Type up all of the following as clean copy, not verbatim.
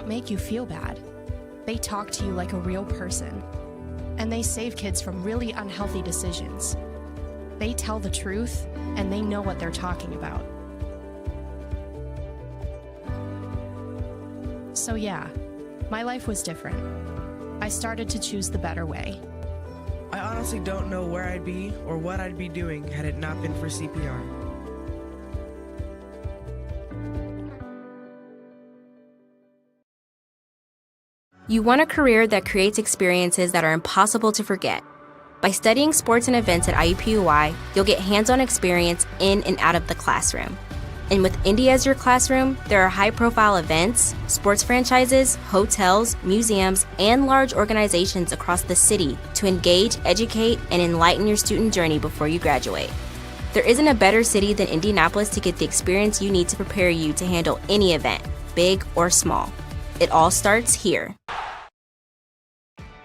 don't make you feel bad. They talk to you like a real person. And they save kids from really unhealthy decisions. They tell the truth, and they know what they're talking about. So yeah, my life was different. I started to choose the better way. I honestly don't know where I'd be or what I'd be doing had it not been for CPR. You want a career that creates experiences that are impossible to forget. By studying sports and events at IUPUI, you'll get hands-on experience in and out of the classroom. And with Indy as your classroom, there are high-profile events, sports franchises, hotels, museums, and large organizations across the city to engage, educate, and enlighten your student journey before you graduate. There isn't a better city than Indianapolis to get the experience you need to prepare you to handle any event, big or small. It all starts here.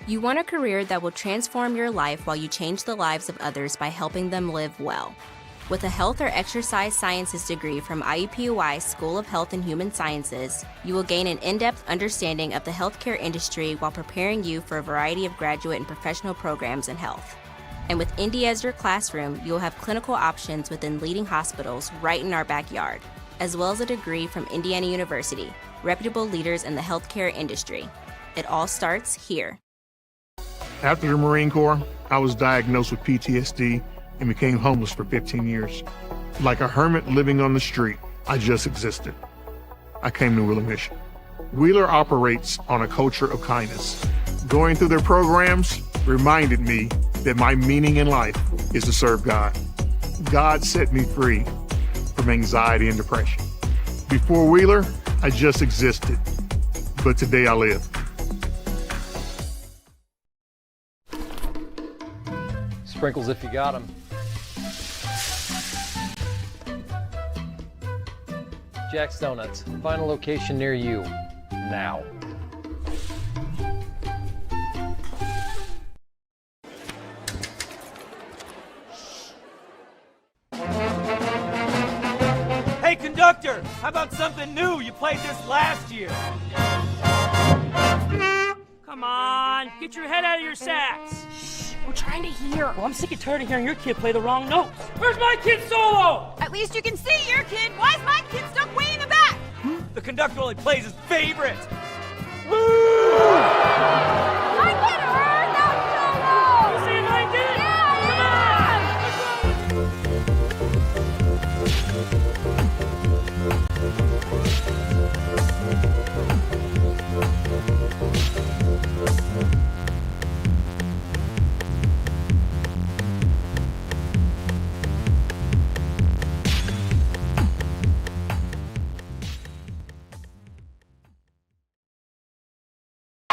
You want a career that will transform your life while you change the lives of others by helping them live well. With a health or exercise sciences degree from IUPUI School of Health and Human Sciences, you will gain an in-depth understanding of the healthcare industry while preparing you for a variety of graduate and professional programs in health. And with Indy as your classroom, you will have clinical options within leading hospitals right in our backyard, as well as a degree from Indiana University, reputable leaders in the healthcare industry. It all starts here. After the Marine Corps, I was diagnosed with PTSD and became homeless for 15 years. Like a hermit living on the street, I just existed. I came to Wheeler Mission. Wheeler operates on a culture of kindness. Going through their programs reminded me that my meaning in life is to serve God. God set me free from anxiety and depression. Before Wheeler, I just existed, but today I live. Sprinkles if you got them. Jack's Donuts, find a location near you, now. Hey conductor, how about something new? You played this last year. Come on, get your head out of your sacks. We're trying to hear. Well, I'm sick and tired of hearing your kid play the wrong notes. Where's my kid solo? At least you can see your kid. Why is my kid stuck way in the back? The conductor only plays his favorite. My kid heard that solo! You see if I did it?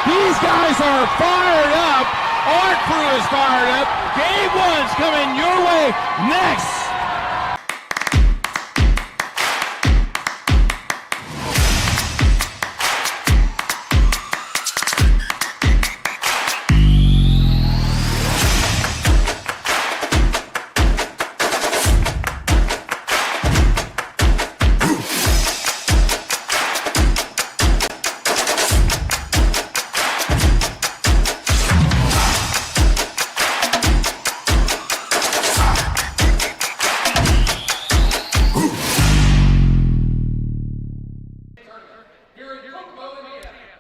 These guys are fired up. Our crew is fired up. Game one's coming your way next.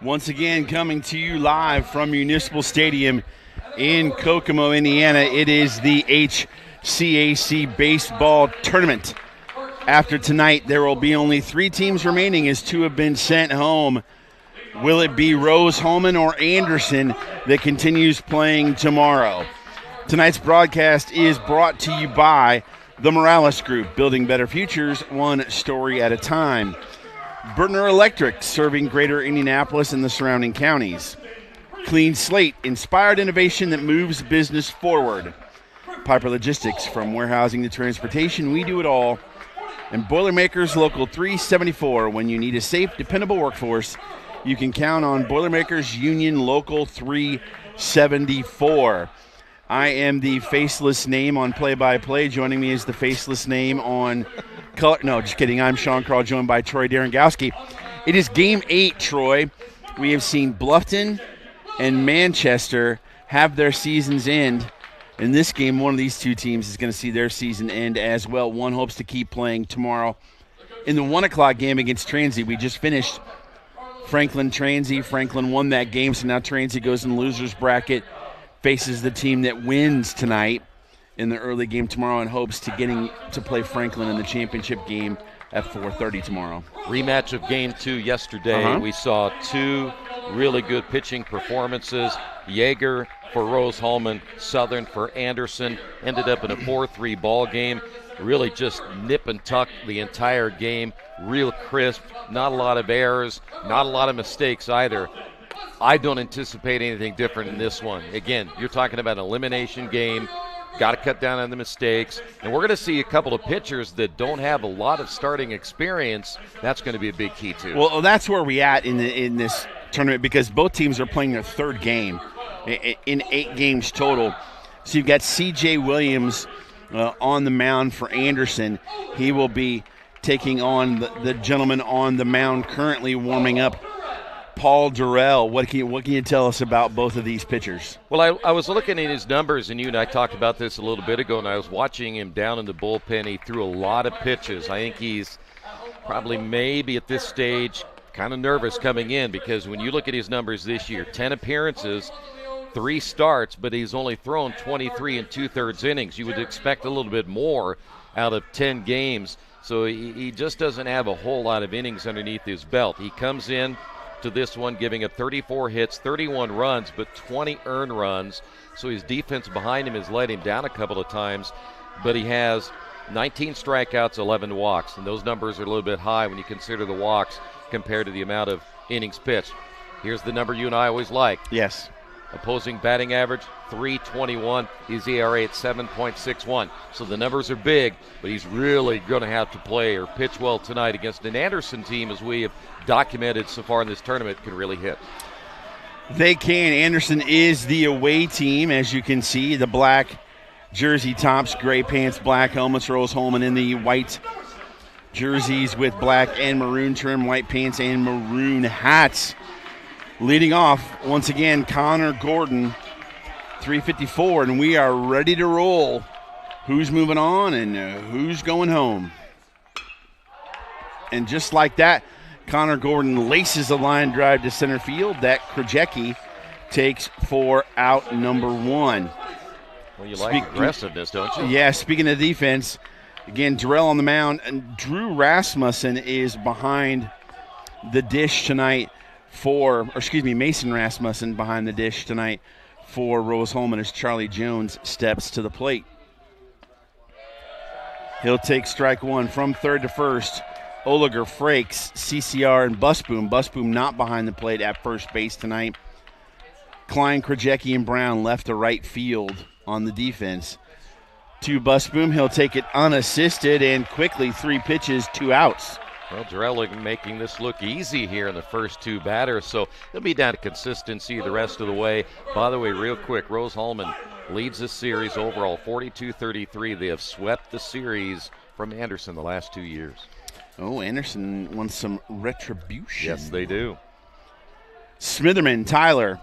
Once again, coming to you live from Municipal Stadium in Kokomo, Indiana. It is the HCAC baseball tournament. After tonight, there will be only 3 teams remaining as 2 have been sent home. Will it be Rose-Hulman or Anderson that continues playing tomorrow? Tonight's broadcast is brought to you by the Morales Group, building better futures one story at a time. Burtner Electric, serving greater Indianapolis and the surrounding counties. Clean Slate, inspired innovation that moves business forward. Piper Logistics, from warehousing to transportation, we do it all. And Boilermakers Local 374, when you need a safe, dependable workforce, you can count on Boilermakers Union Local 374. I am the faceless name on play-by-play. Joining me is the faceless name on color. No, just kidding. I'm Sean Carl, joined by Troy Derengowski. It is Game 8, Troy. we have seen Bluffton and Manchester have their seasons end. In this game, one of these two teams is going to see their season end as well. One hopes to keep playing tomorrow. In the 1 o'clock game against Transy, we just finished Franklin-Transy. Franklin won that game, so now Transy goes in the loser's bracket, faces the team that wins tonight in the early game tomorrow, and hopes to getting to play Franklin in the championship game at 4:30 tomorrow. Rematch of Game 2 yesterday. We saw two really good pitching performances. Yeager for Rose-Hulman, Southern for Anderson. Ended up in a 4-3 ball game. Really just nip and tuck the entire game. Real crisp, not a lot of errors, not a lot of mistakes either. I don't anticipate anything different in this one. Again, you're talking about an elimination game. Got to cut down on the mistakes. And we're going to see a couple of pitchers that don't have a lot of starting experience. That's going to be a big key, too. Well, that's where we at in this tournament, because both teams are playing their third game in 8 games total. So you've got C.J. Williams on the mound for Anderson. He will be taking on the gentleman on the mound currently warming up, Paul Durrell. What can you tell us about both of these pitchers? Well, I was looking at his numbers, and you and I talked about this a little bit ago, and I was watching him down in the bullpen. He threw a lot of pitches. I think he's probably maybe at this stage kind of nervous coming in, because when you look at his numbers this year, 10 appearances, 3 starts, but he's only thrown 23 2/3 innings. You would expect a little bit more out of 10 games. So he just doesn't have a whole lot of innings underneath his belt. He comes in to this one giving up 34 hits, 31 runs, but 20 earned runs. So his defense behind him has let him down a couple of times, but he has 19 strikeouts, 11 walks, and those numbers are a little bit high when you consider the walks compared to the amount of innings pitched. Here's the number you and I always like. Yes. Opposing batting average, .321. His ERA at 7.61. So the numbers are big, but he's really going to have to play or pitch well tonight against an Anderson team, as we have documented so far in this tournament, can really hit. They can. Anderson is the away team, as you can see. The black jersey tops, gray pants, black helmets. Rose-Hulman in the white jerseys with black and maroon trim, white pants and maroon hats. Leading off, once again, Connor Gordon, 354, and we are ready to roll. Who's moving on and who's going home? And just like that, Connor Gordon laces a line drive to center field that Krajewski takes for out number 1. Well, you like aggressiveness, don't you? Yeah, speaking of defense, again, Durrell on the mound, and Drew Rasmussen is behind the dish tonight Mason Rasmussen behind the dish tonight for Rose-Hulman as Charlie Jones steps to the plate. He'll take strike 1 from third to first. Oliger, Frakes, CCR, and Busboom. Busboom not behind the plate at first base tonight. Klein, Krajewski, and Brown left to right field on the defense. To Busboom, he'll take it unassisted, and quickly 3 pitches, 2 outs. Well, Durrell making this look easy here in the first 2 batters, so it'll be down to consistency the rest of the way. By the way, real quick, Rose-Hulman leads the series overall 42-33. They have swept the series from Anderson the last 2 years. Oh, Anderson wants some retribution. Yes, they do. Smitherman, Tyler,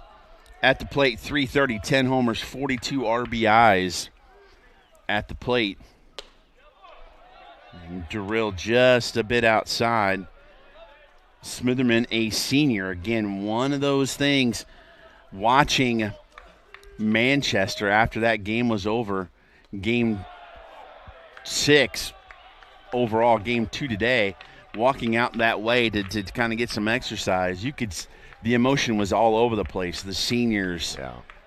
at the plate, 330, 10 homers, 42 RBIs at the plate. Durrell just a bit outside. Smitherman, a senior. Again, one of those things, watching Manchester after that game was over, game 6 overall, game 2 today, walking out that way to kind of get some exercise. The emotion was all over the place. The seniors,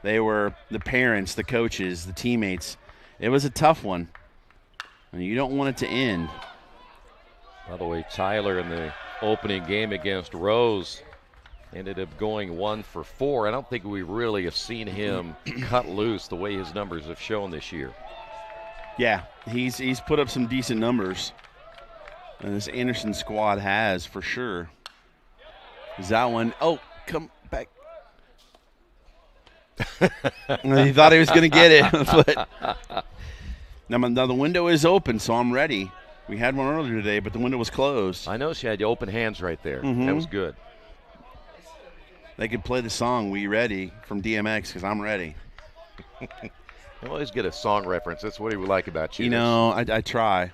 they were the parents, the coaches, the teammates. It was a tough one. And you don't want it to end. By the way, Tyler in the opening game against Rose ended up going 1 for 4. I don't think we really have seen him cut loose the way his numbers have shown this year. Yeah, he's put up some decent numbers. And this Anderson squad has, for sure. Is that one? Oh, come back. He thought he was going to get it. But now the window is open, so I'm ready. We had one earlier today, but the window was closed. I know she had open hands right there. That was good. they could play the song "We Ready" from DMX because I'm ready. You always get a song reference. That's what he would like about you. You know, I try.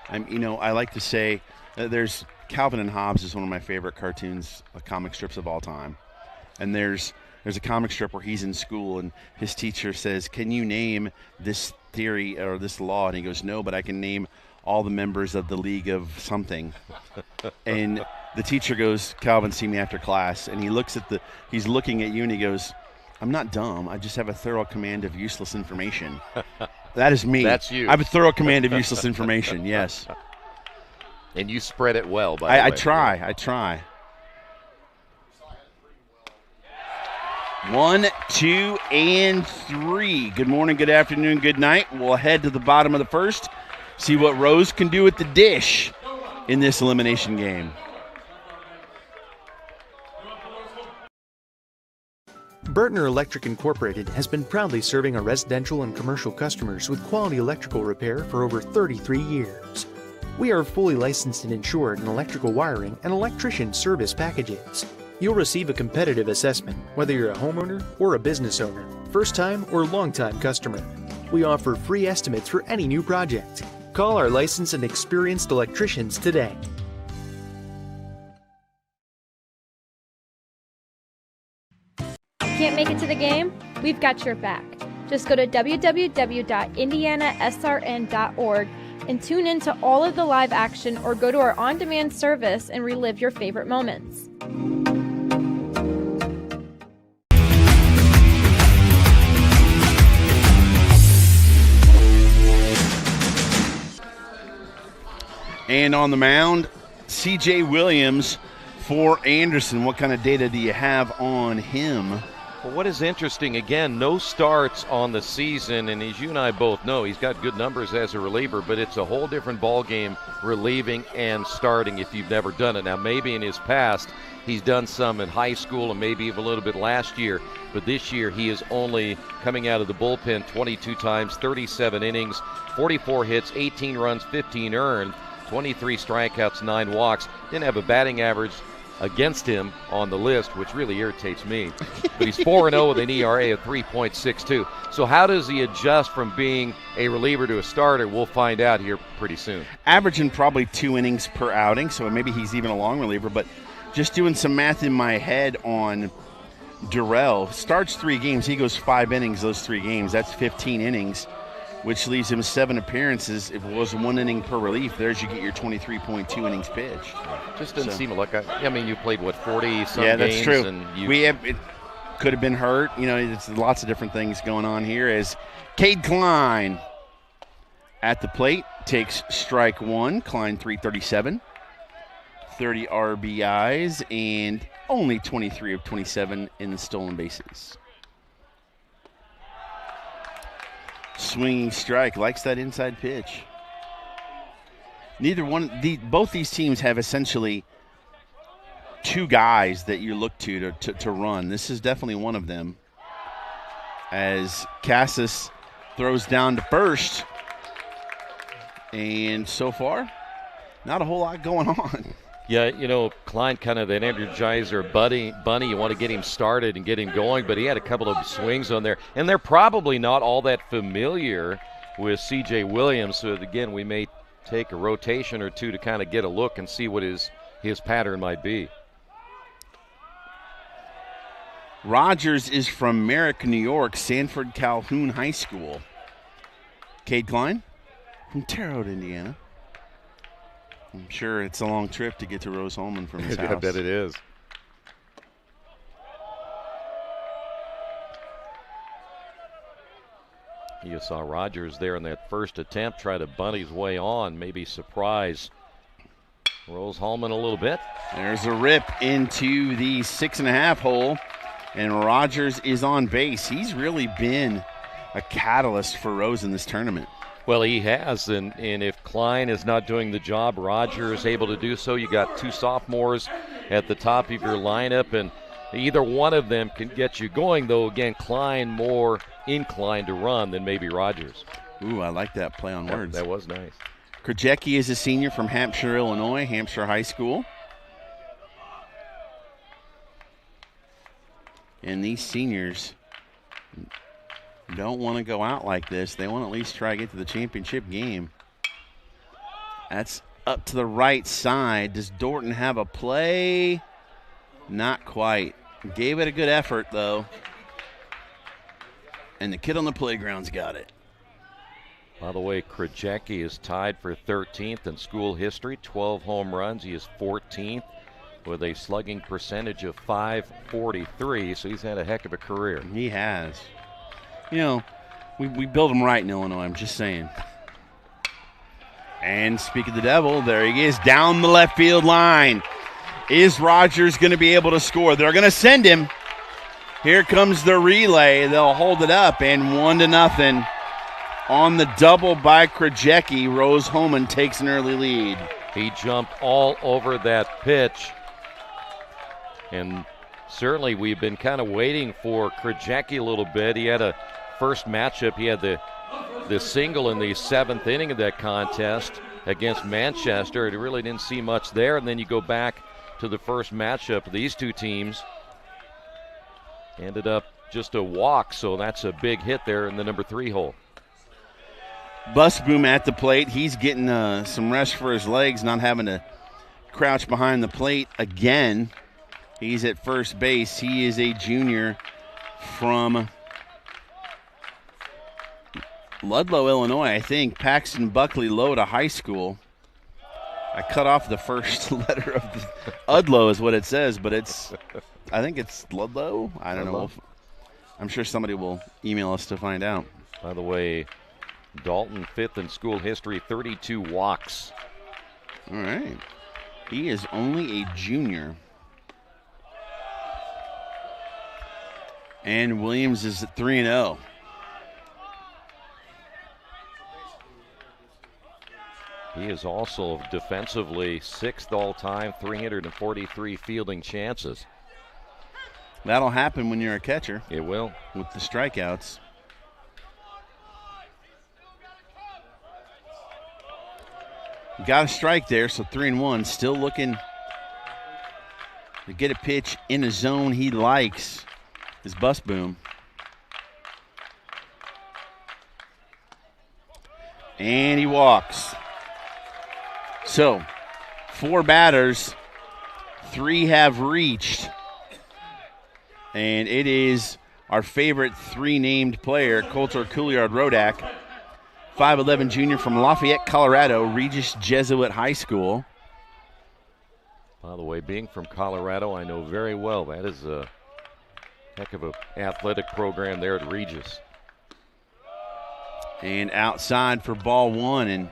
I like to say there's Calvin and Hobbes is one of my favorite cartoons, comic strips of all time. And there's a comic strip where he's in school and his teacher says, "Can you name this theory or this law?" And he goes, "No, but I can name all the members of the League of something." And the teacher goes, "Calvin, see me after class." And he's looking at you and he goes, "I'm not dumb. I just have a thorough command of useless information." That is me. That's you. I have a thorough command of useless information, yes. And you spread it well, by the way. I try. 1, 2, and 3. Good morning, good afternoon, good night. We'll head to the bottom of the first, see what Rose can do with the dish in this elimination game. Burtner Electric Incorporated has been proudly serving our residential and commercial customers with quality electrical repair for over 33 years. We are fully licensed and insured in electrical wiring and electrician service packages. You'll receive a competitive assessment, whether you're a homeowner or a business owner, first-time or long-time customer. We offer free estimates for any new project. Call our licensed and experienced electricians today. Can't make it to the game? We've got your back. Just go to www.IndianaSRN.org and tune in to all of the live action or go to our on-demand service and relive your favorite moments. And on the mound, C.J. Williams for Anderson. What kind of data do you have on him? Well, what is interesting, again, no starts on the season, and as you and I both know, he's got good numbers as a reliever, but it's a whole different ballgame relieving and starting if you've never done it. Now, maybe in his past, he's done some in high school and maybe even a little bit last year, but this year he is only coming out of the bullpen 22 times, 37 innings, 44 hits, 18 runs, 15 earned, 23 strikeouts, 9 walks. Didn't have a batting average against him on the list, which really irritates me. But he's 4-0 with an ERA of 3.62. So how does he adjust from being a reliever to a starter? We'll find out here pretty soon. Averaging probably 2 innings per outing, so maybe he's even a long reliever. But just doing some math in my head on Durrell, starts 3 games. He goes 5 innings those 3 games. That's 15 innings, which leaves him 7 appearances. If it was 1 inning per relief, there's you get your 23.2 innings pitched. Just doesn't seem like I mean, you played, 40-some yeah, games? That's true. And it could have been hurt. It's lots of different things going on here as Cade Klein at the plate takes strike 1. Klein 337, 30 RBIs, and only 23 of 27 in the stolen bases. Swinging strike, likes that inside pitch. Both these teams have essentially 2 guys that you look to run. This is definitely one of them. As Cassis throws down to first, and so far, not a whole lot going on. Yeah, Klein kind of that energizer bunny. You want to get him started and get him going, but he had a couple of swings on there. And they're probably not all that familiar with C.J. Williams. So, again, we may take a rotation or 2 to kind of get a look and see what his pattern might be. Rogers is from Merrick, New York, Sanford Calhoun High School. Cade Klein from Terre Haute, Indiana. I'm sure it's a long trip to get to Rose-Hulman from his house. I bet it is. You saw Rogers there in that first attempt try to bunt his way on, maybe surprise Rose-Hulman a little bit. There's a rip into the 6.5 hole, and Rogers is on base. He's really been a catalyst for Rose in this tournament. Well, he has, and if Klein is not doing the job, Rogers is able to do so. You got 2 sophomores at the top of your lineup, and either one of them can get you going, though, again, Klein more inclined to run than maybe Rogers. Ooh, I like that play on words. That was nice. Krajewski is a senior from Hampshire, Illinois, Hampshire High School. And these seniors don't want to go out like this. They want to at least try to get to the championship game. That's up to the right side. Does Dorton have a play? Not quite. Gave it a good effort, though. And the kid on the playground's got it. By the way, Krajewski is tied for 13th in school history, 12 home runs. He is 14th with a slugging percentage of .543, so he's had a heck of a career. He has. You know, we build him right in Illinois, I'm just saying. And speak of the devil, there he is down the left field line. Is Rogers going to be able to score? They're going to send him. Here comes the relay. They'll hold it up, and 1-0 on the double by Krajewski. Rose-Hulman takes an early lead. He jumped all over that pitch. And certainly we've been kind of waiting for Krajewski a little bit. He had a first matchup. He had the single in the 7th inning of that contest against Manchester. It really didn't see much there. And then you go back to the first matchup of these two teams. Ended up just a walk, so that's a big hit there in the number 3 hole. Busboom at the plate. He's getting some rest for his legs, not having to crouch behind the plate again. He's at first base. He is a junior from Ludlow, Illinois, I think. Paxton Buckley Loda High School. I cut off the first letter of the Udlow is what it says, but I think it's Ludlow. I don't know. I'm sure somebody will email us to find out. By the way, Dalton 5th in school history, 32 walks. All right. He is only a junior. And Williams is at 3-0. He is also defensively 6th all-time, 343 fielding chances. That'll happen when you're a catcher. It will. With the strikeouts. Got a strike there, so 3-1. Still looking to get a pitch in a zone he likes. Is Busboom. And he walks. So, 4 batters, 3 have reached. And it is our favorite 3 named player, Coulter Couliard-Rodak, 5'11" junior from Lafayette, Colorado, Regis Jesuit High School. By the way, being from Colorado, I know very well that is a heck of an athletic program there at Regis. And outside for ball 1, and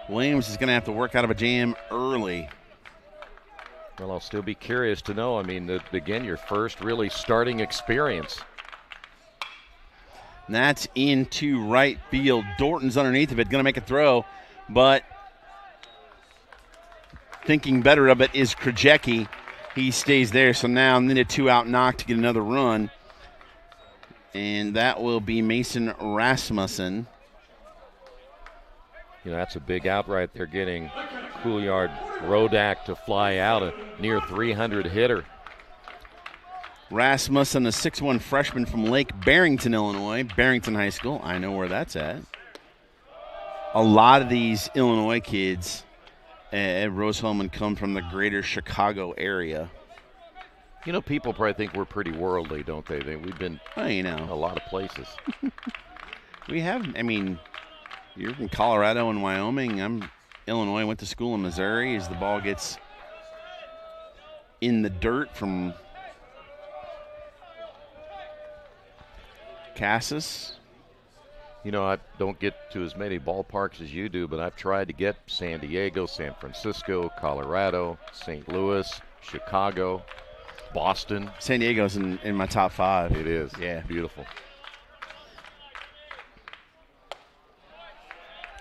Williams is going to have to work out of a jam early. Well, I'll still be curious to know. I mean, again, your first really starting experience. And that's into right field. Dorton's underneath of it, going to make a throw, but thinking better of it is Krajewski. He stays there, so now need a 2-out knock to get another run. And that will be Mason Rasmussen. You know, that's a big out right there, getting Couliard-Rodak to fly out, a near 300 hitter. Rasmussen, a 6'1" freshman from Lake Barrington, Illinois, Barrington High School. I know where that's at. A lot of these Illinois kids at Rose-Hulman come from the greater Chicago area. You know, people probably think we're pretty worldly, don't they? We've been a lot of places. We have, I mean, you're in Colorado and Wyoming. I'm Illinois, went to school in Missouri. As the ball gets in the dirt from Cassis. You know, I don't get to as many ballparks as you do, but I've tried to get San Diego, San Francisco, Colorado, St. Louis, Chicago, Boston. San Diego's in my top 5. It is. Yeah. Beautiful.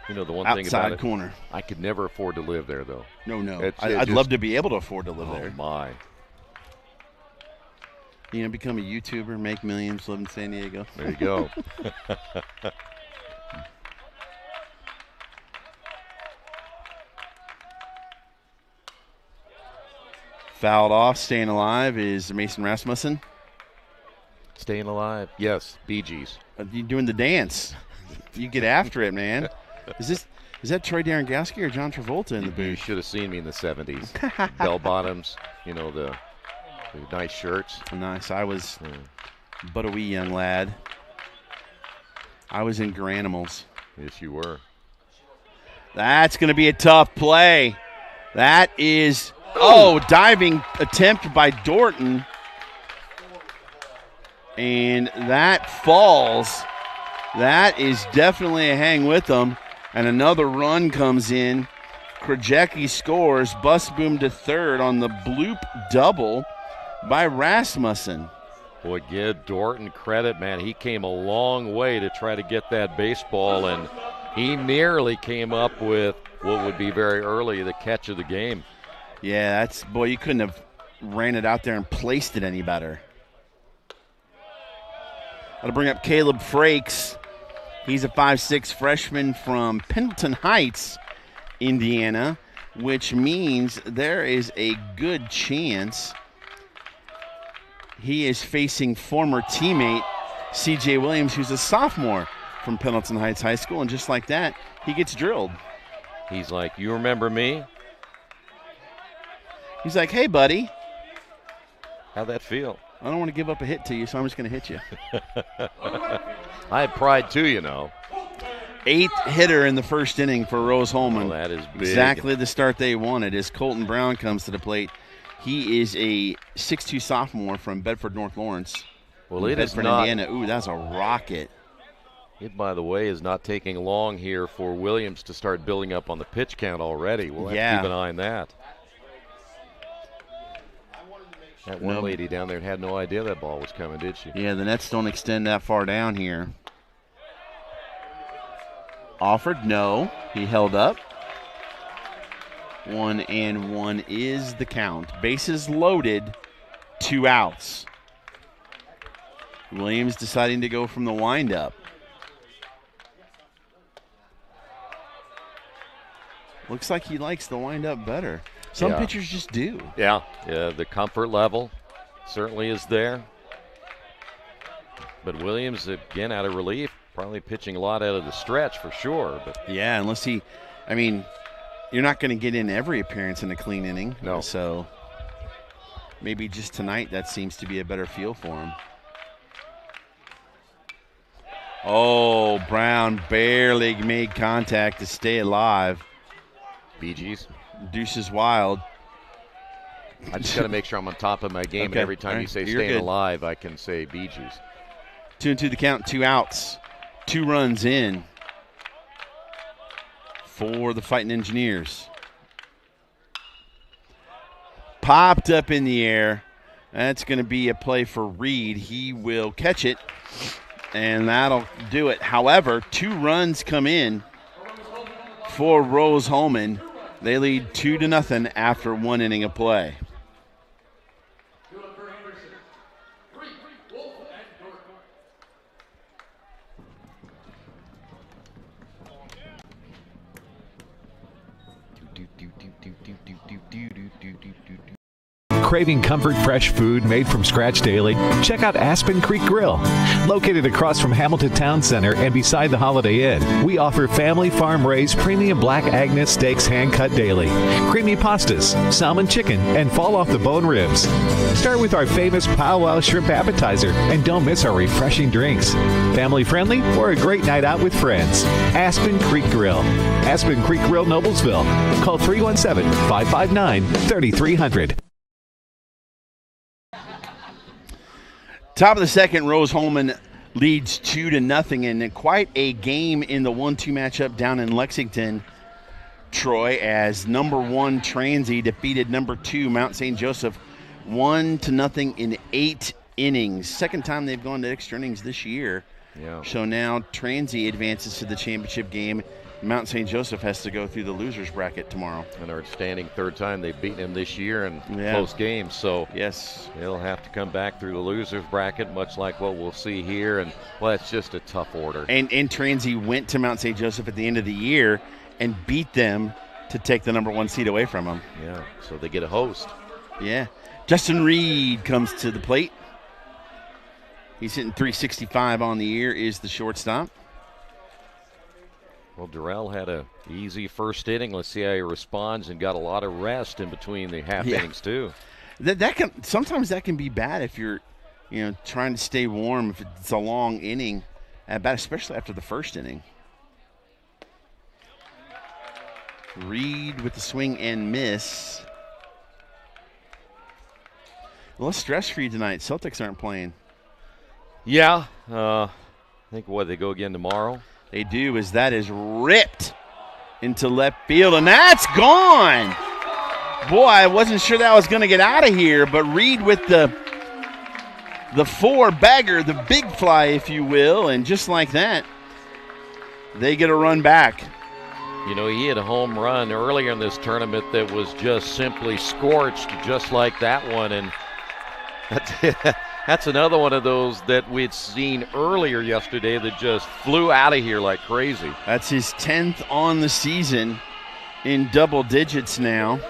You know, the one thing Outside about it, corner. I could never afford to live there, though. No. I'd love to be able to afford to live there. Oh, my. You know, become a YouTuber, make millions, live in San Diego. There you go. Fouled off, staying alive is Mason Rasmussen. staying alive? Yes, Bee Gees. You're doing the dance. You get after it, man. Is that Troy Darengowski or John Travolta in the booth? You should have seen me in the 70s. Bell bottoms, the nice shirts. Nice. I was but a wee young lad. I was in Garanimals. Yes, you were. That's going to be a tough play. That is, diving attempt by Dorton. And that falls. That is definitely a hang with them. And another run comes in. Krajewski scores. Bus boom to third on the bloop double by Rasmussen. Boy, give Dorton credit, man. He came a long way to try to get that baseball, and he nearly came up with what would be very early the catch of the game. Yeah, you couldn't have ran it out there and placed it any better. I'll bring up Caleb Frakes. He's a 5'6" freshman from Pendleton Heights, Indiana, which means there is a good chance he is facing former teammate C.J. Williams, who's a sophomore from Pendleton Heights High School, and just like that, he gets drilled. He's like, you remember me? He's like, hey, buddy. How'd that feel? I don't want to give up a hit to you, so I'm just going to hit you. I had pride too, 8th hitter in the first inning for Rose-Hulman. Well, that is big. Exactly the start they wanted as Colton Brown comes to the plate. He is a 6'2" sophomore from Bedford North Lawrence. Well, it Bedford, is not. Indiana. Ooh, that's a rocket. It, by the way, is not taking long here for Williams to start building up on the pitch count already. We'll have to keep an eye on that. That one lady down there had no idea that ball was coming, did she? Yeah, the nets don't extend that far down here. Offered, no. He held up. 1-1 is the count. Bases loaded, 2 outs. Williams deciding to go from the windup. Looks like he likes the windup better. Some pitchers just do. Yeah, the comfort level certainly is there. But Williams, again, out of relief, probably pitching a lot out of the stretch for sure. But yeah, unless you're not going to get in every appearance in a clean inning. No. So maybe just tonight that seems to be a better feel for him. Oh, Brown barely made contact to stay alive. Bee Gees. Deuces wild. I just got to make sure I'm on top of my game. Okay. And every time you say staying alive, I can say Bee Gees. 2-2 the count, 2 outs. 2 runs in for the Fighting Engineers. Popped up in the air. That's going to be a play for Reed. He will catch it, and that'll do it. However, 2 runs come in for Rose-Hulman. They lead 2-0 after 1 inning of play. Craving comfort fresh food made from scratch daily? Check out Aspen Creek Grill. Located across from Hamilton Town Center and beside the Holiday Inn, we offer family farm-raised premium Black Agnes steaks hand-cut daily, creamy pastas, salmon chicken, and fall-off-the-bone ribs. Start with our famous powwow shrimp appetizer, and don't miss our refreshing drinks. Family-friendly or a great night out with friends. Aspen Creek Grill. Aspen Creek Grill, Noblesville. Call 317-559-3300. Top of the second, Rose-Hulman leads 2-0, and quite a game in the 1-2 matchup down in Lexington, Troy, as number 1 Transy defeated number 2 Mount St. Joseph 1-0 in 8 innings. Second time they've gone to extra innings this year. Yeah. So now Transy advances to the championship game. Mount St. Joseph has to go through the losers bracket tomorrow. And our standing third time they've beaten him this year in close games. So yes, they'll have to come back through the losers bracket, much like what we'll see here. And well, it's just a tough order. And Transy went to Mount St. Joseph at the end of the year and beat them to take the number 1 seed away from them. Yeah, so they get a host. Yeah. Justin Reed comes to the plate. He's hitting .365 on the year, is the shortstop. Well, Durrell had a easy first inning. Let's see how he responds, and got a lot of rest in between the half innings too. Sometimes that can be bad if you're, trying to stay warm. If it's a long inning at bat, especially after the first inning. Reed with the swing and miss. A little stress for you tonight. Celtics aren't playing. Yeah, I think they go again tomorrow. They do, as that is ripped into left field, and that's gone. Boy, I wasn't sure that was going to get out of here, but Reed with the four-bagger, the big fly, if you will, and just like that, they get a run back. He had a home run earlier in this tournament that was just simply scorched, just like that one, and that's another one of those that we'd seen earlier yesterday that just flew out of here like crazy. That's his 10th on the season, in double digits now,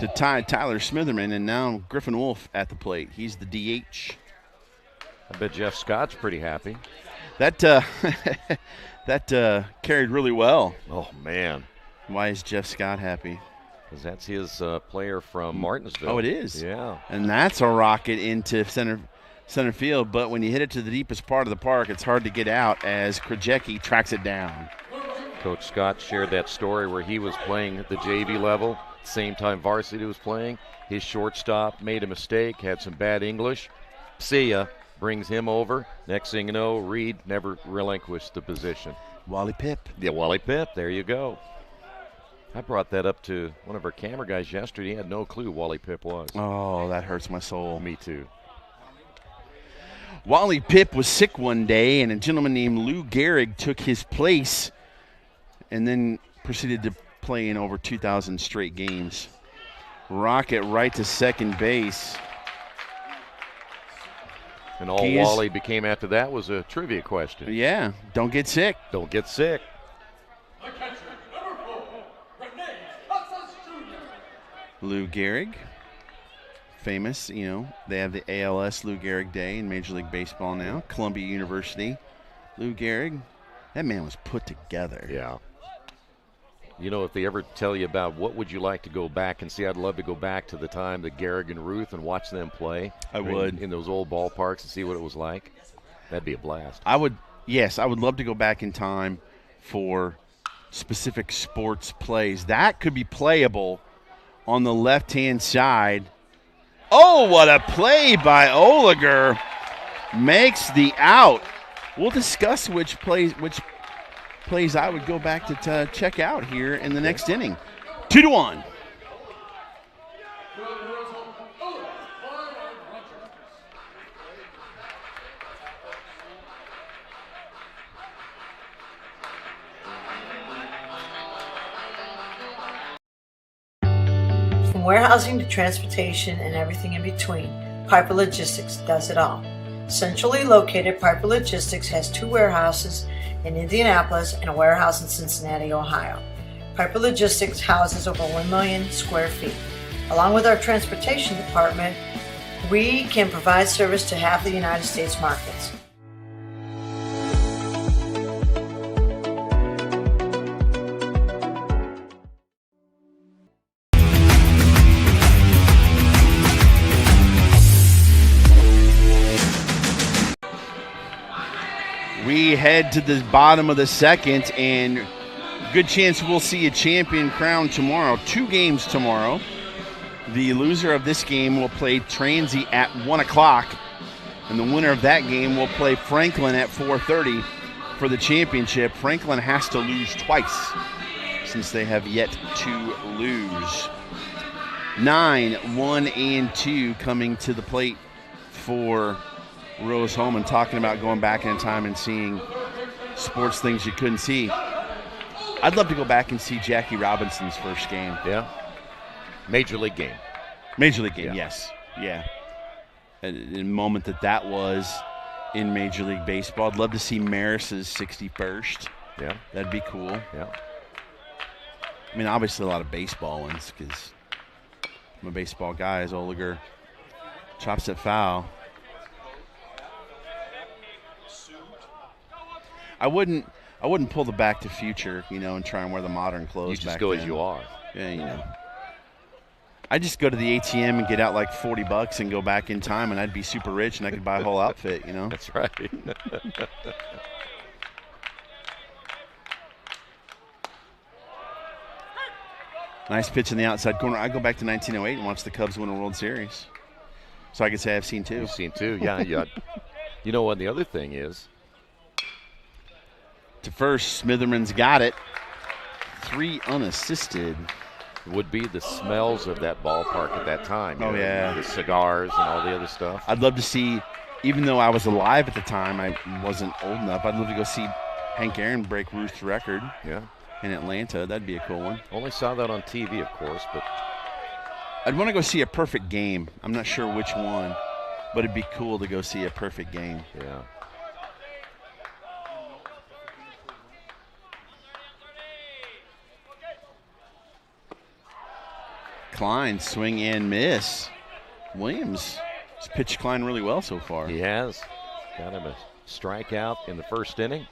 to tie Tyler Smitherman, and now Griffin Wolf at the plate. He's the DH. I bet Jeff Scott's pretty happy. That carried really well. Oh, man. Why is Jeff Scott happy? Because that's his player from Martinsville. Oh, it is? Yeah. And that's a rocket into center field, but when you hit it to the deepest part of the park, it's hard to get out as Krajewski tracks it down. Coach Scott shared that story where he was playing at the JV level, same time varsity was playing. His shortstop made a mistake, had some bad English. See ya, brings him over. Next thing you know, Reed never relinquished the position. Wally Pipp. Yeah, Wally Pipp, there you go. I brought that up to one of our camera guys yesterday. He had no clue who Wally Pipp was. Oh, that hurts my soul. Me too. Wally Pipp was sick one day, and a gentleman named Lou Gehrig took his place and then proceeded to play in over 2,000 straight games. Rocket right to second base. And all Wally became after that was a trivia question. Yeah, don't get sick. Don't get sick. Lou Gehrig, famous, they have the ALS Lou Gehrig Day in Major League Baseball now. Columbia University. Lou Gehrig, that man was put together. Yeah. If they ever tell you about what would you like to go back and see, I'd love to go back to the time that Gehrig and Ruth and watch them play. I would. In those old ballparks and see what it was like. That'd be a blast. I would love to go back in time for specific sports plays. That could be playable on the left-hand side. Oh, what a play by Oliger. Makes the out. We'll discuss which plays I would go back to check out here in the next inning. 2-1. From warehousing to transportation and everything in between, Piper Logistics does it all. Centrally located, Piper Logistics has 2 warehouses in Indianapolis and a warehouse in Cincinnati, Ohio. Piper Logistics houses over 1 million square feet. Along with our transportation department, we can provide service to half the United States markets. We head to the bottom of the second, and good chance we'll see a champion crowned tomorrow. 2 games tomorrow. The loser of this game will play Transy at 1 o'clock, and the winner of that game will play Franklin at 4:30 for the championship. Franklin has to lose twice since they have yet to lose. 9, 1, and 2 coming to the plate for Rose-Hulman, talking about going back in time and seeing sports things you couldn't see. I'd love to go back and see Jackie Robinson's first game. Yeah. Major League game. Major League game, yes. Yeah. A moment that was in Major League Baseball. I'd love to see Maris's 61st. Yeah. That'd be cool. Yeah. I mean, obviously a lot of baseball ones because I'm a baseball guy as Oliger chops it foul. I wouldn't pull the Back to Future, and try and wear the modern clothes. You just back go then. as you are. Yeah, I just go to the ATM and get out like $40 and go back in time, and I'd be super rich and I could buy a whole outfit. That's right. Nice pitch in the outside corner. I go back to 1908 and watch the Cubs win a World Series. So I could say I've seen two. You've seen two, yeah. You know what the other thing is? To first, Smitherman's got it. 3 unassisted. Would be the smells of that ballpark at that time. Oh, yeah. The cigars and all the other stuff. I'd love to see, even though I was alive at the time, I wasn't old enough, I'd love to go see Hank Aaron break Ruth's record. Yeah. In Atlanta. That'd be a cool one. Only saw that on TV, of course, but I'd want to go see a perfect game. I'm not sure which one, but it'd be cool to go see a perfect game. Yeah. Klein, swing and miss. Williams has pitched Klein really well so far. He has. Got him a strikeout in the first inning.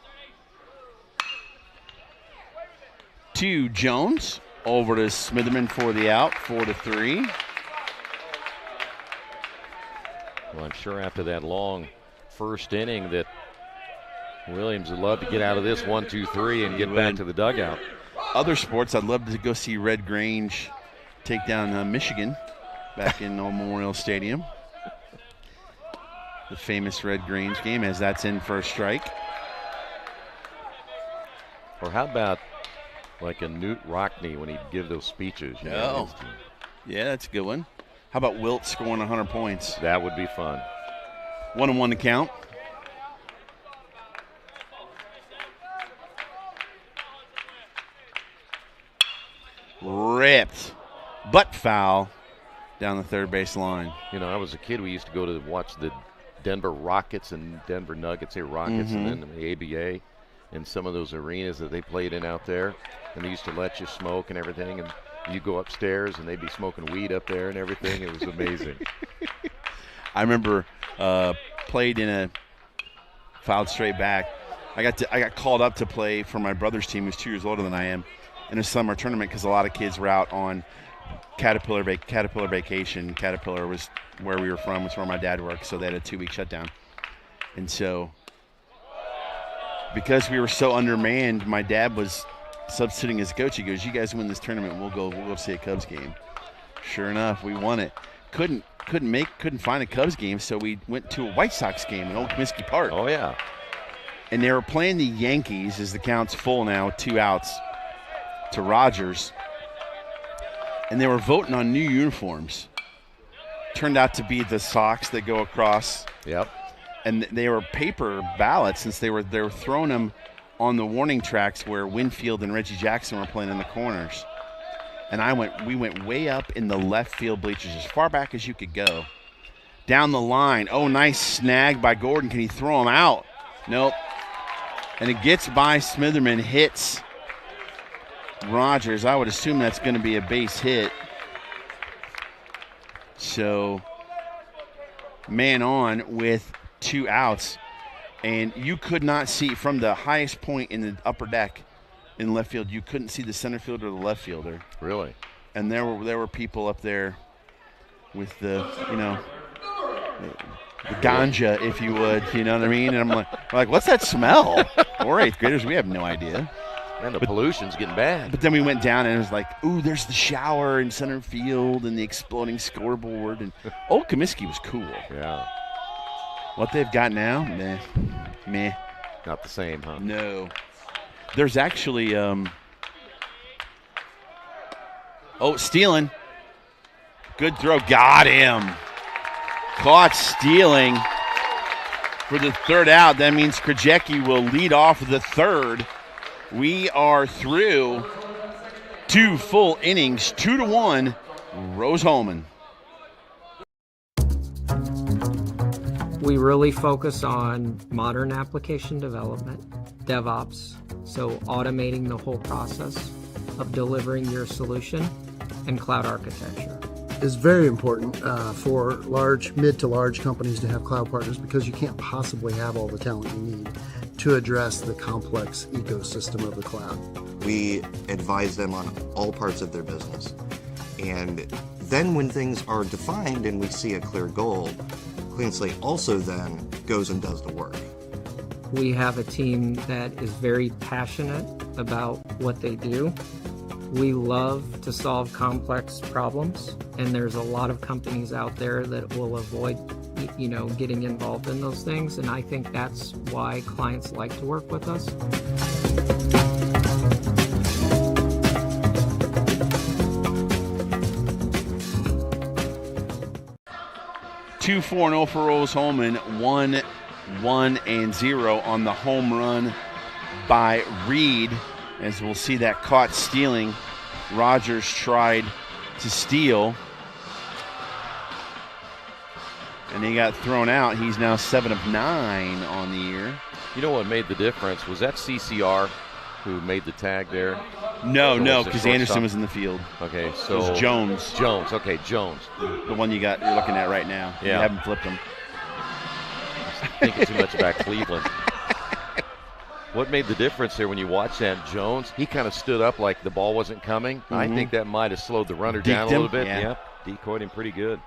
To Jones, over to Smitherman for the out, 4-3. Well, I'm sure after that long first inning that Williams would love to get out of this 1-2-3 and get back to the dugout. Other sports, I'd love to go see Red Grange take down Michigan back in Old Memorial Stadium. The famous Red Grange game, as that's in first strike. Or how about like a Newt Rockney when he'd give those speeches? Yeah, that's a good one. How about Wilt scoring 100 points? That would be fun. 1-1 to count. Ripped. Butt foul down the third base line. I was a kid. We used to go to watch the Denver Rockets and Denver Nuggets, Rockets, and then the ABA in some of those arenas that they played in out there. And they used to let you smoke and everything. And you go upstairs and they'd be smoking weed up there and everything. It was amazing. I remember played in a fouled straight back. I got called up to play for my brother's team, who's 2 years older than I am, in a summer tournament because a lot of kids were out on Caterpillar vacation. Caterpillar was where we were from. It's where my dad worked, so they had a 2-week shutdown. And so because we were so undermanned, my dad was substituting as coach. He goes, "You guys win this tournament, we'll go see a Cubs game." Sure enough, we won it. Couldn't find a Cubs game, so we went to a White Sox game in Old Comiskey Park. Oh yeah. And they were playing the Yankees as the count's full now, 2 outs to Rogers. And they were voting on new uniforms. Turned out to be the socks that go across. Yep. And they were paper ballots, since they were throwing them on the warning tracks where Winfield and Reggie Jackson were playing in the corners. And we went way up in the left field bleachers, as far back as you could go. Down the line. Oh, nice snag by Gordon. Can he throw him out? Nope. And it gets by Smitherman, hits Rogers. I would assume that's going to be a base hit. So, man on with 2 outs. And you could not see from the highest point in the upper deck in left field, you couldn't see the center fielder or the left fielder. Really? And there were people up there with the ganja, if you would, you know what I mean? And I'm like, what's that smell? We're 8th graders, we have no idea. And the pollution's getting bad. But then we went down and it was like, ooh, there's the shower in center field and the exploding scoreboard. And Old Comiskey was cool. Yeah. What they've got now, meh. Not the same, huh? No. There's actually, stealing. Good throw. Got him. Caught stealing for the 3rd out. That means Krajewski will lead off the 3rd. We are through 2 full innings, 2-1, Rose-Hulman. We really focus on modern application development, DevOps, so automating the whole process of delivering your solution, and cloud architecture. It's very important for mid to large companies to have cloud partners, because you can't possibly have all the talent you need to address the complex ecosystem of the cloud. We advise them on all parts of their business. And then when things are defined and we see a clear goal, Clean Slate also then goes and does the work. We have a team that is very passionate about what they do. We love to solve complex problems, and there's a lot of companies out there that will avoid, getting involved in those things, and I think that's why clients like to work with us. Two 4-0 for Rose-Hulman, 1-0 on the home run by Reed. As we'll see that caught stealing. Rogers tried to steal, and he got thrown out. He's now 7 of 9 on the year. You know what made the difference? Was that CCR who made the tag there? No, because Anderson was in the field. Okay, so it was Jones. Jones, the one you're looking at right now. Yeah. You haven't flipped him. Thinking too much about Cleveland. What made the difference there when you watch that? Jones, he kind of stood up like the ball wasn't coming. Mm-hmm. I think that might have slowed the runner down a little bit. Yeah. Yep, decoyed him pretty good.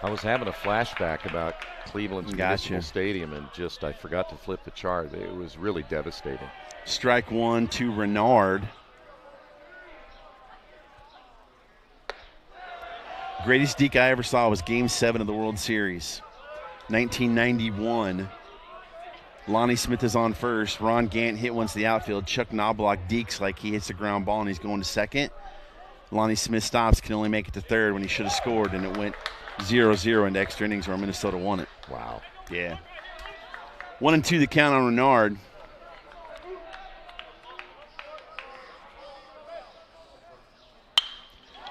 I was having a flashback about Cleveland's Municipal Stadium, and I forgot to flip the chart. It was really devastating. Strike one to Renard. Greatest deke I ever saw was Game 7 of the World Series, 1991. Lonnie Smith is on first. Ron Gant hit one to the outfield. Chuck Knobloch dekes like he hits the ground ball and he's going to second. Lonnie Smith stops, can only make it to third when he should have scored, and it went 0-0 into extra innings where Minnesota won it. Wow. Yeah. 1-2 the count on Renard.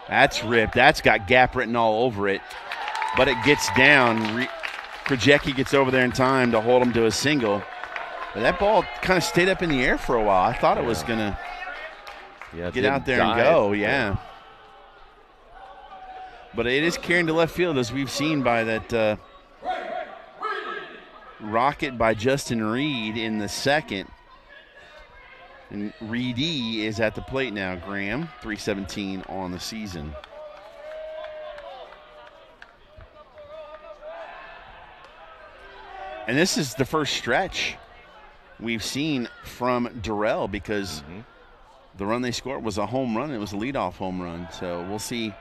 That's ripped. That's got gap written all over it, but it gets down. Krajewski gets over there in time to hold him to a single. But that ball kind of stayed up in the air for a while. I thought it was going to get out there and go. Yeah. But it is carrying to left field, as we've seen by that rocket by Justin Reed in the second. And Reedy is at the plate now, Graham. 317 on the season. And this is the first stretch we've seen from DIII, because the run they scored was a home run. It was a leadoff home run. So we'll see.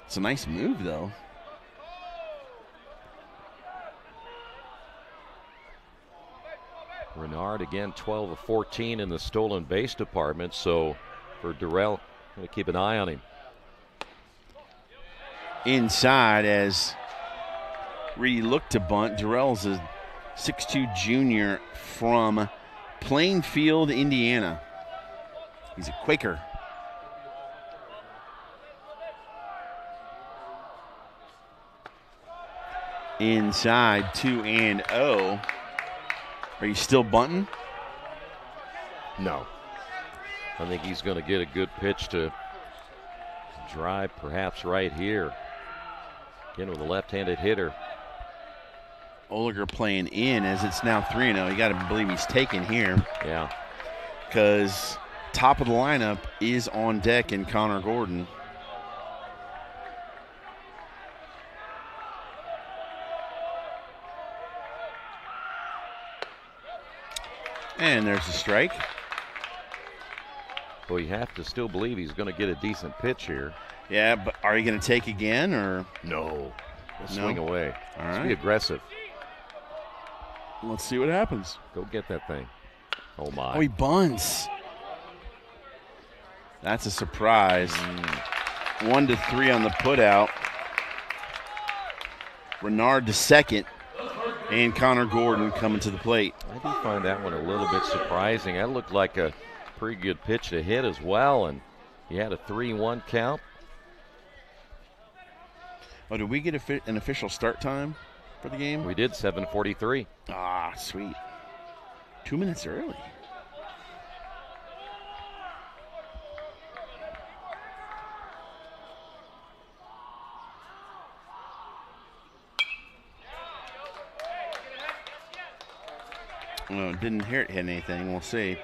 It's a nice move, though. Renard again 12 of 14 in the stolen base department. So for DIII, going to keep an eye on him. Inside as Reedy looked to bunt. DIII's a 6'2 junior from Plainfield, Indiana. He's a Quaker. Inside 2-0. Are you still bunting? No. I think he's going to get a good pitch to drive perhaps right here. Again with a left-handed hitter. Oliger playing in as it's now 3-0. You got to believe he's taken here. Yeah. Because top of the lineup is on deck in Connor Gordon. And there's a strike. Well, you have to still believe he's going to get a decent pitch here. Yeah, but are you going to take again or? No. Swing away. All Let's right. be aggressive. Let's see what happens. Go get that thing. Oh, my. Oh, he bunts. That's a surprise. 1-3 on the putout. Renard to second. And Connor Gordon coming to the plate. I do find that one a little bit surprising. That looked like a pretty good pitch to hit as well, and he had a 3-1 count. Oh, did we get an official start time for the game? We did, 7:43. Ah, sweet. 2 minutes early. No, didn't hear it hit anything. We'll see.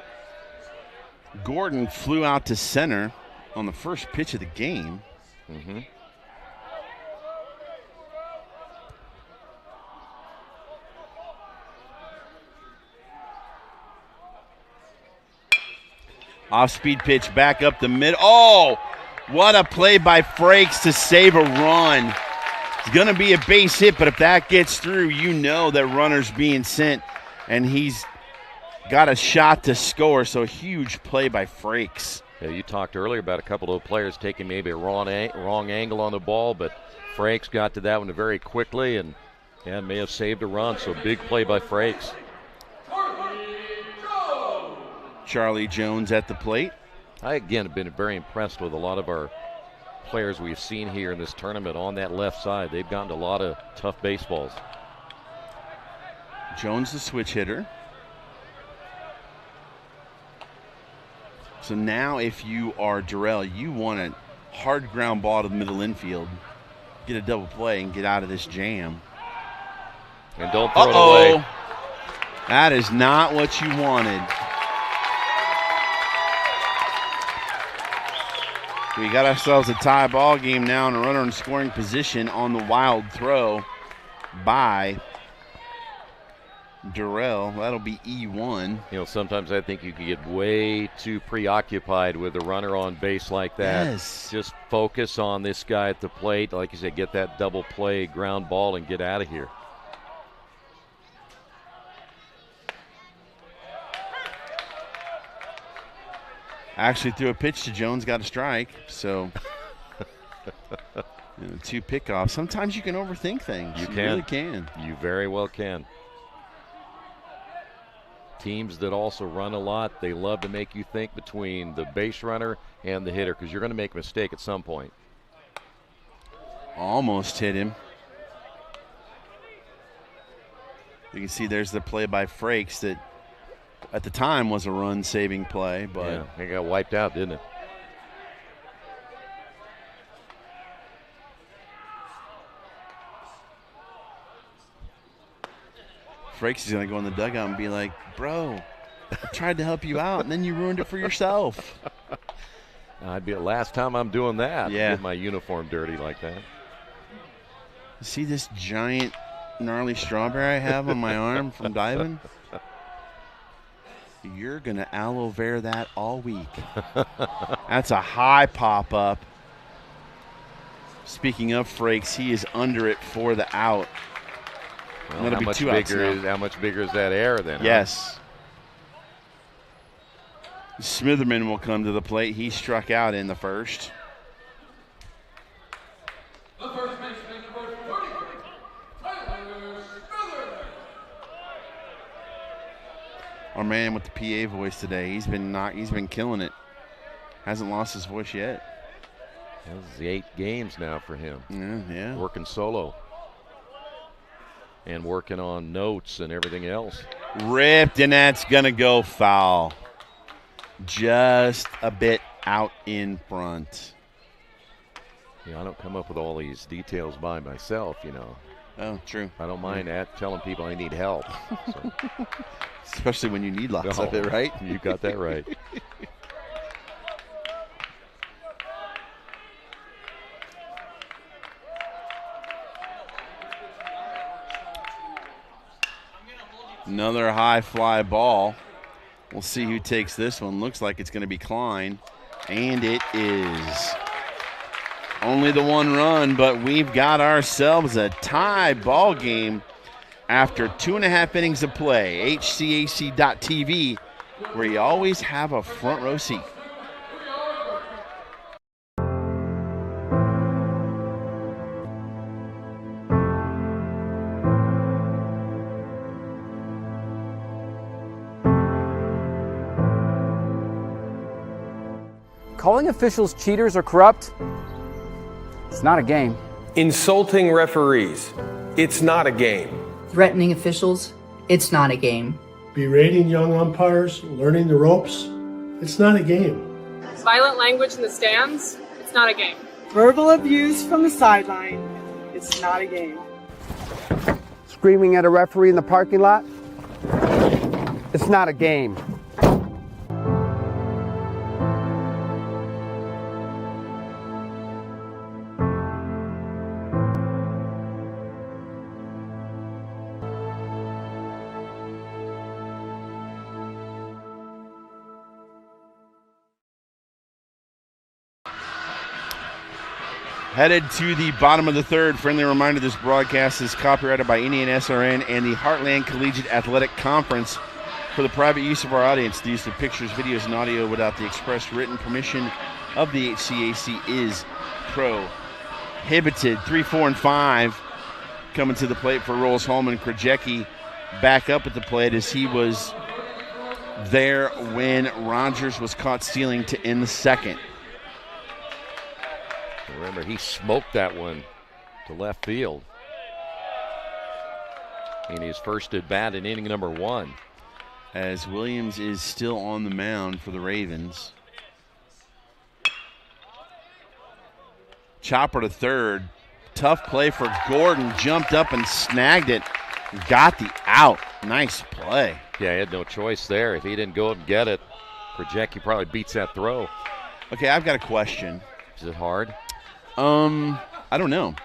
Gordon flew out to center on the first pitch of the game. Mm-hmm. Off-speed pitch back up the mid. Oh, what a play by Frakes to save a run. It's going to be a base hit, but if that gets through, you know that runner's being sent, and he's got a shot to score, so a huge play by Frakes. Yeah, you talked earlier about a couple of players taking maybe a wrong angle on the ball, but Frakes got to that one very quickly and may have saved a run, so big play by Frakes. Charlie Jones at the plate. I, again, have been very impressed with a lot of our players we've seen here in this tournament on that left side. They've gotten a lot of tough baseballs. Jones the switch hitter. So now if you are Darrell, you want a hard ground ball to the middle infield, get a double play, and get out of this jam. And don't throw it away. That is not what you wanted. We got ourselves a tie ball game now and a runner in scoring position on the wild throw by Darrell. That'll be E1. You know, sometimes I think you can get way too preoccupied with a runner on base like that. Yes. Just focus on this guy at the plate. Like you said, get that double play, ground ball, and get out of here. Actually threw a pitch to Jones, got a strike. So, two pickoffs. Sometimes you can overthink things. You really can. You very well can. Teams that also run a lot, they love to make you think between the base runner and the hitter because you're going to make a mistake at some point. Almost hit him. You can see there's the play by Frakes that at the time was a run-saving play, but yeah, it got wiped out, didn't it? Frakes is going to go in the dugout and be like, bro, I tried to help you out, and then you ruined it for yourself. I'd be the last time I'm doing that. Yeah. Get my uniform dirty like that. See this giant, gnarly strawberry I have on my arm from diving? You're going to aloe vera that all week. That's a high pop-up. Speaking of Frakes, he is under it for the out. Well, how much bigger is that air then? Yes. Huh? Smitherman will come to the plate. He struck out in the first. Our man with the PA voice today, he's been killing it. Hasn't lost his voice yet. This is 8 games now for him. Yeah. Working solo. And working on notes and everything else. Ripped, and that's going to go foul. Just a bit out in front. Yeah, I don't come up with all these details by myself, you know. Oh, true. I don't mind telling people I need help. So. Especially when you need lots of it, right? You got that right. Another high fly ball. We'll see who takes this one. Looks like it's going to be Klein, and it is. Only the one run, but we've got ourselves a tie ball game after 2.5 innings of play. HCAC.TV, where you always have a front row seat. Calling officials cheaters or corrupt, it's not a game. Insulting referees, it's not a game. Threatening officials, it's not a game. Berating young umpires, learning the ropes, it's not a game. Violent language in the stands, it's not a game. Verbal abuse from the sideline, it's not a game. Screaming at a referee in the parking lot, It's not a game. Headed to the bottom of the third. Friendly reminder, this broadcast is copyrighted by IndianaSRN and the Heartland Collegiate Athletic Conference for the private use of our audience. The use of pictures, videos, and audio without the express written permission of the HCAC is prohibited. 3, 4, and 5 coming to the plate for Rose-Hulman. Krajewski back up at the plate as he was there when Rogers was caught stealing to end the second. Remember, he smoked that one to left field in his first at bat in inning number 1. As Williams is still on the mound for the Ravens. Chopper to third. Tough play for Gordon. Jumped up and snagged it. Got the out. Nice play. Yeah, he had no choice there. If he didn't go and get it, Krajewski probably beats that throw. Okay, I've got a question. Is it hard? I don't know.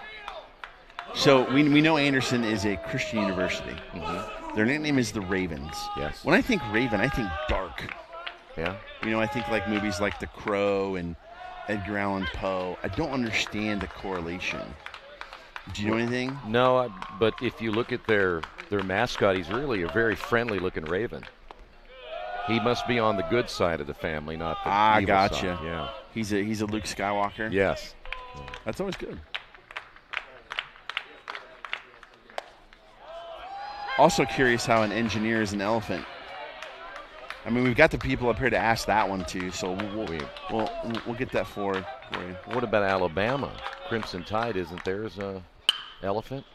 So we know Anderson is a Christian university. Mm-hmm. Their nickname is the Ravens. Yes. When I think Raven, I think dark. Yeah. You know, I think like movies like The Crow and Edgar Allan Poe. I don't understand the correlation. Do you know anything? No, but if you look at their mascot, he's really a very friendly-looking raven. He must be on the good side of the family, not the evil gotcha. side. Yeah. He's a Luke Skywalker. Yes. That's always good. Also curious how an engineer is an elephant. I mean, we've got the people up here to ask that one too, so we'll get that for you. What about Alabama? Crimson Tide, isn't theirs a elephant?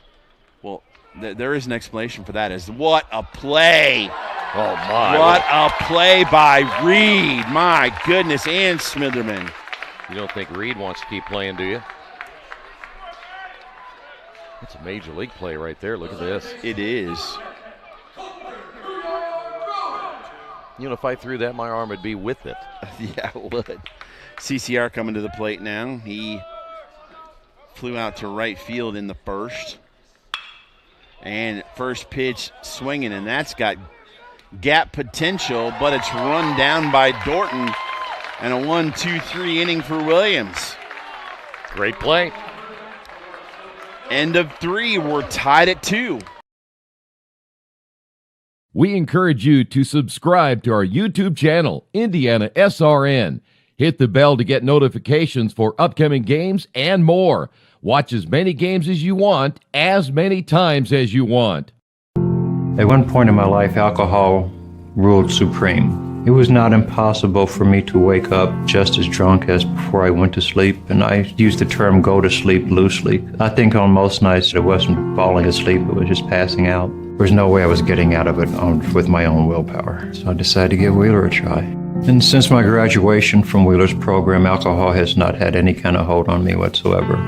Well, there is an explanation for that. Is what a play! Oh my! What a play by Reed! My goodness, and Smitherman. You don't think Reed wants to keep playing, do you? That's a major league play right there. Look at this. It is. You know, if I threw that, my arm would be with it. Yeah, it would. CCR coming to the plate now. He flew out to right field in the first. And first pitch swinging, and that's got gap potential, but it's run down by Dorton. And a 1-2-3 inning for Williams. Great play. End of 3. We're tied at 2. We encourage you to subscribe to our YouTube channel, IndianaSRN. Hit the bell to get notifications for upcoming games and more. Watch as many games as you want, as many times as you want. At one point in my life, alcohol ruled supreme. It was not impossible for me to wake up just as drunk as before I went to sleep, and I use the term go to sleep loosely. I think on most nights it wasn't falling asleep, it was just passing out. There was no way I was getting out of it with my own willpower, so I decided to give Wheeler a try. And since my graduation from Wheeler's program, alcohol has not had any kind of hold on me whatsoever.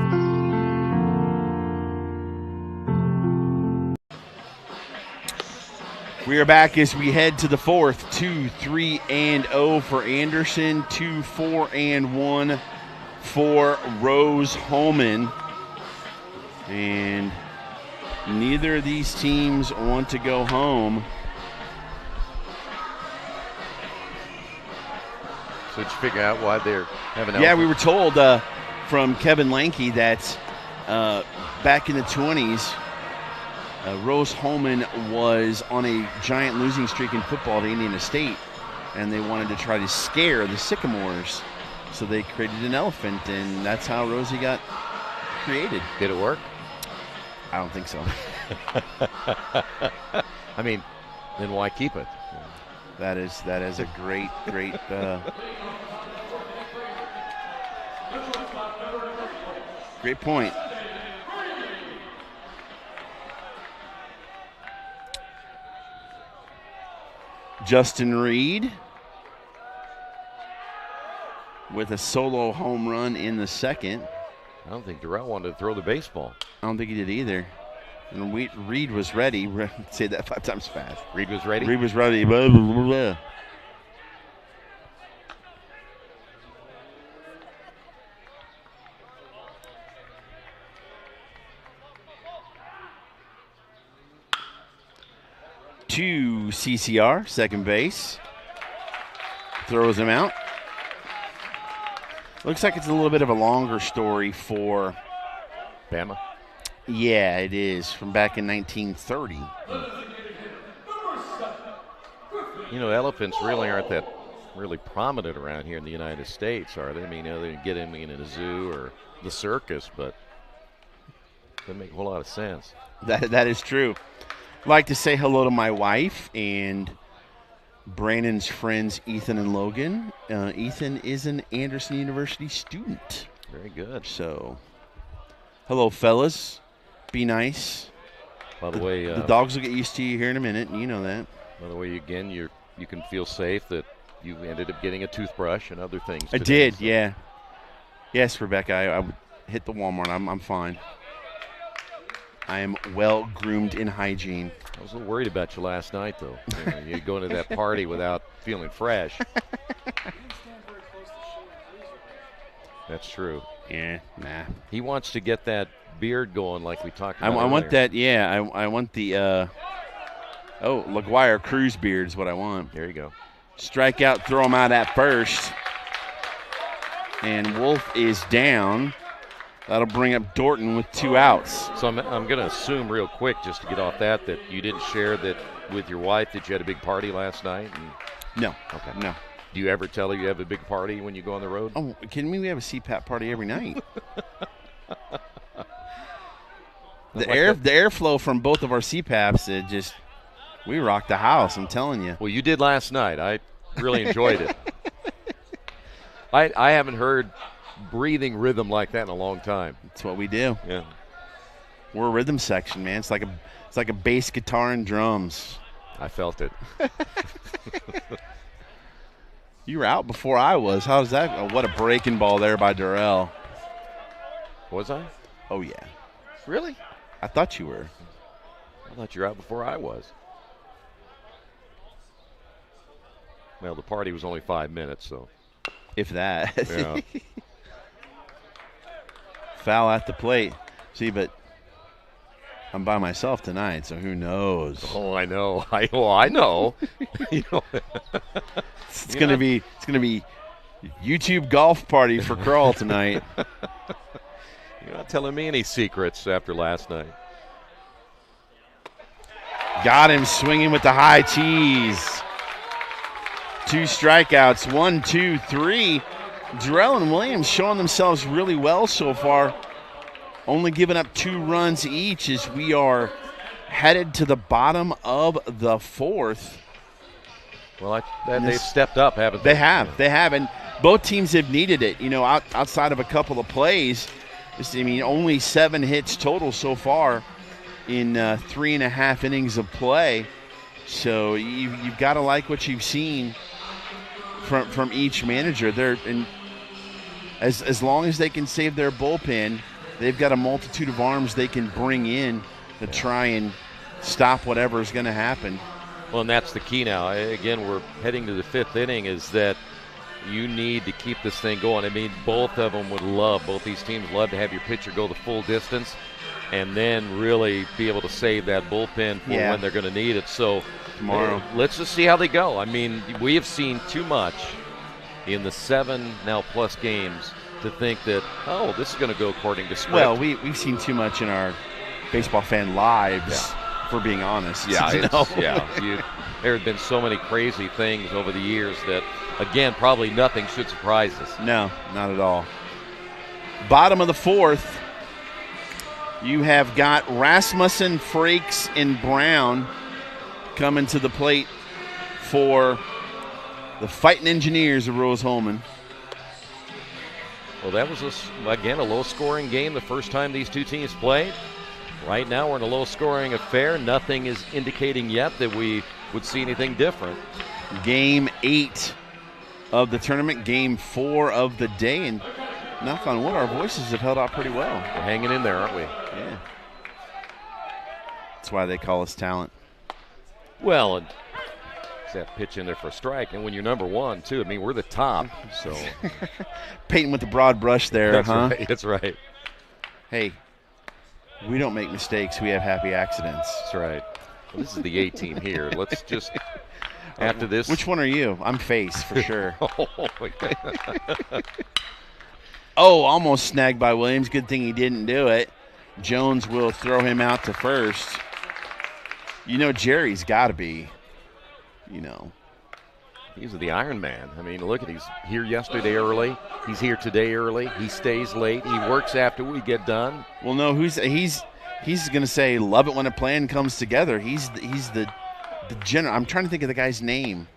We are back as we head to the fourth. 2-3-0 for Anderson. 2-4-1 for Rose-Hulman. And neither of these teams want to go home. So did you figure out why they're having? Yeah, we were told from Kevin Lanke that back in the 20s, Rose-Hulman was on a giant losing streak in football to Indiana State, and they wanted to try to scare the Sycamores. So they created an elephant, and that's how Rosie got created. Did it work? I don't think so. I mean, then why keep it? That is a great great point. Justin Reed with a solo home run in the second. I don't think Durrell wanted to throw the baseball. I don't think he did either. And Reed was ready. Say that 5 times fast. Reed was ready? Reed was ready. Blah, blah, blah, blah. To CCR, second base. Throws him out. Looks like it's a little bit of a longer story for Bama. Yeah, it is, from back in 1930. You know, elephants really aren't that really prominent around here in the United States, are they? I mean, other than getting them in a zoo or the circus, but doesn't make a whole lot of sense. That is true. I'd like to say hello to my wife and Brandon's friends, Ethan and Logan. Ethan is an Anderson University student. Very good. So, hello, fellas. Be nice. By the way, the dogs will get used to you here in a minute, and you know that. By the way, again, you can feel safe that you ended up getting a toothbrush and other things. I today, did, so. Yeah. Yes, Rebecca, I hit the Walmart. I'm fine. I am well groomed in hygiene. I was a little worried about you last night, though. You go into that party without feeling fresh. That's true. Yeah, nah. He wants to get that beard going like we talked about. I want that, yeah. I want the, LaGuire Cruz beard is what I want. There you go. Strike out, throw him out at first. And Wolf is down. That'll bring up Dorton with 2 outs. So I'm going to assume real quick, just to get off that you didn't share that with your wife that you had a big party last night? No. Okay. No. Do you ever tell her you have a big party when you go on the road? Oh, kidding me? We have a CPAP party every night. The airflow from both of our CPAPs, we rocked the house, I'm telling you. Well, you did last night. I really enjoyed it. I haven't heard breathing rhythm like that in a long time. That's what we do. Yeah. We're a rhythm section, man. It's like a bass guitar and drums. I felt it. You were out before I was. How's that? Oh, what a breaking ball there by Durrell. Was I? Oh, yeah. Really? I thought you were. I thought you were out before I was. Well, the party was only 5 minutes, so. If that. Yeah. Foul at the plate. See, but I'm by myself tonight, so who knows? Oh, I know. I know. It's gonna be YouTube golf party for Carl tonight. You're not telling me any secrets after last night. Got him swinging with the high cheese. 2 strikeouts, 1, 2, 3. Durrell and Williams showing themselves really well so far. Only giving up 2 runs each as we are headed to the bottom of the 4th. Well, they've stepped up, haven't they? They have, and both teams have needed it. You know, outside of a couple of plays, only 7 hits total so far in 3.5 innings of play. So you've got to like what you've seen from each manager. As long as they can save their bullpen, they've got a multitude of arms they can bring in to try and stop whatever is going to happen. Well, and that's the key now. Again, we're heading to the 5th inning, is that you need to keep this thing going. I mean, both these teams love to have your pitcher go the full distance and then really be able to save that bullpen for when they're going to need it. So tomorrow, let's just see how they go. I mean, we have seen too much in the 7 now plus games to think that, this is going to go according to script. Well, we've seen too much in our baseball fan lives, for being honest. Yeah, there have been so many crazy things over the years that, again, probably nothing should surprise us. No, not at all. Bottom of the 4th, you have got Rasmussen, Frakes, and Brown coming to the plate for the Fighting Engineers of Rose-Hulman. Well, that was, a low-scoring game the first time these two teams played. Right now we're in a low-scoring affair. Nothing is indicating yet that we would see anything different. Game 8 of the tournament, game 4 of the day, and knock on wood, our voices have held out pretty well. We're hanging in there, aren't we? Yeah. That's why they call us talent. Well, and that pitch in there for a strike, and when you're number one too, I mean we're the top. So painting with the broad brush there, that's huh? Right, that's right. Hey, we don't make mistakes. We have happy accidents. That's right. Well, this is the 18 here. Let's just after this. Which one are you? I'm face for sure. Oh, almost snagged by Williams. Good thing he didn't do it. Jones will throw him out to first. You know, Jerry's got to be. He's the Iron Man. I mean, look at he's here yesterday early. He's here today early. He stays late. He works after we get done. Well, no, he's going to say, love it when a plan comes together. He's the general. I'm trying to think of the guy's name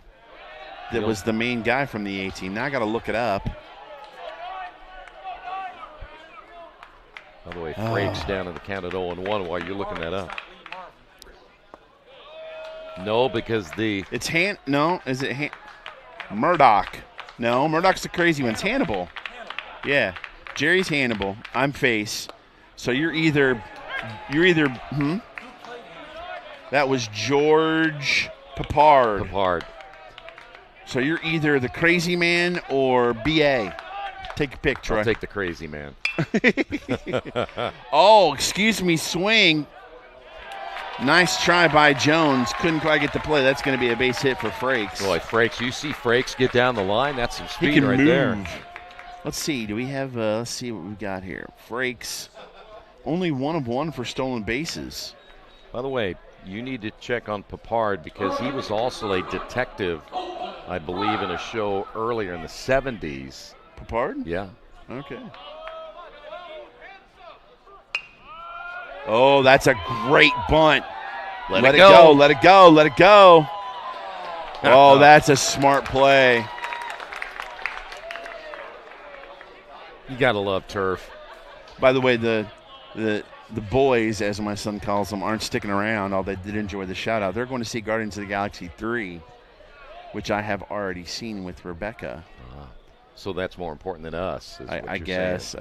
that was the main guy from the 18. Now I got to look it up. By the way, Frakes down in the count at 0-1 while you're looking that up. No, because it's Murdoch? No, Murdoch's the crazy one. It's Hannibal. Yeah, Jerry's Hannibal. I'm face. So you're either. That was George Papard. Papard. So you're either the crazy man or BA. Take your pick, Troy. I'll take the crazy man. Oh, excuse me, swing. Nice try by Jones. Couldn't quite get the play. That's going to be a base hit for Frakes. Boy, Frakes, you see Frakes get down the line. That's some speed he can right move. there. Let's see. Do we have, let's see what we got here. Frakes, only 1 of 1 for stolen bases. By the way, you need to check on Papard because he was also a detective, I believe, in a show earlier in the 70s. Papard? Yeah. Okay. Oh, that's a great bunt. Let it go. Let it go. Let it go. Oh, that's a smart play. You got to love turf. By the way, the boys, as my son calls them, aren't sticking around, although they did enjoy the shout-out. They're going to see Guardians of the Galaxy 3, which I have already seen with Rebecca. So that's more important than us, I guess.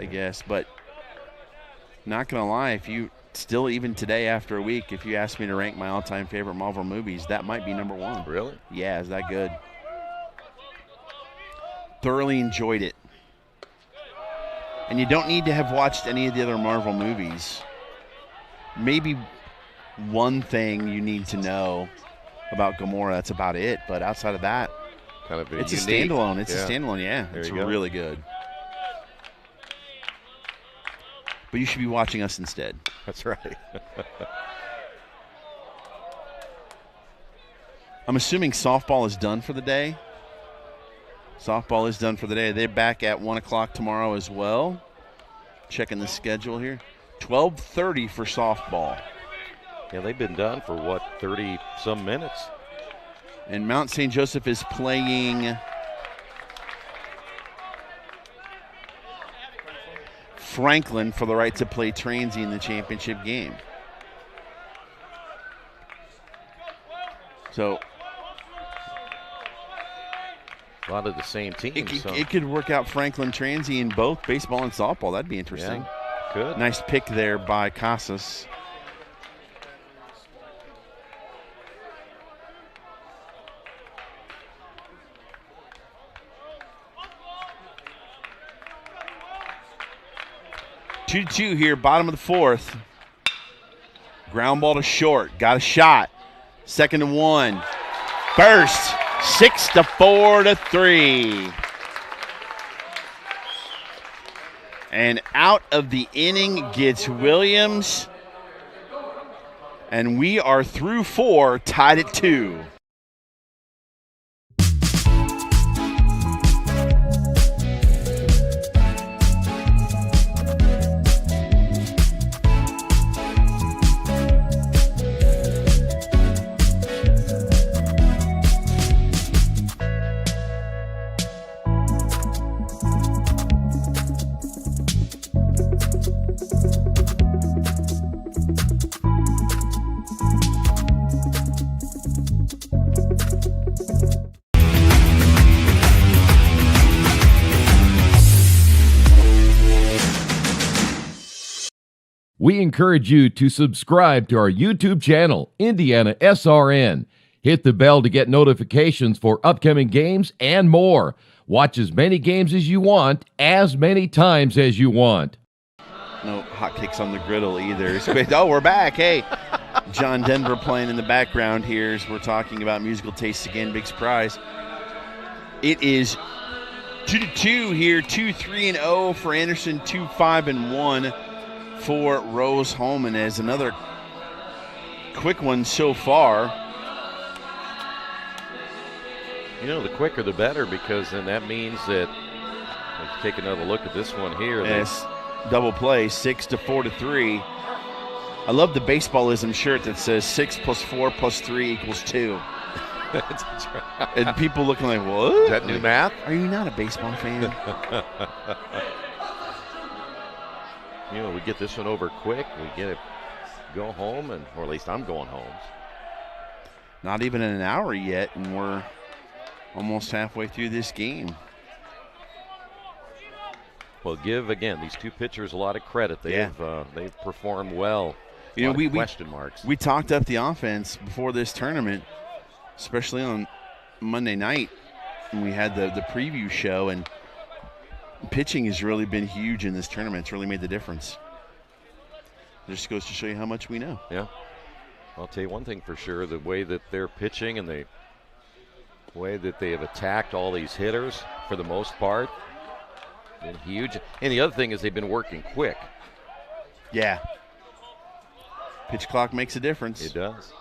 But not going to lie, if you still, even today after a week, if you ask me to rank my all-time favorite Marvel movies, that might be number 1. Really? Yeah, is that good? Thoroughly enjoyed it. And you don't need to have watched any of the other Marvel movies. Maybe one thing you need to know about Gamora, that's about it. But outside of that, kind of it's unique. a standalone. It's a standalone, yeah. It's really good. But you should be watching us instead. That's right. I'm assuming softball is done for the day. Softball is done for the day. They're back at 1 o'clock tomorrow as well. Checking the schedule here. 12:30 for softball. Yeah, they've been done for, 30-some minutes. And Mount St. Joseph is playing Franklin for the right to play Transy in the championship game. So a lot of the same teams. It could work out Franklin Transy in both baseball and softball. That'd be interesting. Yeah, good. Nice pick there by Casas. Two here, bottom of the 4th. Ground ball to short. Got a shot. 2nd and 1. Burst. 6-4-3. And out of the inning gets Williams. And we are through 4, tied at 2. We encourage you to subscribe to our YouTube channel, IndianaSRN. Hit the bell to get notifications for upcoming games and more. Watch as many games as you want, as many times as you want. No hot kicks on the griddle either. Oh, we're back. Hey, John Denver playing in the background here as we're talking about musical tastes again. Big surprise. It is 2-2 here. 2-3-0 for Anderson. 2-5-1 for Rose-Hulman as another quick one so far. You know, the quicker the better, because then that means that, let's take another look at this one here. Yes, double play, 6-4-3. I love the baseballism shirt that says 6 + 4 + 3 = 2. That's right. And people looking like, what? Is that new math? Are you not a baseball fan? You know, we get this one over quick. We get it, go home, or at least I'm going home. Not even in an hour yet, and we're almost halfway through this game. Well, give, again, these two pitchers a lot of credit. They've performed well. You know, question marks. We talked up the offense before this tournament, especially on Monday night when we had the preview show, and pitching has really been huge in this tournament. It's really made the difference. It just goes to show you how much we know. Yeah. I'll tell you one thing for sure, the way that they're pitching and the way that they have attacked all these hitters for the most part, been huge. And the other thing is they've been working quick. Yeah. Pitch clock makes a difference. It does.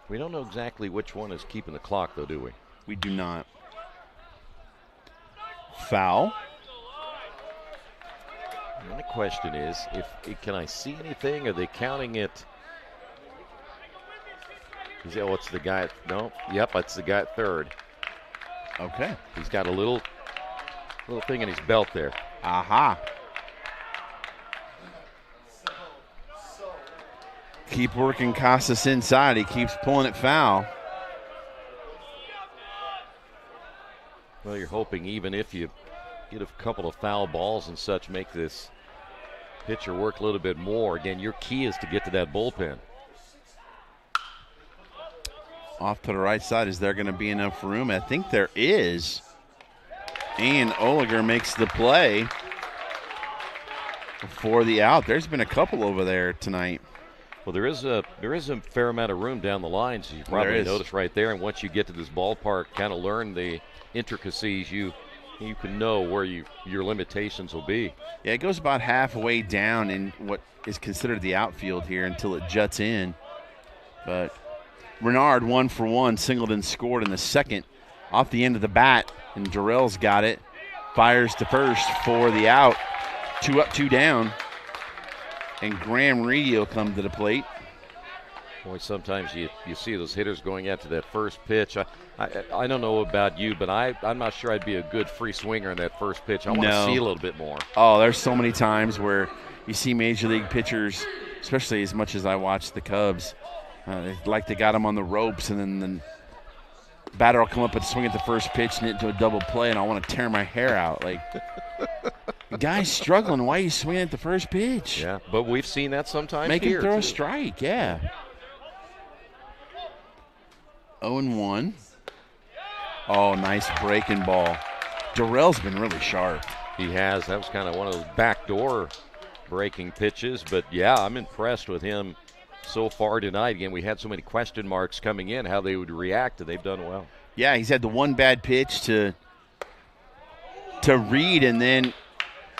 We don't know exactly which one is keeping the clock, though, do we? We do not. Foul. And the question is, can I see anything? Are they counting it? It's the guy. No, yep, it's the guy at third. Okay. He's got a little thing in his belt there. Aha. Keep working Casas inside. He keeps pulling it foul. Well, you're hoping even if you get a couple of foul balls and such, make this pitcher work a little bit more. Again, your key is to get to that bullpen. Off to the right side. Is there going to be enough room? I think there is. And Oliger makes the play for the out. There's been a couple over there tonight. Well, there is a fair amount of room down the line, so you probably notice right there. And once you get to this ballpark, kind of learn the intricacies, you can know where your limitations will be. Yeah, it goes about halfway down in what is considered the outfield here until it juts in. But Renard 1 for 1. Singleton scored in the second off the end of the bat, and Durrell's got it. Fires to first for the out. 2 up, 2 down. And Graham Reedy will come to the plate. Boy, sometimes you see those hitters going after that first pitch. I don't know about you, but I'm not sure I'd be a good free swinger in that first pitch. I want to see a little bit more. Oh, there's so many times where you see major league pitchers, especially as much as I watch the Cubs, like they got them on the ropes, and then the batter will come up and swing at the first pitch and into a double play, and I want to tear my hair out. Like, the guy's struggling. Why are you swinging at the first pitch? Yeah, but we've seen that sometimes. Make him throw too. a strike, yeah. 0-1. Oh, nice breaking ball. Durrell's been really sharp. He has. That was kind of one of those backdoor breaking pitches. But, yeah, I'm impressed with him so far tonight. Again, we had so many question marks coming in, how they would react, and they've done well. Yeah, he's had the one bad pitch to Reed, and then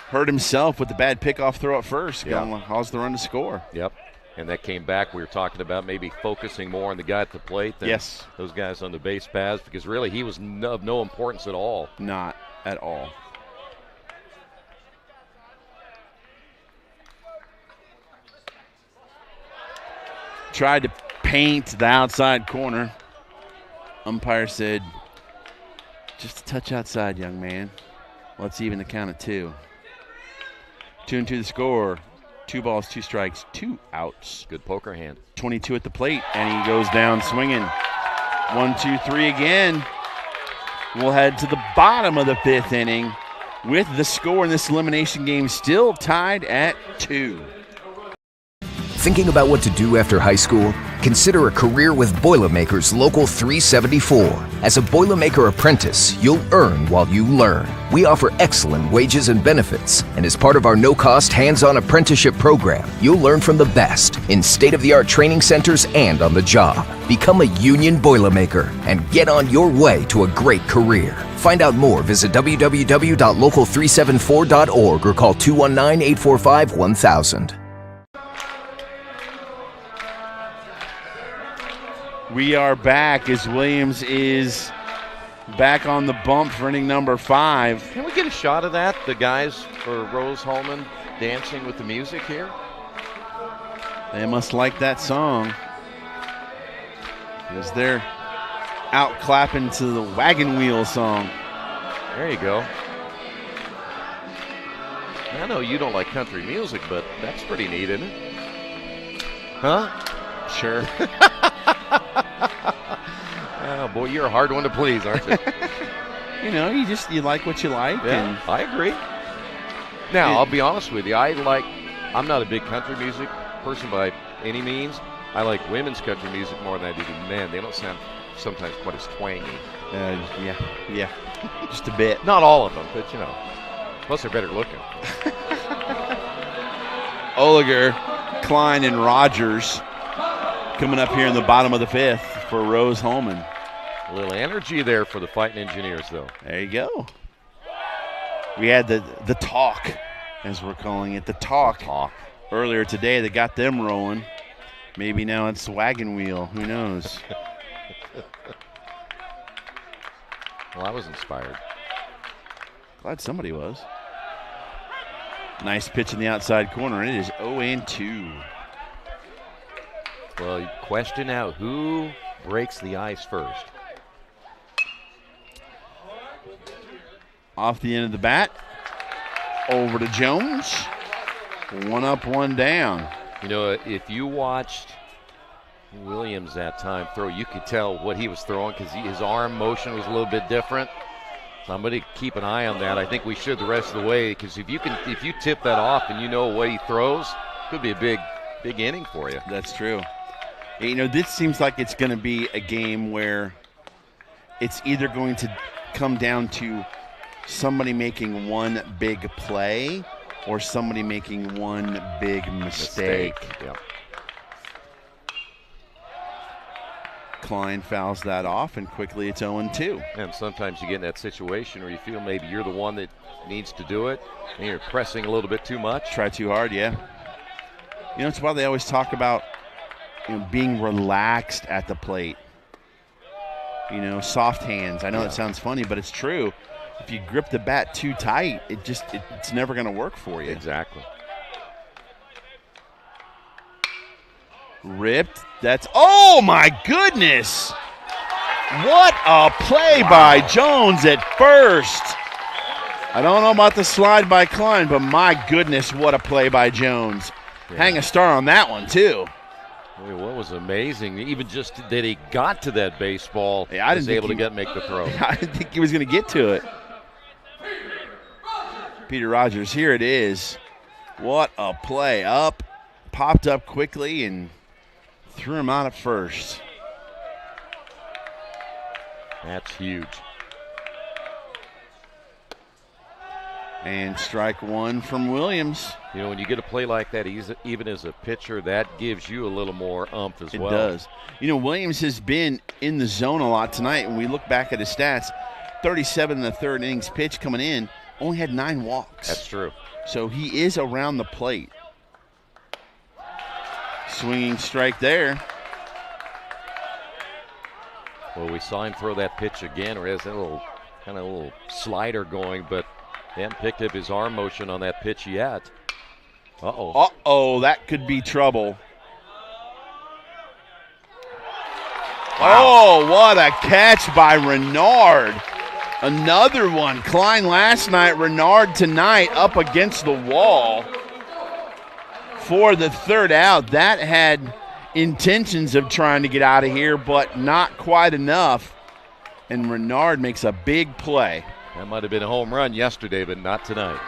hurt himself with the bad pickoff throw at first. Yeah. Caused the run to score. Yep. And that came back. We were talking about maybe focusing more on the guy at the plate than those guys on the base paths, because really he was of no importance at all. Not at all. Tried to paint the outside corner. Umpire said, just a touch outside, young man. Let's even the count at 2. 2-2 the score. 2 balls, 2 strikes, 2 outs. Good poker hand. 22 at the plate, and he goes down swinging. 1, 2, 3 again. We'll head to the bottom of the 5th inning with the score in this elimination game still tied at 2. Thinking about what to do after high school? Consider a career with Boilermakers Local 374. As a Boilermaker apprentice, you'll earn while you learn. We offer excellent wages and benefits, and as part of our no-cost hands-on apprenticeship program, you'll learn from the best in state-of-the-art training centers and on the job. Become a union Boilermaker and get on your way to a great career. Find out more, visit www.local374.org or call 219-845-1000. We are back as Williams is back on the bump for inning number 5. Can we get a shot of that? The guys for Rose-Hulman dancing with the music here? They must like that song, because they're out clapping to the wagon wheel song. There you go. I know you don't like country music, but that's pretty neat, isn't it? Huh? Sure. Oh, boy, you're a hard one to please, aren't you? You know, you like what you like. Yeah, and I agree. Now, I'll be honest with you. I'm not a big country music person by any means. I like women's country music more than I do men. They don't sound sometimes quite as twangy. Yeah, just a bit. Not all of them, but you know. Plus, they're better looking. Oliger, Klein, and Rogers coming up here in the bottom of the 5th for Rose-Hulman. A little energy there for the Fighting Engineers, though. There you go. We had the talk, as we're calling it, the talk earlier today that got them rolling. Maybe now it's the wagon wheel. Who knows? Well, I was inspired. Glad somebody was. Nice pitch in the outside corner. It is 0-2. Well, you question now who breaks the ice first. Off the end of the bat, over to Jones. 1 up, 1 down. You know, if you watched Williams that time throw, you could tell what he was throwing because his arm motion was a little bit different. Somebody keep an eye on that. I think we should the rest of the way, because if you tip that off and you know what he throws, could be a big inning for you. That's true. You know, this seems like it's going to be a game where it's either going to come down to somebody making one big play or somebody making one big mistake. Yep. Klein fouls that off, and quickly it's 0-2. And sometimes you get in that situation where you feel maybe you're the one that needs to do it, and you're pressing a little bit too much. Try too hard, yeah. You know, it's why they always talk about, you know, being relaxed at the plate. You know, soft hands. I know that sounds funny, but it's true. If you grip the bat too tight, it's never going to work for you. Exactly. Ripped. Oh my goodness! What a play by Jones at first. I don't know about the slide by Klein, but my goodness, what a play by Jones. Yeah. Hang a star on that one too. What was amazing, even just that he got to that baseball, was able to make the throw. I didn't think he was going to get to it. Peter Rogers, here it is. What a play. Up, popped up quickly, and threw him out at first. That's huge. And strike one from Williams. You know, when you get a play like that, even as a pitcher, that gives you a little more oomph as well. It does. You know, Williams has been in the zone a lot tonight. When we look back at his stats, 37 in the third innings pitch coming in, only had 9 walks. That's true. So he is around the plate. Swinging strike there. Well, we saw him throw that pitch again, or has that little slider going, but he hasn't picked up his arm motion on that pitch yet. Uh-oh. Uh-oh, that could be trouble. Wow. Oh, what a catch by Renard. Another one. Klein last night, Renard tonight up against the wall for the third out. That had intentions of trying to get out of here, but not quite enough. And Renard makes a big play. That might have been a home run yesterday, but not tonight.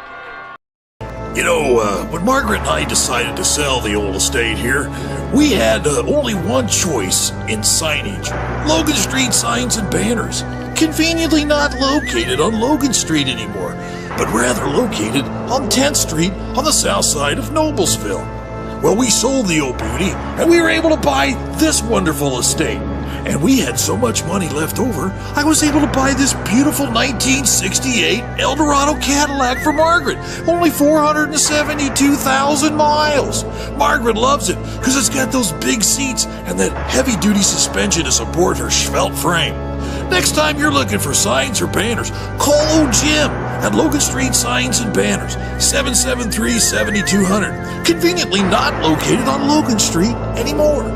You know, when Margaret and I decided to sell the old estate here, we had only one choice in signage. Logan Street signs and banners. Conveniently not located on Logan Street anymore, but rather located on 10th Street on the south side of Noblesville. Well, we sold the old beauty, and we were able to buy this wonderful estate. And we had so much money left over, I was able to buy this beautiful 1968 Eldorado Cadillac for Margaret. Only 472,000 miles. Margaret loves it because it's got those big seats and that heavy-duty suspension to support her svelte frame. Next time you're looking for signs or banners, call old Jim at Logan Street Signs and Banners, 773-7200. Conveniently not located on Logan Street anymore.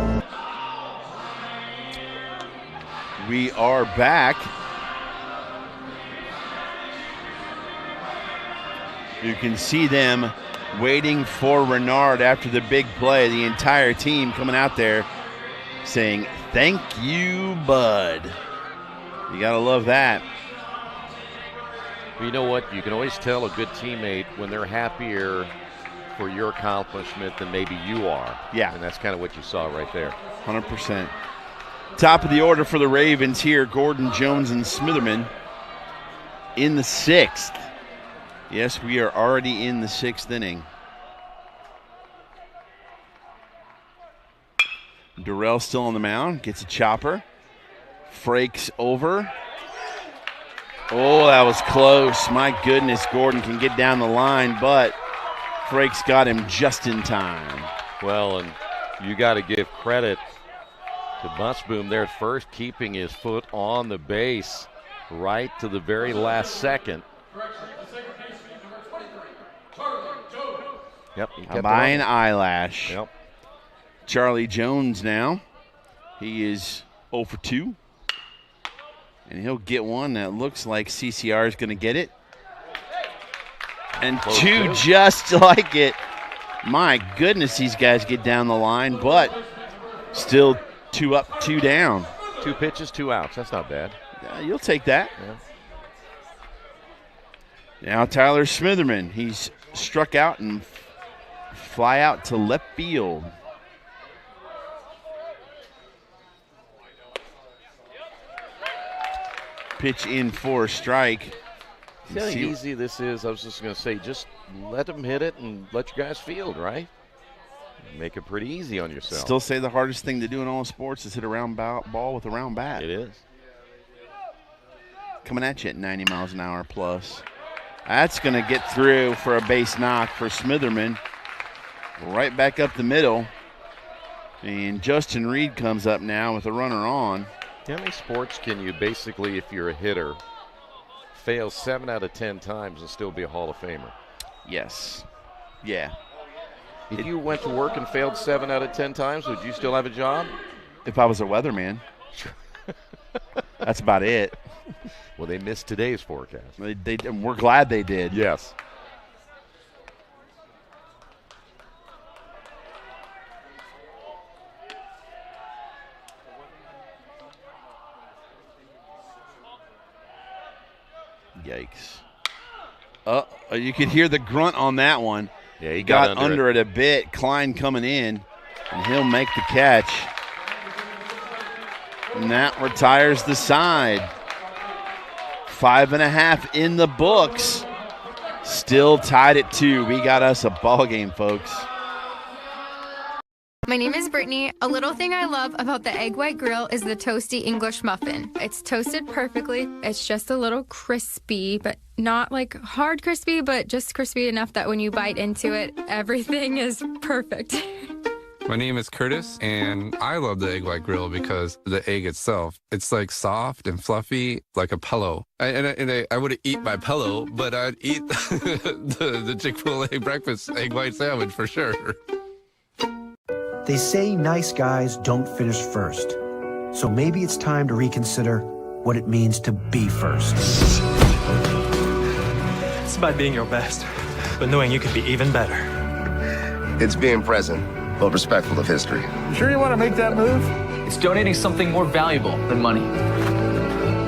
We are back. You can see them waiting for Renard after the big play. The entire team coming out there saying, "Thank you, bud." You gotta love that. Well, you know what? You can always tell a good teammate when they're happier for your accomplishment than maybe you are. Yeah. And that's kind of what you saw right there. 100%. Top of the order for the Ravens here, Gordon, Jones, and Smitherman in the 6th. Yes, we are already in the 6th inning. Durrell still on the mound, gets a chopper. Frakes over. Oh, that was close. My goodness, Gordon can get down the line, but Frakes got him just in time. Well, and you got to give credit to Musboom there at first, keeping his foot on the base right to the very last second. Yep. Buying eyelash. Yep. Charlie Jones now. He is 0 for 2. And he'll get one that looks like CCR is going to get it. And Close two to. just like it. My goodness, these guys get down the line, but still 2 up, 2 down. 2 pitches, 2 outs. That's not bad. Yeah, you'll take that. Yeah. Now Tyler Smitherman. He's struck out and fly out to left field. Pitch in for a strike. See how easy this is? I was just going to say, just let them hit it and let you guys field, right? Make it pretty easy on yourself. Still say the hardest thing to do in all sports is hit a round ball with a round bat. It is. Coming at you at 90 miles an hour plus. That's going to get through for a base knock for Smitherman. Right back up the middle. And Justin Reed comes up now with a runner on. How many sports can you basically, if you're a hitter, fail 7 out of 10 times and still be a Hall of Famer? Yes. Yeah. If you went to work and failed 7 out of 10 times, would you still have a job? If I was a weatherman. That's about it. Well, they missed today's forecast. And we're glad they did. Yes. Yikes. You could hear the grunt on that one. Yeah, he got under it a bit. Klein coming in, and he'll make the catch. And that retires the side. 5.5 in the books. Still tied at 2. We got us a ball game, folks. My name is Brittany. A little thing I love about the Egg White Grill is the toasty English muffin. It's toasted perfectly. It's just a little crispy, but not like hard crispy, but just crispy enough that when you bite into it, everything is perfect. My name is Curtis, and I love the Egg White Grill because the egg itself, it's like soft and fluffy, like a pillow. I wouldn't eat my pillow, but I'd eat the Chick-fil-A breakfast egg white sandwich for sure. They say nice guys don't finish first. So maybe it's time to reconsider what it means to be first. It's about being your best, but knowing you could be even better. It's being present, but respectful of history. You sure you want to make that move? It's donating something more valuable than money.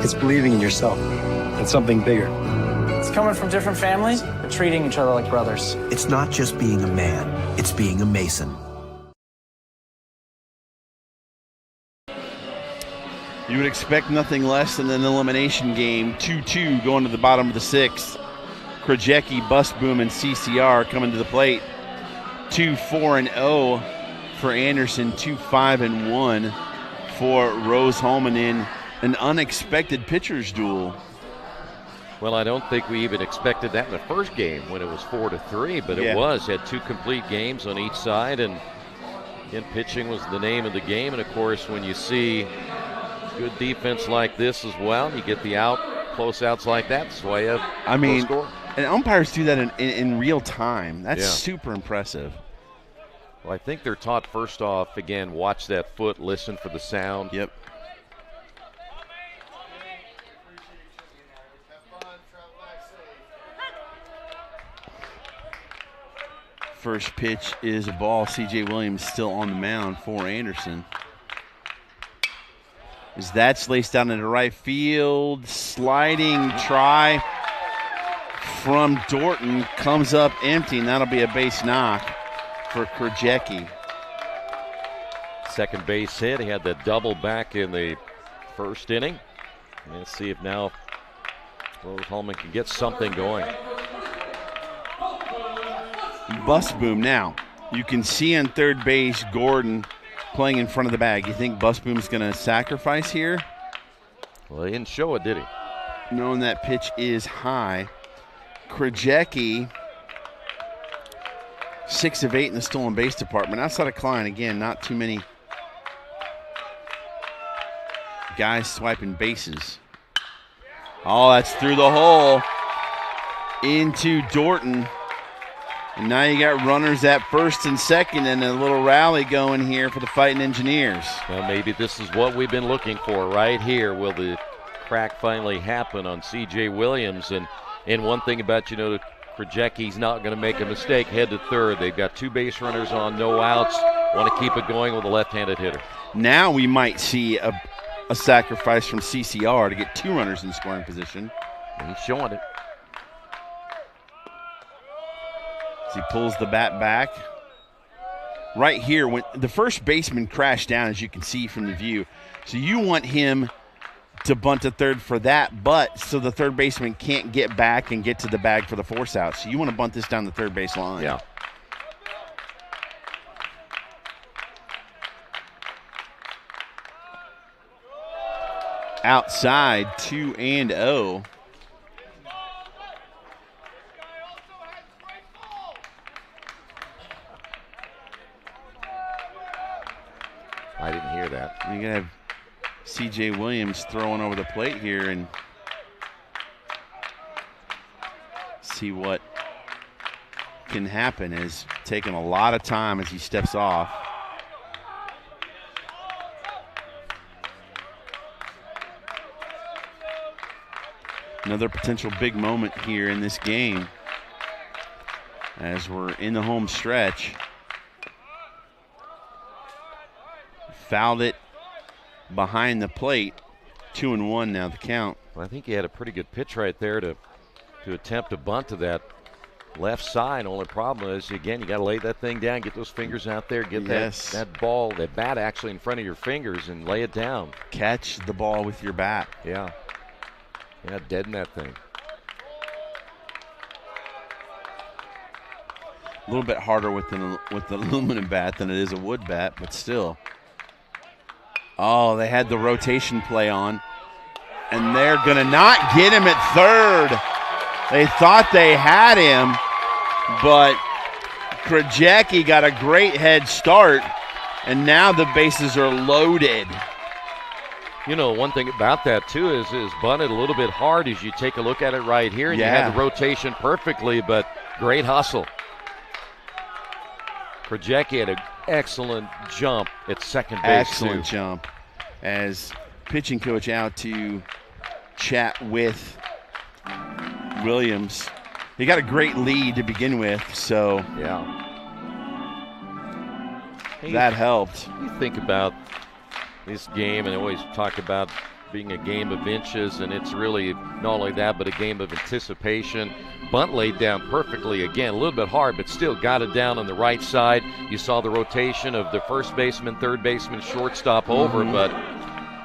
It's believing in yourself, no and something bigger. It's coming from different families, but treating each other like brothers. It's not just being a man, it's being a Mason. You would expect nothing less than an elimination game. 2-2 going to the bottom of the sixth. Krajewski, Busboom, and CCR coming to the plate. 2-4-0 for Anderson. 2-5-1 for Rose-Hulman in an unexpected pitcher's duel. Well, I don't think we even expected that in the first game when it was 4-3, but it was. Had 2 complete games on each side, and again, pitching was the name of the game. And of course, when you see good defense like this as well, you get the close outs like that. That's why you have score. And umpires do that in real time. That's super impressive. Well, I think they're taught first off, again, watch that foot, listen for the sound. Yep. First pitch is a ball. C.J. Williams still on the mound for Anderson. As that's laced down into right field. Sliding try from Dorton comes up empty, and that'll be a base knock for Krajewski. Second base hit. He had that double back in the first inning. Let's see if now Rose-Hulman can get something going. Busboom now. You can see on third base Gordon playing in front of the bag. You think Busboom's going to sacrifice here? Well, he didn't show it, did he? Knowing that pitch is high. Krajewski, 6 of 8 in the stolen base department. Outside of Klein, again, not too many guys swiping bases. Oh, that's through the hole into Dorton. And now you got runners at first and second, and a little rally going here for the Fighting Engineers. Well, maybe this is what we've been looking for right here. Will the crack finally happen on C.J. Williams? And one thing about, Krajewski's not going to make a mistake. Head to third. They've got 2 base runners on, no outs. Want to keep it going with a left-handed hitter. Now we might see a sacrifice from CCR to get 2 runners in scoring position. He's showing it. He pulls the bat back. Right here, when the first baseman crashed down, as you can see from the view. So you want him to bunt to third for that, but so the third baseman can't get back and get to the bag for the force out. So you want to bunt this down the third base line. Yeah. Outside, 2-0. I didn't hear that. You're going to have C.J. Williams throwing over the plate here and see what can happen. Is taking a lot of time as he steps off. Another potential big moment here in this game as we're in the home stretch. Fouled it behind the plate. 2-1 now the count. Well, I think he had a pretty good pitch right there to attempt a bunt to that left side. Only problem is, again, you got to lay that thing down, get those fingers out there, get that ball, that bat actually in front of your fingers and lay it down. Catch the ball with your bat. Yeah. Yeah, deaden that thing. A little bit harder with the aluminum bat than it is a wood bat, but still. Oh, they had the rotation play on, and they're going to not get him at third. They thought they had him, but Krajewski got a great head start, and now the bases are loaded. One thing about that, too, is bunted a little bit hard as you take a look at it right here, and you had the rotation perfectly, but great hustle. Krajewski had an excellent jump at second base. Excellent jump. As pitching coach out to chat with Williams. He got a great lead to begin with, so that helped. You think about this game, and I always talk about being a game of inches, and it's really not only that, but a game of anticipation. Bunt laid down perfectly again, a little bit hard, but still got it down on the right side. You saw the rotation of the first baseman, third baseman, shortstop over, but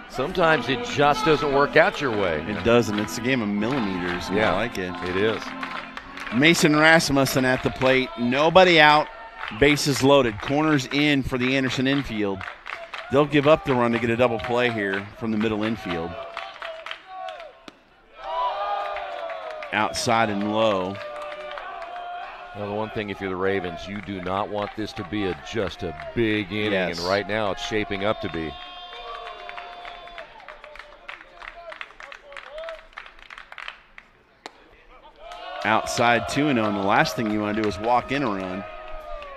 sometimes it just doesn't work out your way. It doesn't. It's a game of millimeters. Yeah, I like it. It is. Mason Rasmussen at the plate. Nobody out. Bases loaded. Corners in for the Anderson infield. They'll give up the run to get a double play here from the middle infield. Outside and low. Now, the one thing, if you're the Ravens, you do not want this to be just a big inning, and right now it's shaping up to be. Outside 2-0, and the last thing you want to do is walk in a run.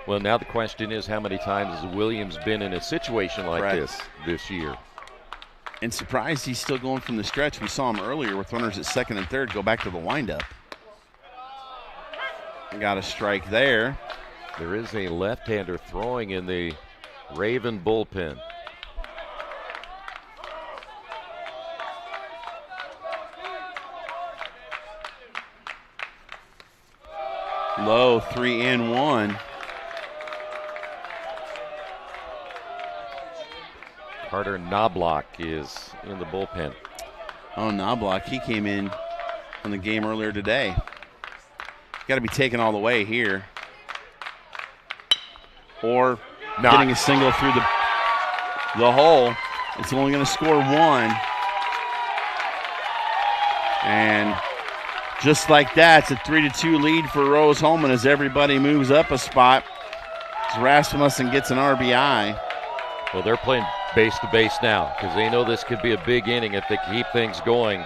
Well, now the question is, how many times has Williams been in a situation like this year? And surprised he's still going from the stretch. We saw him earlier with runners at second and third go back to the windup. Got a strike there. There is a left-hander throwing in the Raven bullpen. Low, 3-1. Carter Knobloch is in the bullpen. Oh, Knobloch, he came in on the game earlier today. Got to be taken all the way here. Or getting a single through the hole. It's only going to score one. And just like that, it's a 3-2 lead for Rose-Hulman as everybody moves up a spot. As Rasmussen gets an RBI. Well, they're playing base to base now because they know this could be a big inning if they keep things going.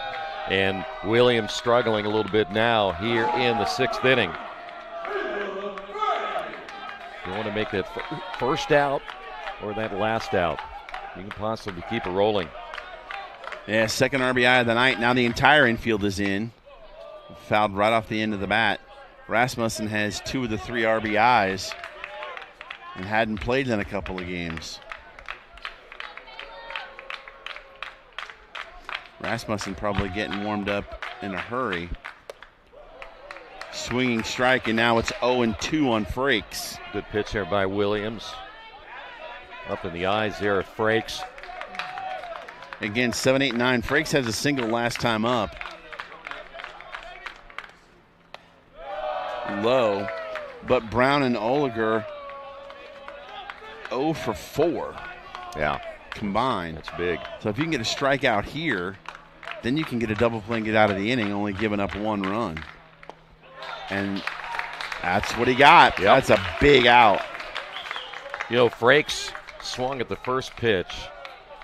And Williams struggling a little bit now here in the 6th inning. You want to make that first out or that last out. You can possibly keep it rolling. Yeah, second RBI of the night. Now the entire infield is in. Fouled right off the end of the bat. Rasmussen has 2 of the 3 RBIs and hadn't played in a couple of games. Rasmussen probably getting warmed up in a hurry. Swinging strike, and now it's 0-2 on Frakes. Good pitch there by Williams. Up in the eyes there of Frakes. Again, 7-8-9. Frakes has a single last time up. Low, but Brown and Oliger 0 for 4. Yeah. Combined. That's big. So if you can get a strikeout here, then you can get a double play and get out of the inning, only giving up 1 run. And that's what he got. Yep. That's a big out. You know, Frakes swung at the first pitch.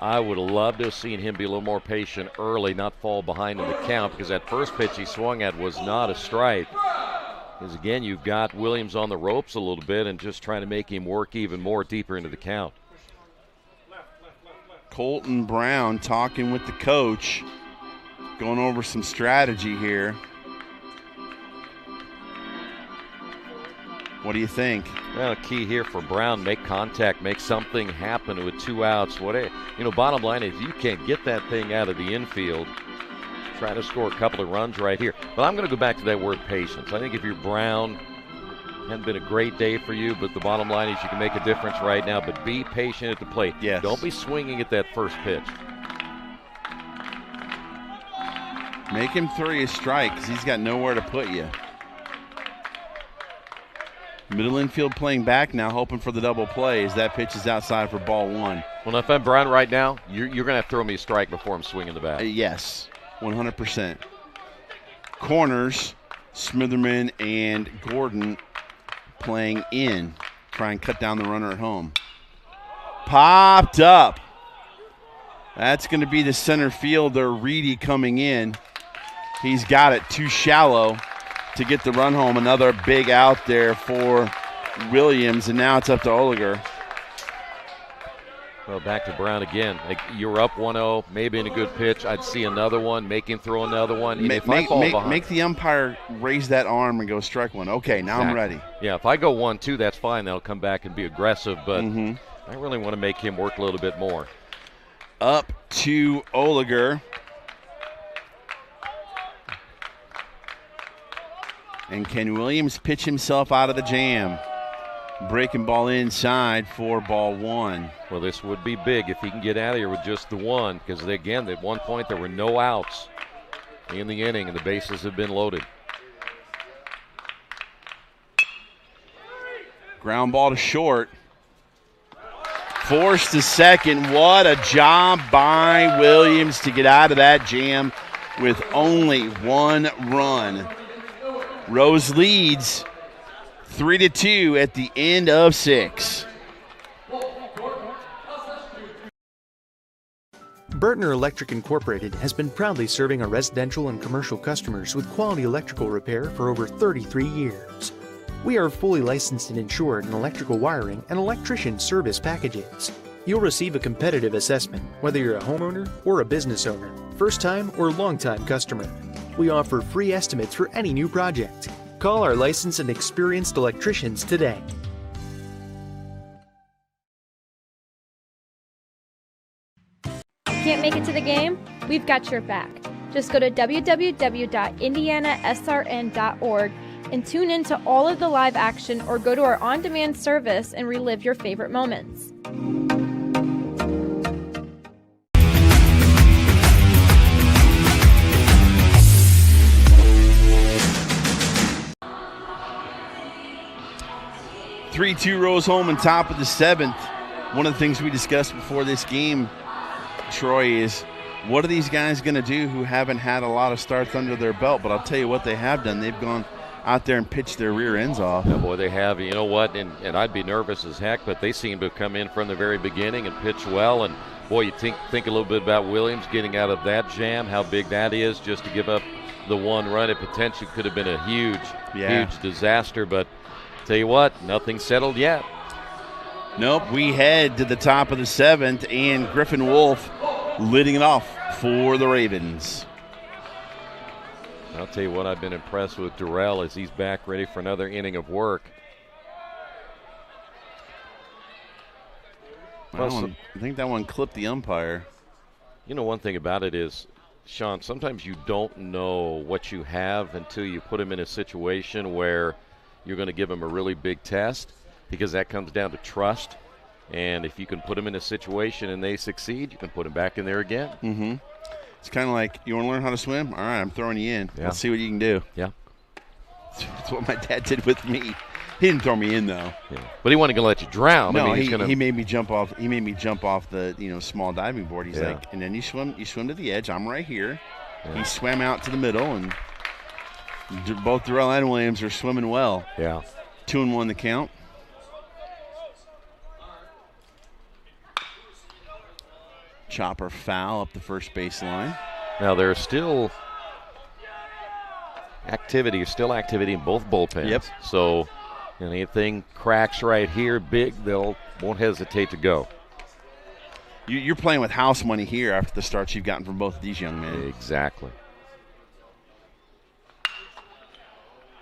I would have loved to have seen him be a little more patient early, not fall behind in the count, because that first pitch he swung at was not a strike. Because, again, you've got Williams on the ropes a little bit and just trying to make him work even more deeper into the count. Colton Brown talking with the coach, going over some strategy here. What do you think? Well, key here for Brown, make contact, make something happen with 2 outs. Bottom line is you can't get that thing out of the infield. Try to score a couple of runs right here. But I'm going to go back to that word patience. I think if you're Brown, hasn't been a great day for you, but the bottom line is you can make a difference right now, but be patient at the plate. Yes. Don't be swinging at that first pitch. Make him throw you a strike because he's got nowhere to put you. Middle infield playing back now, hoping for the double play as that pitch is outside for ball 1. Well, if I'm Brown right now, you're going to have to throw me a strike before I'm swinging the bat. Yes, 100%. Corners, Smitherman and Gordon playing in, try and cut down the runner at home. Popped up. That's going to be the center fielder, Reedy, coming in. He's got it too shallow to get the run home. Another big out there for Williams, and now it's up to Oliger. Well, back to Brown again. You're up 1-0, maybe in a good pitch. I'd see another one, make him throw another one. And if I fall behind, make the umpire raise that arm and go strike one. Okay, now I'm ready. Yeah, if I go 1-2, that's fine. That'll come back and be aggressive, but I really want to make him work a little bit more. Up to Oliger. And can Williams pitch himself out of the jam? Breaking ball inside for ball one. Well, this would be big if he can get out of here with just the one, because, again, at one point there were no outs in the inning, and the bases have been loaded. Ground ball to short. Forced to second. What a job by Williams to get out of that jam with only one run. Rose leads 3-2 at the end of 6. Burtner Electric Incorporated has been proudly serving our residential and commercial customers with quality electrical repair for over 33 years. We are fully licensed and insured in electrical wiring and electrician service packages. You'll receive a competitive assessment whether you're a homeowner or a business owner, first-time or long-time customer. We offer free estimates for any new project. Call our licensed and experienced electricians today. Can't make it to the game? We've got your back. Just go to www.IndianaSRN.org and tune in to all of the live action, or go to our on-demand service and relive your favorite moments. (3-2) Rose-Hulman, top of the 7th. One of the things we discussed before this game, Troy, is what are these guys going to do who haven't had a lot of starts under their belt? But I'll tell you what they have done. They've gone out there and pitched their rear ends off. Yeah, boy, they have. You know what? And I'd be nervous as heck, but they seem to have come in from the very beginning and pitch well. And, boy, you think a little bit about Williams getting out of that jam, how big that is, just to give up the one run. It potentially could have been a huge disaster. But tell you what, nothing settled yet. Nope, we head to the top of the 7th, and Griffin Wolf leading it off for the Ravens. I'll tell you what, I've been impressed with Durrell as he's back ready for another inning of work. I think that one clipped the umpire. You know, one thing about it is, Sean, sometimes you don't know what you have until you put him in a situation where you're going to give him a really big test, because that comes down to trust. And if you can put them in a situation and they succeed, you can put them back in there again. Mm-hmm. It's kind of like, you want to learn how to swim? All right, I'm throwing you in. Yeah. Let's see what you can do. Yeah. That's what my dad did with me. He didn't throw me in, though. Yeah. But he wasn't going to let you drown. No, I mean, he made me jump off. He made me jump off the small diving board. He's like, and then you swim to the edge. I'm right here. Yeah. He swam out to the middle, and both Durrell and Williams are swimming well. Yeah. 2-1 the count. Chopper foul up the first baseline. Now there's still activity in both bullpens. Yep. So anything cracks right here big, they'll won't hesitate to go. You're playing with house money here after the starts you've gotten from both of these young men. Exactly.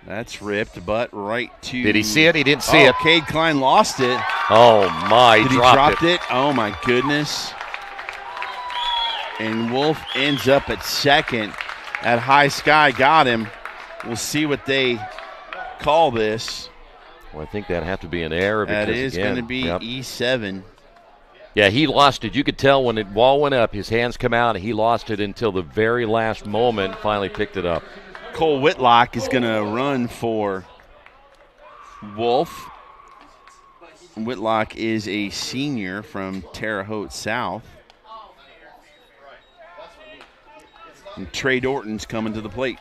That's ripped, but right to... Did he see it? He didn't see it. Cade Klein lost it. Oh, my. He dropped it? Oh, my goodness. And Wolf ends up at second. At High Sky got him. We'll see what they call this. Well, I think that'd have to be an error. That is going to be E7. Yeah, he lost it. You could tell when the ball went up, his hands come out, and he lost it until the very last moment, finally picked it up. Cole Whitlock is going to run for Wolf. Whitlock is a senior from Terre Haute South. And Trey Dorton's coming to the plate.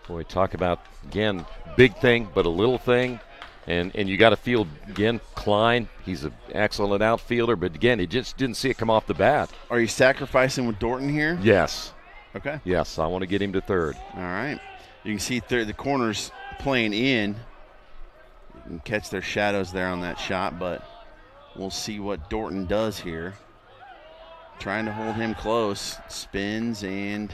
Boy, talk about, again, big thing, but a little thing. And you got to feel, again, Klein, he's an excellent outfielder, but again, he just didn't see it come off the bat. Are you sacrificing with Dorton here? Yes. Okay. Yes, I want to get him to third. All right. You can see the corners playing in. You can catch their shadows there on that shot, but we'll see what Dorton does here. Trying to hold him close. Spins and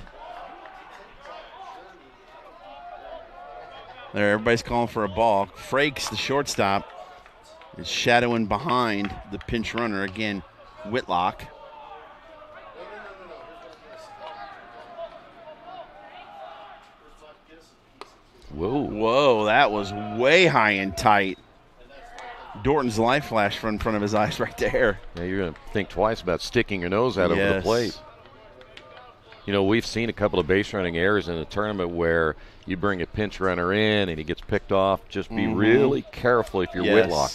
there, everybody's calling for a ball. Frakes, the shortstop, is shadowing behind the pinch runner. Again, Whitlock. Whoa, that was way high and tight. Dorton's life flashed in front of his eyes right there. Yeah, you're going to think twice about sticking your nose out over the plate. You know, we've seen a couple of base running errors in the tournament where you bring a pinch runner in and he gets picked off. Just be really careful if you're Whitlock.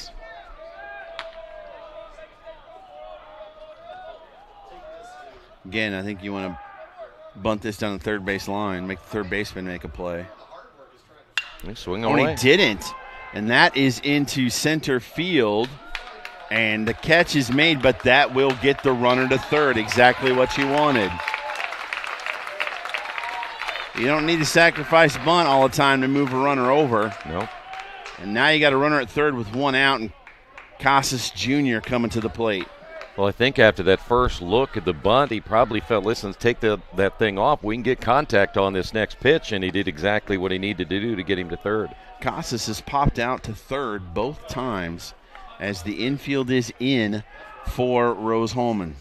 Again, I think you want to bunt this down the third base line, make the third baseman make a play. Swing away. He didn't. And that is into center field. And the catch is made, but that will get the runner to third. Exactly what you wanted. You don't need to sacrifice bunt all the time to move a runner over. No. And now you got a runner at third with one out, and Casas Jr. coming to the plate. Well, I think after that first look at the bunt, he probably felt, listen, let's take that thing off. We can get contact on this next pitch, and he did exactly what he needed to do to get him to third. Casas has popped out to third both times as the infield is in for Rose-Hulman.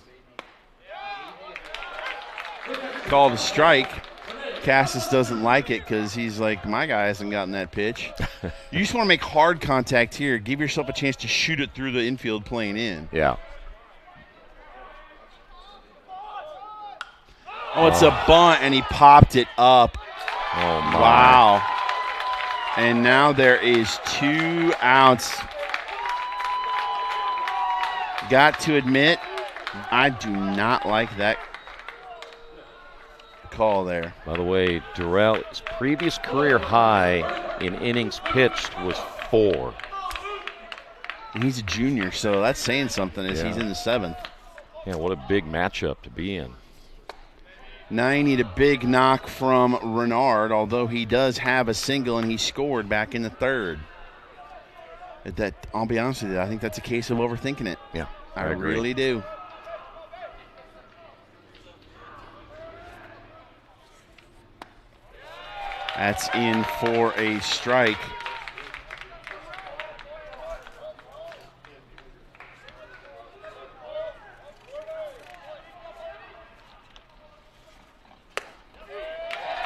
Called a strike. Casas doesn't like it because he's like, my guy hasn't gotten that pitch. You just want to make hard contact here. Give yourself a chance to shoot it through the infield playing in. Yeah. Oh, it's a bunt, and he popped it up. Oh, my. Wow. And now there is 2 outs. Got to admit, I do not like that call there. By the way, Durrell's previous career high in innings pitched was 4. And he's a junior, so that's saying something as he's in the 7th. Yeah, what a big matchup to be in. Now you need a big knock from Renard, although he does have a single and he scored back in the 3rd. I'll be honest with you, I think that's a case of overthinking it. Yeah, I agree. Really do. That's in for a strike.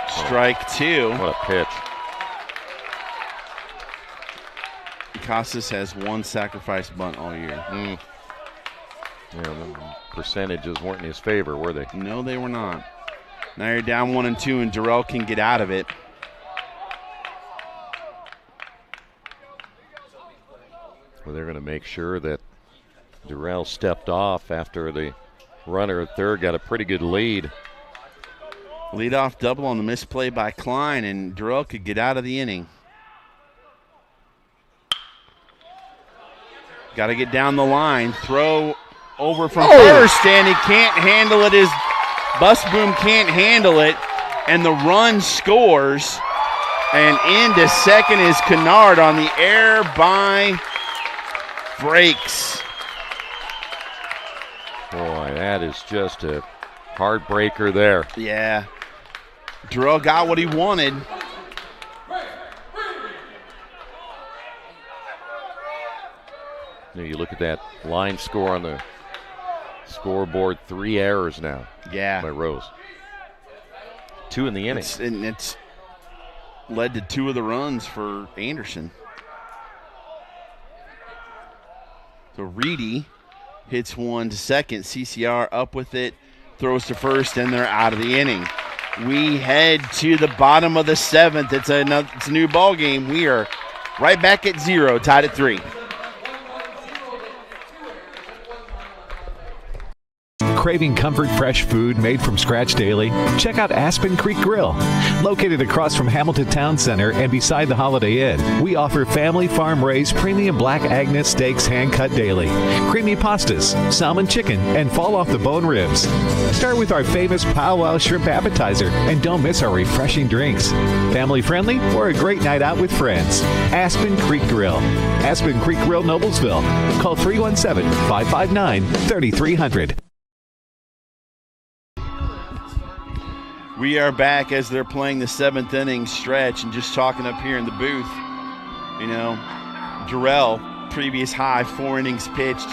Strike 2. What a pitch. Casas has 1 sacrifice bunt all year. Yeah, the percentages weren't in his favor, were they? No, they were not. Now you're down 1 and 2, and Durrell can get out of it. Well, they're going to make sure that Durrell stepped off after the runner at third got a pretty good lead. Leadoff double on the misplay by Klein, and Durrell could get out of the inning. Got to get down the line. Throw over from first, and he can't handle it. His bus boom can't handle it, and the run scores. And into second is Kennard on the air by Breaks. Boy, that is just a heartbreaker there. Yeah. Durrell got what he wanted. You look at that line score on the scoreboard, 3 errors now. Yeah. By Rose. 2 in the inning. It's led to 2 of the runs for Anderson. So Reedy hits 1 to second. CCR up with it, throws to first, and they're out of the inning. We head to the bottom of the 7th. It's a new ball game. We are right back at 0, tied at 3. Craving comfort, fresh food made from scratch daily? Check out Aspen Creek Grill. Located across from Hamilton Town Center and beside the Holiday Inn, we offer family farm-raised premium Black Agnes steaks hand-cut daily, creamy pastas, salmon chicken, and fall-off-the-bone ribs. Start with our famous powwow shrimp appetizer, and don't miss our refreshing drinks. Family-friendly or a great night out with friends. Aspen Creek Grill. Aspen Creek Grill, Noblesville. Call 317-559-3300. We are back as they're playing the 7th inning stretch, and just talking up here in the booth, you know, Durrell, previous high, 4 innings pitched.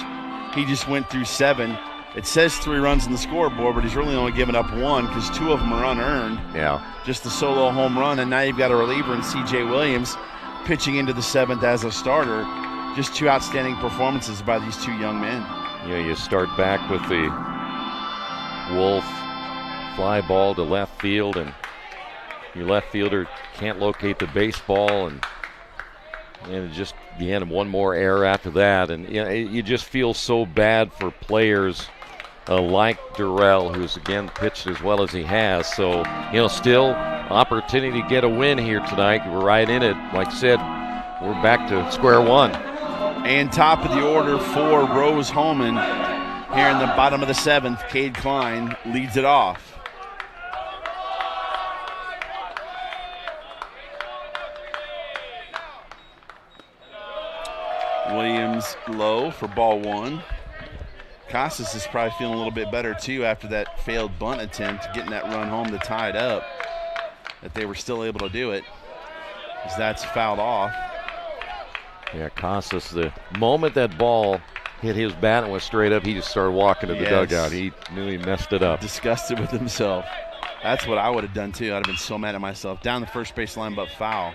He just went through 7. It says 3 runs on the scoreboard, but he's really only given up 1 because 2 of them are unearned. Yeah. Just a solo home run, and now you've got a reliever in C.J. Williams pitching into the 7th as a starter. Just 2 outstanding performances by these 2 young men. Yeah, you start back with the Wolf fly ball to left field, and your left fielder can't locate the baseball, and just again one more error after that, and you just feel so bad for players like Durrell, who's again pitched as well as he has. So still opportunity to get a win here tonight. We're right in it. Like I said, we're back to square one. And top of the order for Rose-Hulman here in the bottom of the 7th. Cade Klein leads it off. Williams low for ball 1. Casas is probably feeling a little bit better too after that failed bunt attempt, getting that run home to tie it up, that they were still able to do it, as that's fouled off. Yeah, Casas, the moment that ball hit his bat and went straight up, he just started walking to the dugout. He knew he messed it up. Disgusted with himself. That's what I would have done too. I'd have been so mad at myself. Down the first base line, but foul.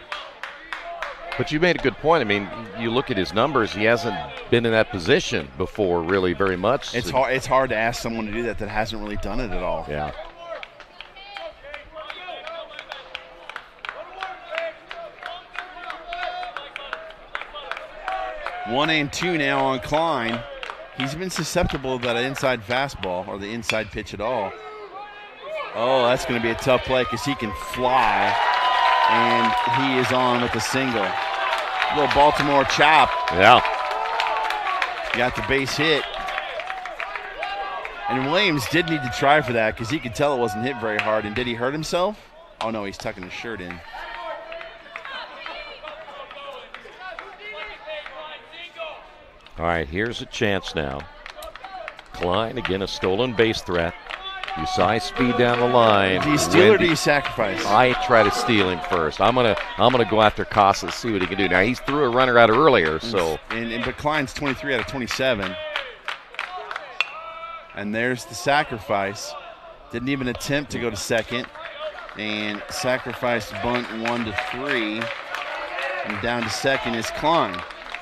But you made a good point. I mean, you look at his numbers, he hasn't been in that position before really very much. It's hard to ask someone to do that hasn't really done it at all. Yeah. One and 2 now on Klein. He's been susceptible to that inside fastball or the inside pitch at all. Oh, that's going to be a tough play because he can fly, and he is on with a single. Little Baltimore chop. Yeah. Got the base hit. And Williams did need to try for that because he could tell it wasn't hit very hard. And did he hurt himself? Oh, no, he's tucking his shirt in. All right, here's a chance now. Klein, again, a stolen base threat. You saw his speed down the line. Do you steal or do you sacrifice? I try to steal him first. I'm gonna go after Casas, see what he can do. Now, he threw a runner out earlier, so. But Klein's 23 out of 27. And there's the sacrifice. Didn't even attempt to go to second. And sacrificed bunt 1-3. And down to second is Klein.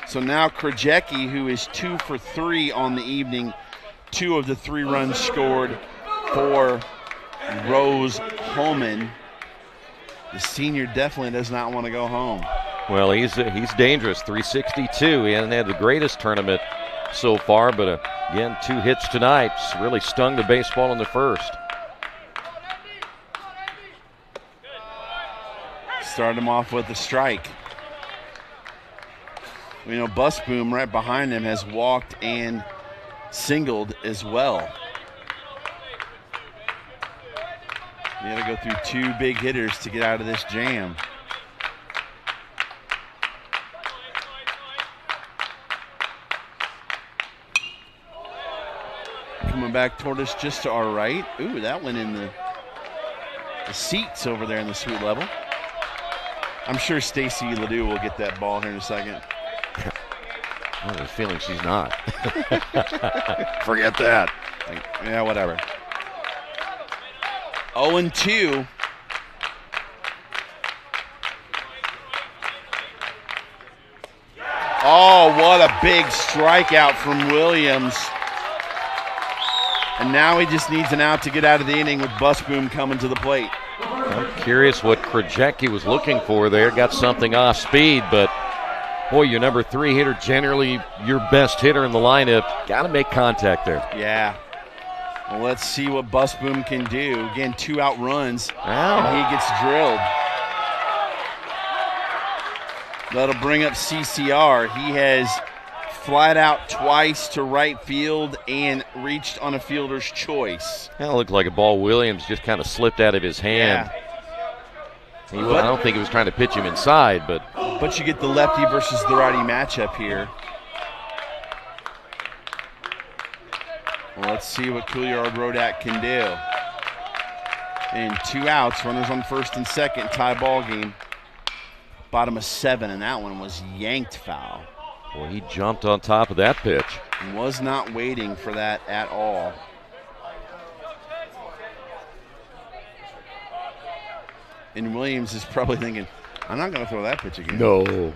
So now Krajewski, who is 2 for 3 on the evening, 2 of the 3 runs scored for Rose-Hulman. The senior definitely does not want to go home. Well, he's dangerous, 362. He hasn't had the greatest tournament so far, but again, 2 hits tonight. Really stung the baseball in the first. Start him off with a strike. Busboom right behind him has walked and singled as well. You got to go through 2 big hitters to get out of this jam. Coming back toward us just to our right. Ooh, that went in the seats over there in the suite level. I'm sure Stacy Ledoux will get that ball here in a second. I have a feeling she's not. Forget that. Yeah, whatever. 0-2. Oh, what a big strikeout from Williams. And now he just needs an out to get out of the inning with Busboom coming to the plate. I'm curious what Krajewski was looking for there. Got something off speed, but boy, your number 3 hitter, generally your best hitter in the lineup. Got to make contact there. Yeah. Well, let's see what Busboom can do. Again, 2 out runs, and he gets drilled. That'll bring up CCR. He has flat out twice to right field and reached on a fielder's choice. That looked like a ball Williams just kind of slipped out of his hand. Yeah. I don't think he was trying to pitch him inside, but you get the lefty versus the righty matchup here. Well, let's see what Couillard Rodak can do. And 2 outs, runners on first and second, tie ball game. Bottom of 7, and that one was yanked foul. Boy, he jumped on top of that pitch. And was not waiting for that at all. And Williams is probably thinking, I'm not going to throw that pitch again. No.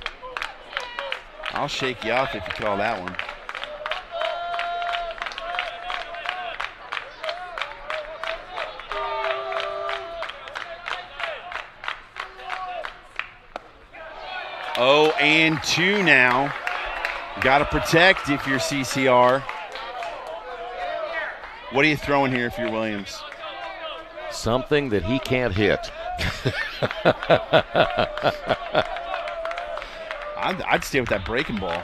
I'll shake you off if you call that one. Oh, and 2 now. Got to protect if you're CCR. What are you throwing here if you're Williams? Something that he can't hit. I'd stay with that breaking ball.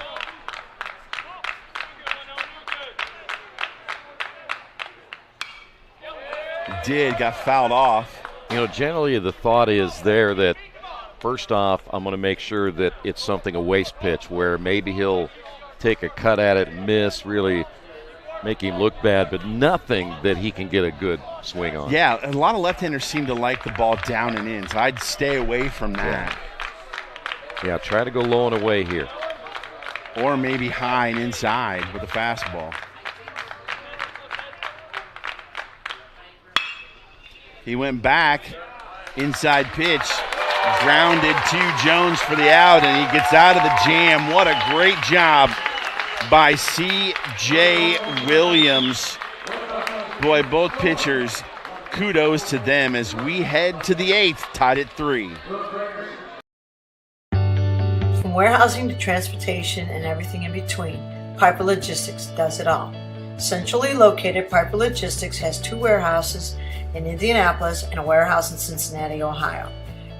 Got fouled off. You know, generally the thought is there that first off, I'm going to make sure that it's something a waste pitch where maybe he'll take a cut at it, miss, really make him look bad, but nothing that he can get a good swing on. Yeah, a lot of left-handers seem to like the ball down and in, so I'd stay away from that. Yeah, try to go low and away here. Or maybe high and inside with a fastball. He went back, inside pitch, grounded to Jones for the out, and he gets out of the jam. What a great job by C.J. Williams. Boy, both pitchers, kudos to them as we head to the 8th, tied at 3. From warehousing to transportation and everything in between, Piper Logistics does it all. Centrally located, Piper Logistics has 2 warehouses in Indianapolis and a warehouse in Cincinnati, Ohio.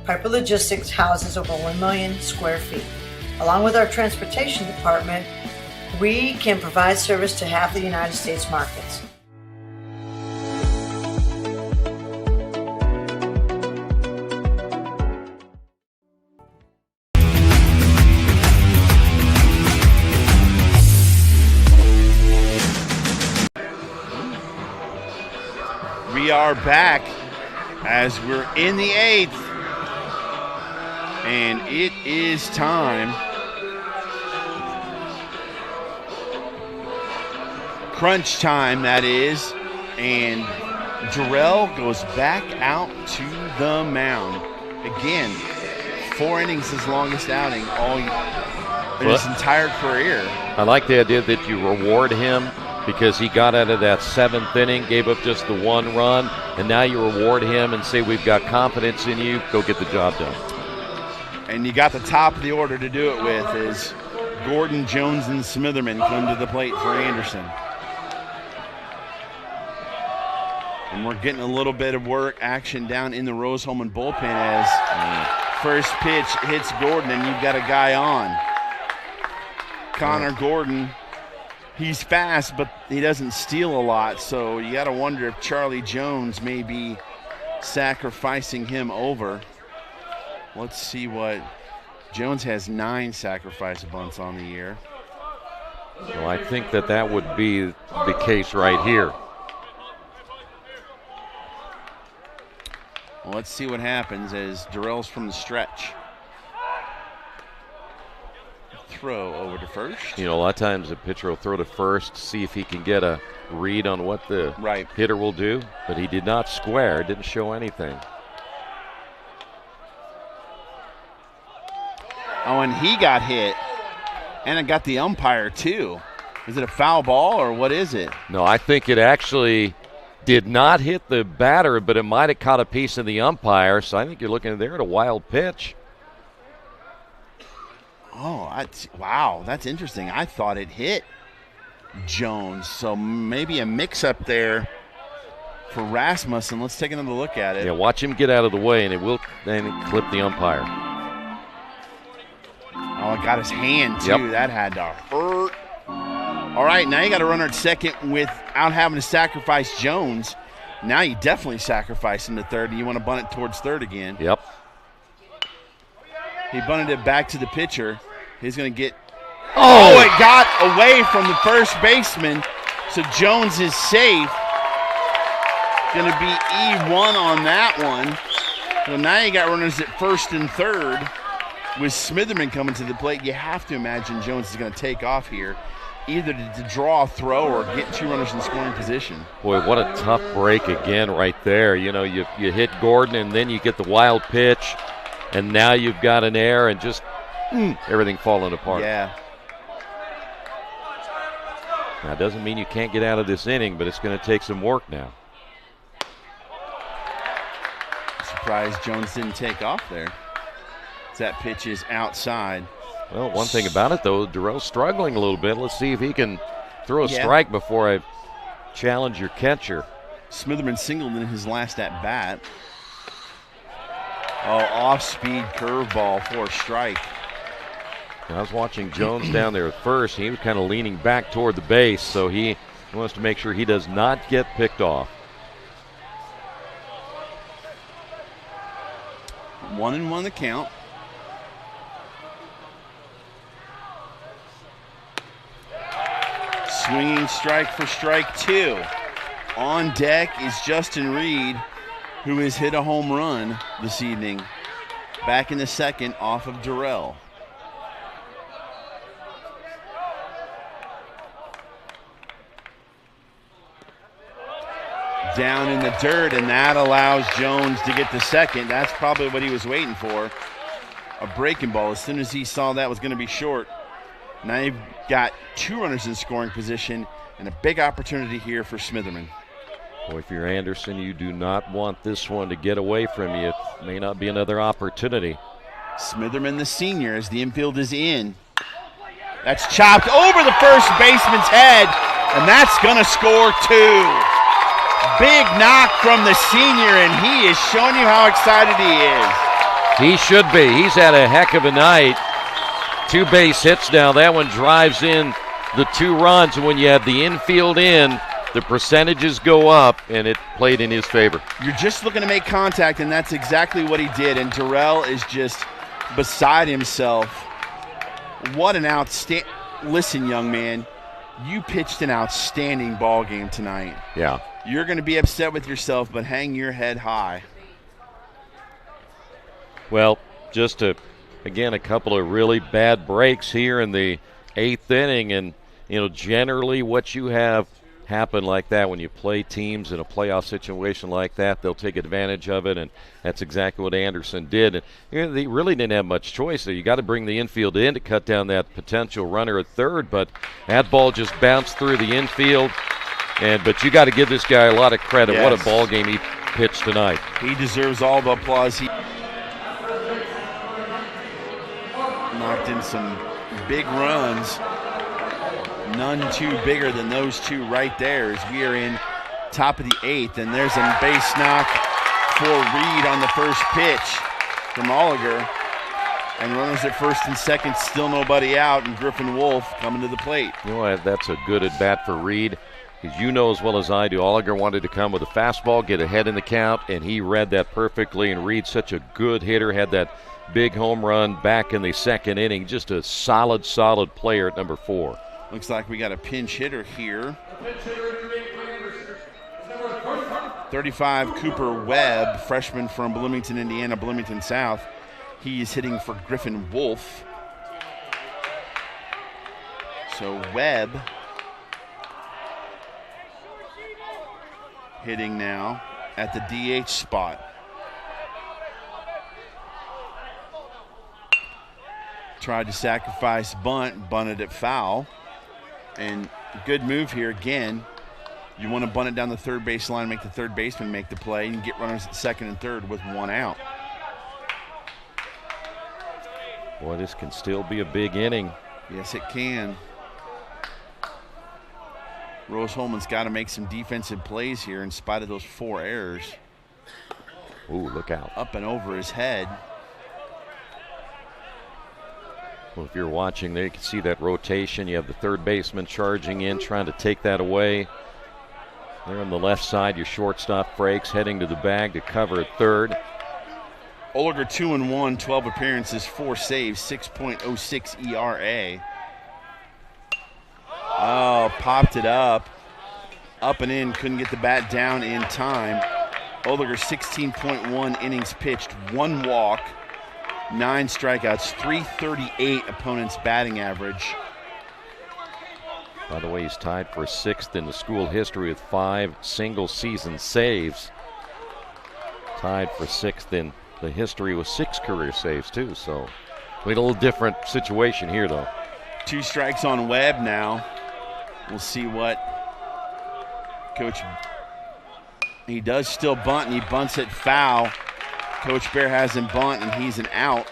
Piper Logistics houses over 1 million square feet. Along with our transportation department, we can provide service to half the United States markets. We are back as we're in the 8th, and it is time. Crunch time, that is, and Jarrell goes back out to the mound. Again, 4 innings, his longest outing in his entire career. I like the idea that you reward him because he got out of that 7th inning, gave up just the 1 run, and now you reward him and say, we've got confidence in you, go get the job done. And you got the top of the order to do it with as Gordon, Jones, and Smitherman come to the plate for Anderson. And we're getting a little bit of work action down in the Rose-Hulman bullpen as first pitch hits Gordon, and you've got a guy on. Connor Gordon. He's fast, but he doesn't steal a lot, so you got to wonder if Charlie Jones may be sacrificing him over. Let's see what Jones has. 9 sacrifice bunts on the year. Well, I think that would be the case right here. Well, let's see what happens as Darrell's from the stretch. Throw over to first. You know, a lot of times a pitcher will throw to first, see if he can get a read on what the hitter will do, but he did not square, didn't show anything. Oh, and he got hit, and it got the umpire too. Is it a foul ball or what is it? No, I think it actually did not hit the batter, but it might have caught a piece of the umpire, so I think you're looking there at a wild pitch. Oh, wow, that's interesting. I thought it hit Jones, so maybe a mix-up there for Rasmussen. Let's take another look at it. Yeah, watch him get out of the way, and it will then clip the umpire. Oh, it got his hand, too. Yep. That had to hurt. All right, now you got a runner at second without having to sacrifice Jones. Now you definitely sacrifice him to third, and you want to bunt it towards third again. Yep. He bunted it back to the pitcher. He's going to get – oh, it got away from the first baseman, so Jones is safe. Going to be E1 on that one. So now you got runners at first and third. With Smitherman coming to the plate, you have to imagine Jones is going to take off here. either to draw a throw or get 2 runners in scoring position. Boy, what a tough break again right there. You know, you hit Gordon and then you get the wild pitch, and now you've got an error and just everything falling apart. Yeah. Now, it doesn't mean you can't get out of this inning, but it's going to take some work now. Surprised Jones didn't take off there. That pitch is outside. Well, one thing about it, though, Durrell's struggling a little bit. Let's see if he can throw a strike before I challenge your catcher. Smitherman singled in his last at-bat. Oh, off-speed curveball for a strike. I was watching Jones down there at first. He was kind of leaning back toward the base, so he wants to make sure he does not get picked off. 1-1 the count. Swinging strike for strike 2. On deck is Justin Reed, who has hit a home run this evening. Back in the second off of Durrell. Down in the dirt, and that allows Jones to get to second. That's probably what he was waiting for. A breaking ball. As soon as he saw that was going to be short. Now you've got 2 runners in scoring position and a big opportunity here for Smitherman. Boy, if you're Anderson, you do not want this one to get away from you. It may not be another opportunity. Smitherman, the senior, as the infield is in. That's chopped over the first baseman's head, and that's going to score 2. Big knock from the senior, and he is showing you how excited he is. He should be. He's had a heck of a night. 2 base hits now. That one drives in the 2 runs, and when you have the infield in, the percentages go up, and it played in his favor. You're just looking to make contact, and that's exactly what he did, and Durrell is just beside himself. What an outstanding... Listen, young man, you pitched an outstanding ball game tonight. Yeah. You're going to be upset with yourself, but hang your head high. Well, just again, a couple of really bad breaks here in the 8th inning, and generally what you have happen like that when you play teams in a playoff situation like that, they'll take advantage of it, and that's exactly what Anderson did. And they really didn't have much choice there. You got to bring the infield in to cut down that potential runner at third, but that ball just bounced through the infield. But you got to give this guy a lot of credit. Yes. What a ball game he pitched tonight. He deserves all the applause. He knocked in some big runs. None too bigger than those 2 right there as we are in top of the 8th. And there's a base knock for Reed on the first pitch from Oliger. And runners at first and second, still nobody out, and Griffin Wolf coming to the plate. You know what? That's a good at-bat for Reed. Because you know as well as I do, Oliger wanted to come with a fastball, get ahead in the count, and he read that perfectly. And Reed's such a good hitter, had that big home run back in the 2nd inning. Just a solid player at number 4. Looks like we got a pinch hitter here. 35, Cooper Webb, freshman from Bloomington, Indiana, Bloomington South. He is hitting for Griffin Wolf. So Webb hitting now at the DH spot. Tried to sacrifice bunt, bunted it foul. And good move here again. You want to bunt it down the third base line, make the third baseman make the play, and get runners at second and third with 1 out. Boy, this can still be a big inning. Yes, it can. Rose-Hulman's got to make some defensive plays here in spite of those 4 errors. Ooh, look out. Up and over his head. Well, if you're watching there, you can see that rotation. You have the third baseman charging in, trying to take that away. There on the left side, your shortstop Frakes heading to the bag to cover at third. Oliger 2-1, 12 appearances, 4 saves, 6.06 ERA. Oh, popped it up. Up and in, couldn't get the bat down in time. Oliger 16.1 innings pitched, 1 walk, 9 strikeouts, 338 opponent's batting average. By the way, he's tied for 6th in the school history with 5 single-season saves. Tied for 6th in the history with 6 career saves, too. So we had a little different situation here, though. 2 strikes on Webb now. We'll see what Coach. He does still bunt, and he bunts it foul. Coach Bear has him bunt, and he's an out.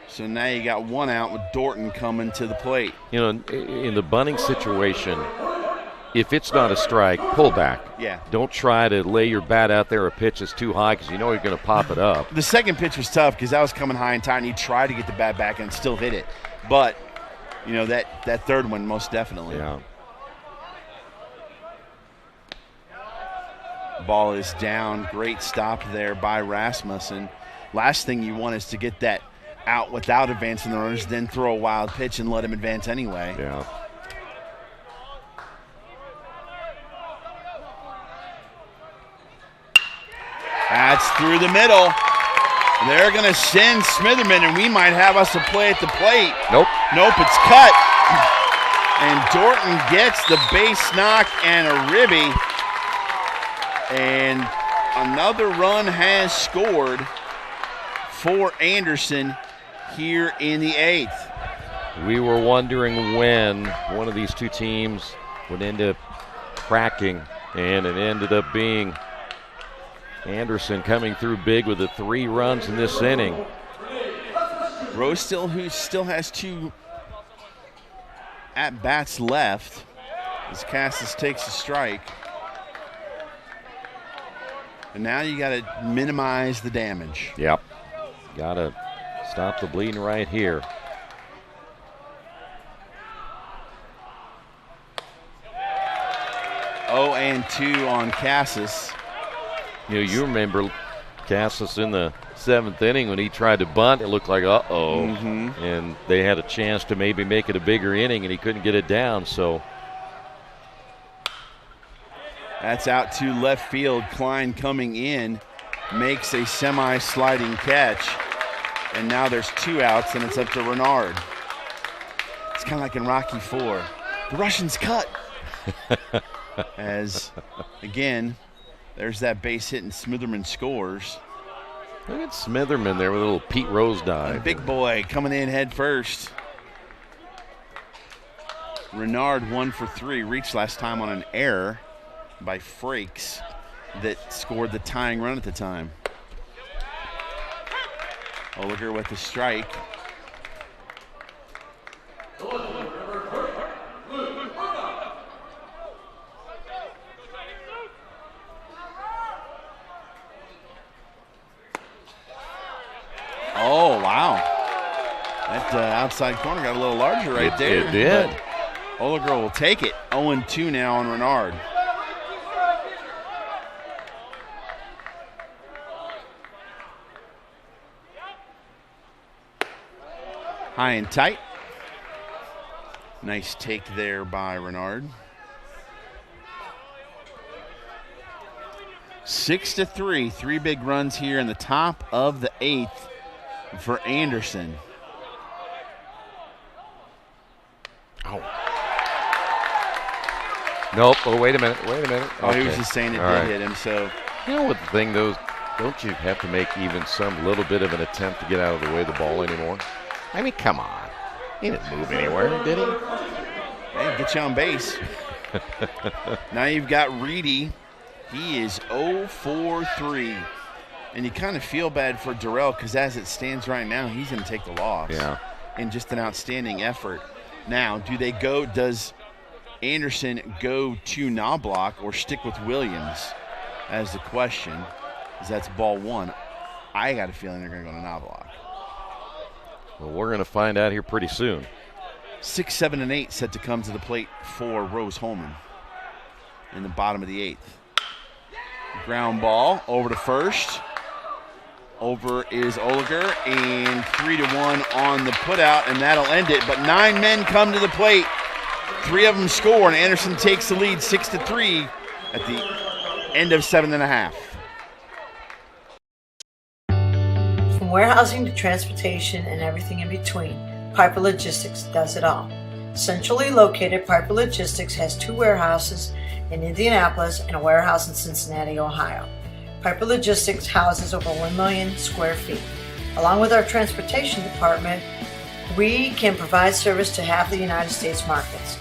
So now you got 1 out with Dorton coming to the plate. You know, in the bunting situation, if it's not a strike, pull back. Yeah. Don't try to lay your bat out there or pitch is too high because you know you're going to pop it up. The second pitch was tough because that was coming high and tight, and he tried to get the bat back and still hit it. But, you know, that third one most definitely. Yeah. Ball is down. Great stop there by Rasmussen. Last thing you want is to get that out without advancing the runners, then throw a wild pitch and let him advance anyway. Yeah. That's through the middle. They're going to send Smitherman, and we might have us a play at the plate. Nope. Nope, it's cut. And Dorton gets the base knock and a ribby. And another run has scored for Anderson here in the 8th. We were wondering when one of these two teams would end up cracking, and it ended up being Anderson coming through big with the 3 runs in this inning. Rose who still has 2 at-bats left as Cassis takes a strike. And now you got to minimize the damage. Yep. Got to stop the bleeding right here. Oh, and 2 on Cassis. You know, you remember Cassis in the 7th inning when he tried to bunt. It looked like, uh-oh. Mm-hmm. And they had a chance to maybe make it a bigger inning, and he couldn't get it down, so. That's out to left field. Klein coming in, makes a semi-sliding catch. And now there's 2 outs, and it's up to Renard. It's kind of like in Rocky IV. The Russians cut. As, again, there's that base hit, and Smitherman scores. Look at Smitherman there with a little Pete Rose dive. A big boy coming in head first. Renard 1 for 3, reached last time on an error by Frakes that scored the tying run at the time. Oliger with the strike. Oh, wow. That outside corner got a little larger right there. It did. Oliger will take it. 0-2 now on Renard. High and tight. Nice take there by Renard. 6-3. 3 big runs here in the top of the 8th for Anderson. Oh. Nope. Oh, wait a minute. Oh, he was just saying it did hit him, so. You know what the thing, though, don't you have to make even some little bit of an attempt to get out of the way of the ball anymore? I mean, come on. He didn't move anywhere, did he? Hey, get you on base. Now you've got Reedy. He is 0 for 3. And you kind of feel bad for Durrell because as it stands right now, he's going to take the loss. Yeah. And just an outstanding effort. Now, does Anderson go to Knobloch or stick with Williams as the question? Because that's ball 1. I got a feeling they're going to go to Knobloch. Well, we're going to find out here pretty soon. 6, 7, and 8 set to come to the plate for Rose-Hulman in the bottom of the 8th. Ground ball over to first. Over is Oliger, and 3-1 on the putout, and that'll end it. But 9 men come to the plate. 3 of them score, and Anderson takes the lead 6-3 at the end of 7.5. From warehousing to transportation and everything in between, Piper Logistics does it all. Centrally located, Piper Logistics has 2 warehouses in Indianapolis and a warehouse in Cincinnati, Ohio. Piper Logistics houses over 1 million square feet. Along with our transportation department, we can provide service to half the United States markets.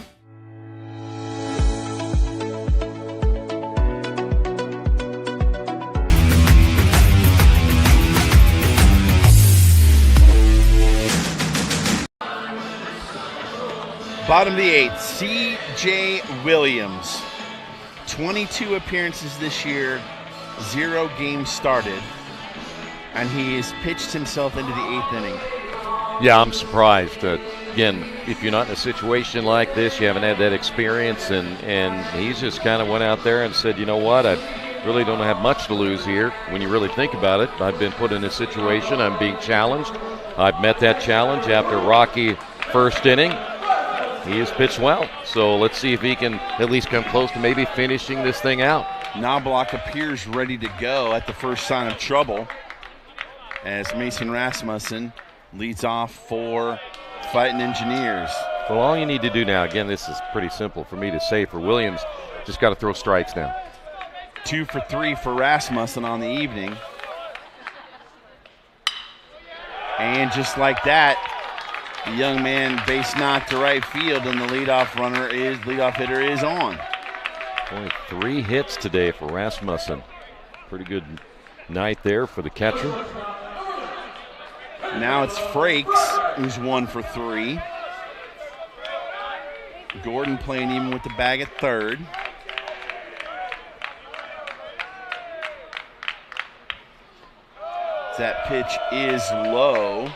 Bottom of the 8th, C.J. Williams. 22 appearances this year, 0 games started, and he has pitched himself into the 8th inning. Yeah, I'm surprised. Again, if you're not in a situation like this, you haven't had that experience, and he's just kind of went out there and said, you know what, I really don't have much to lose here. When you really think about it, I've been put in a situation, I'm being challenged. I've met that challenge after a rocky first inning. He has pitched well, so let's see if he can at least come close to maybe finishing this thing out. Knobloch appears ready to go at the first sign of trouble as Mason Rasmussen leads off for Fighting Engineers. Well, all you need to do now, again, this is pretty simple for me to say for Williams, just got to throw strikes now. 2 for 3 for Rasmussen on the evening. And just like that, the young man base knocked to right field, and the leadoff hitter is on. Only 3 hits today for Rasmussen. Pretty good night there for the catcher. Now it's Frakes, who's 1 for 3. Gordon playing even with the bag at third. That pitch is low.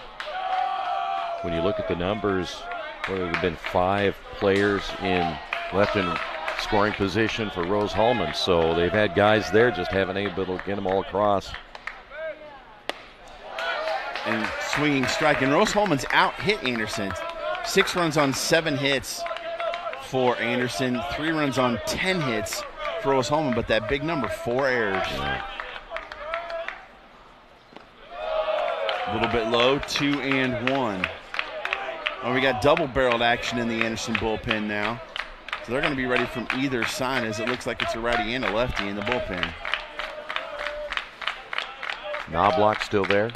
When you look at the numbers, there have been 5 players in left and scoring position for Rose-Hulman, so they've had guys there, just haven't been able to get them all across. And swinging strike, and Rose-Hulman's out hit Anderson. 6 runs on 7 hits for Anderson, 3 runs on 10 hits for Rose-Hulman, but that big number, 4 errors. Yeah. A little bit low, 2-1. Oh, we got double-barreled action in the Anderson bullpen now. So they're going to be ready from either side, as it looks like it's a righty and a lefty in the bullpen. Knobloch still there.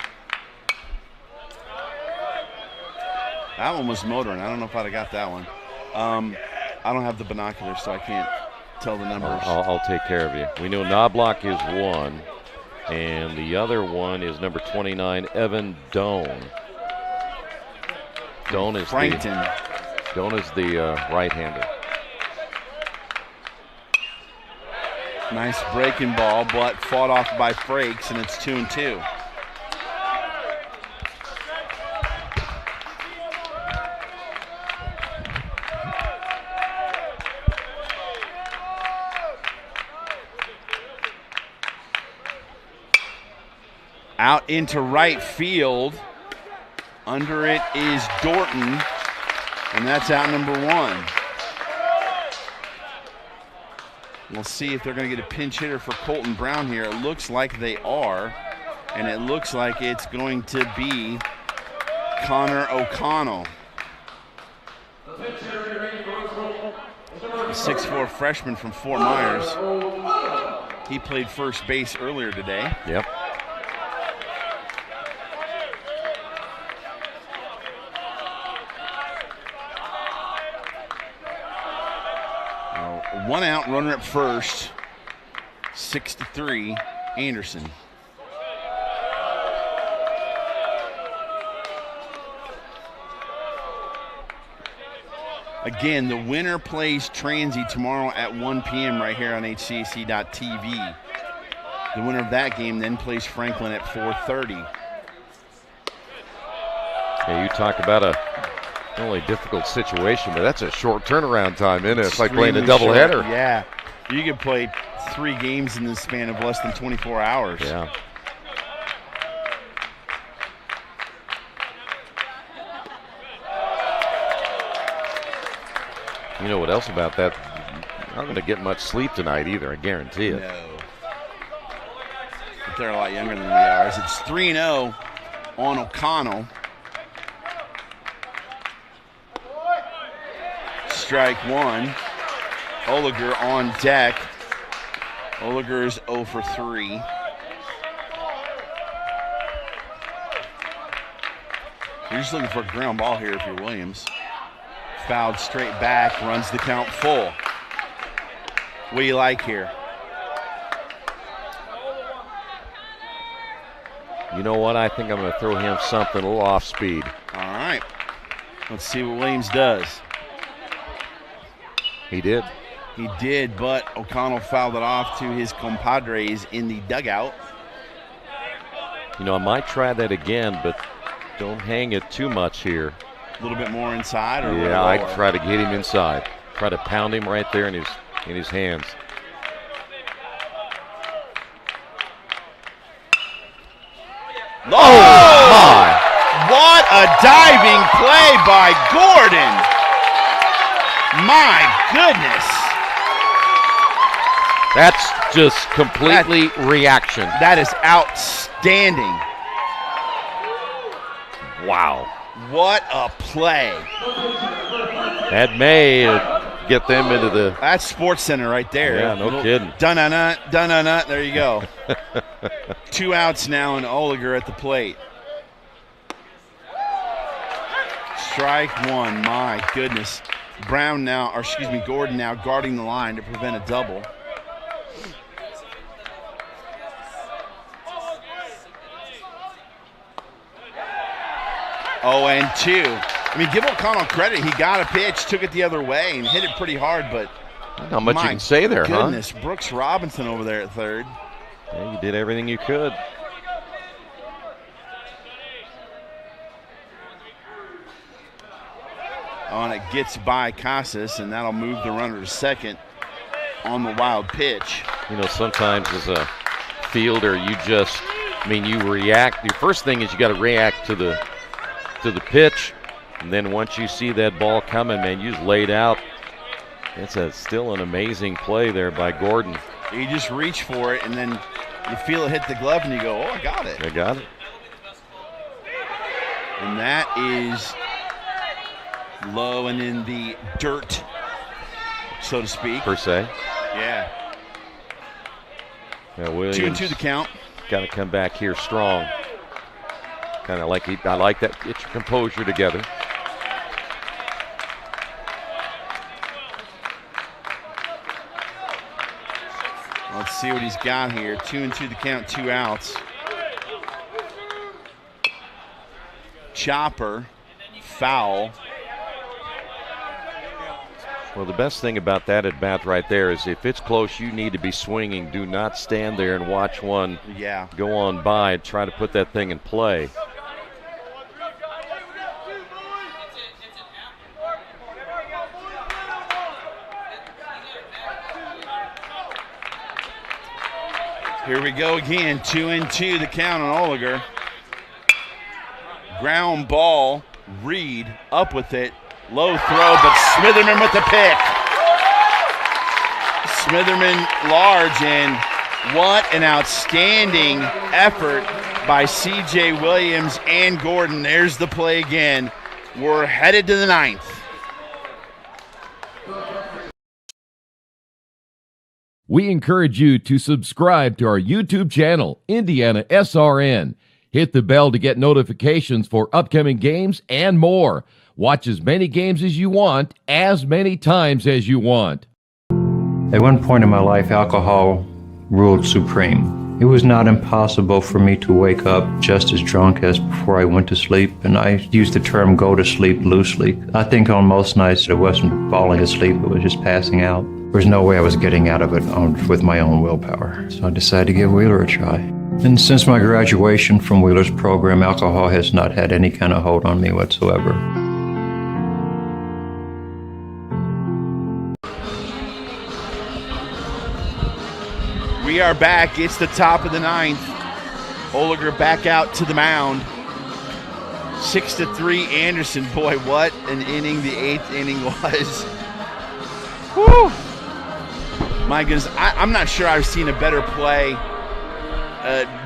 That one was motoring. I don't know if I'd have got that one. I don't have the binoculars, so I can't tell the numbers. I'll take care of you. We know Knobloch is 1, and the other one is number 29, Evan Doan. Doan is the right-hander. Nice breaking ball, but fought off by Frakes, and it's 2-2. Out into right field. Under it is Dorton, and that's out number 1. We'll see if they're going to get a pinch hitter for Colton Brown here. It looks like they are, and it looks like it's going to be Connor O'Connell. The 6'4" freshman from Fort Myers. He played first base earlier today. Yep. One out, runner at first. 6-3, Anderson. Again, the winner plays Transy tomorrow at 1 p.m. right here on HCAC.tv. The winner of that game then plays Franklin at 4:30. Yeah, you talk about a only difficult situation, but that's a short turnaround time, isn't it? It's like playing a doubleheader. Yeah, you could play 3 games in the span of less than 24 hours. Yeah. You know what else about that? I'm not going to get much sleep tonight either, I guarantee it. No. But they're a lot younger than we are. It's 3-0 on O'Connell. strike one. Oliger on deck. Oliger is 0 for 3. You're just looking for a ground ball here if you're Williams. Fouled straight back, runs the count full. What do you like here? You know what? I think I'm going to throw him something a little off speed. All right. Let's see what Williams does. He did. He did, but O'Connell fouled it off to his compadres in the dugout. You know, I might try that again, but don't hang it too much here. A little bit more inside, or yeah, I'd try to get him inside. Try to pound him right there in his hands. Oh, my! What a diving play by Gordon! My goodness! That's just completely reaction. That is outstanding. Wow. What a play. That may get them into the... That's Sports Center right there. Yeah, no kidding. Dun-dun-dun, dun-dun-dun. There you go. 2 outs now and Oliger at the plate. Strike one, my goodness. Gordon now guarding the line to prevent a double. Oh, and 2. I mean, give O'Connell credit. He got a pitch, took it the other way, and hit it pretty hard, but not much you can say there, goodness, Brooks Robinson over there at third. Yeah, you did everything you could. Oh, and it gets by Casas, and that'll move the runner to second on the wild pitch. You know, sometimes as a fielder, you react. Your first thing is you got to react to the pitch, and then once you see that ball coming, man, you just laid out. It's still an amazing play there by Gordon. You just reach for it, and then you feel it hit the glove, and you go, oh, I got it. I got it. And that is low and in the dirt, so to speak. Per se. Yeah. Yeah, Williams 2-2 the count. Got to come back here strong. Kind of like I like that. Get your composure together. Let's see what he's got here. 2-2 the count, 2 outs. Chopper, foul. Well, the best thing about that at bat right there is if it's close, you need to be swinging. Do not stand there and watch one go on by and try to put that thing in play. Here we go again, 2-2 the count on Oliger. Ground ball, Reed up with it. Low throw, but Smitherman with the pick. Smitherman large, and what an outstanding effort by C.J. Williams and Gordon. There's the play again. We're headed to the 9th. We encourage you to subscribe to our YouTube channel, IndianaSRN. Hit the bell to get notifications for upcoming games and more. Watch as many games as you want, as many times as you want. At one point in my life, alcohol ruled supreme. It was not impossible for me to wake up just as drunk as before I went to sleep, and I use the term go to sleep loosely. I think on most nights it wasn't falling asleep, it was just passing out. There was no way I was getting out of it with my own willpower. So I decided to give Wheeler a try. And since my graduation from Wheeler's program, alcohol has not had any kind of hold on me whatsoever. We are back. It's the top of the 9th. Oliger back out to the mound. 6-3 Anderson. Boy, what an inning the 8th inning was. Woo! My goodness, I'm not sure I've seen a better play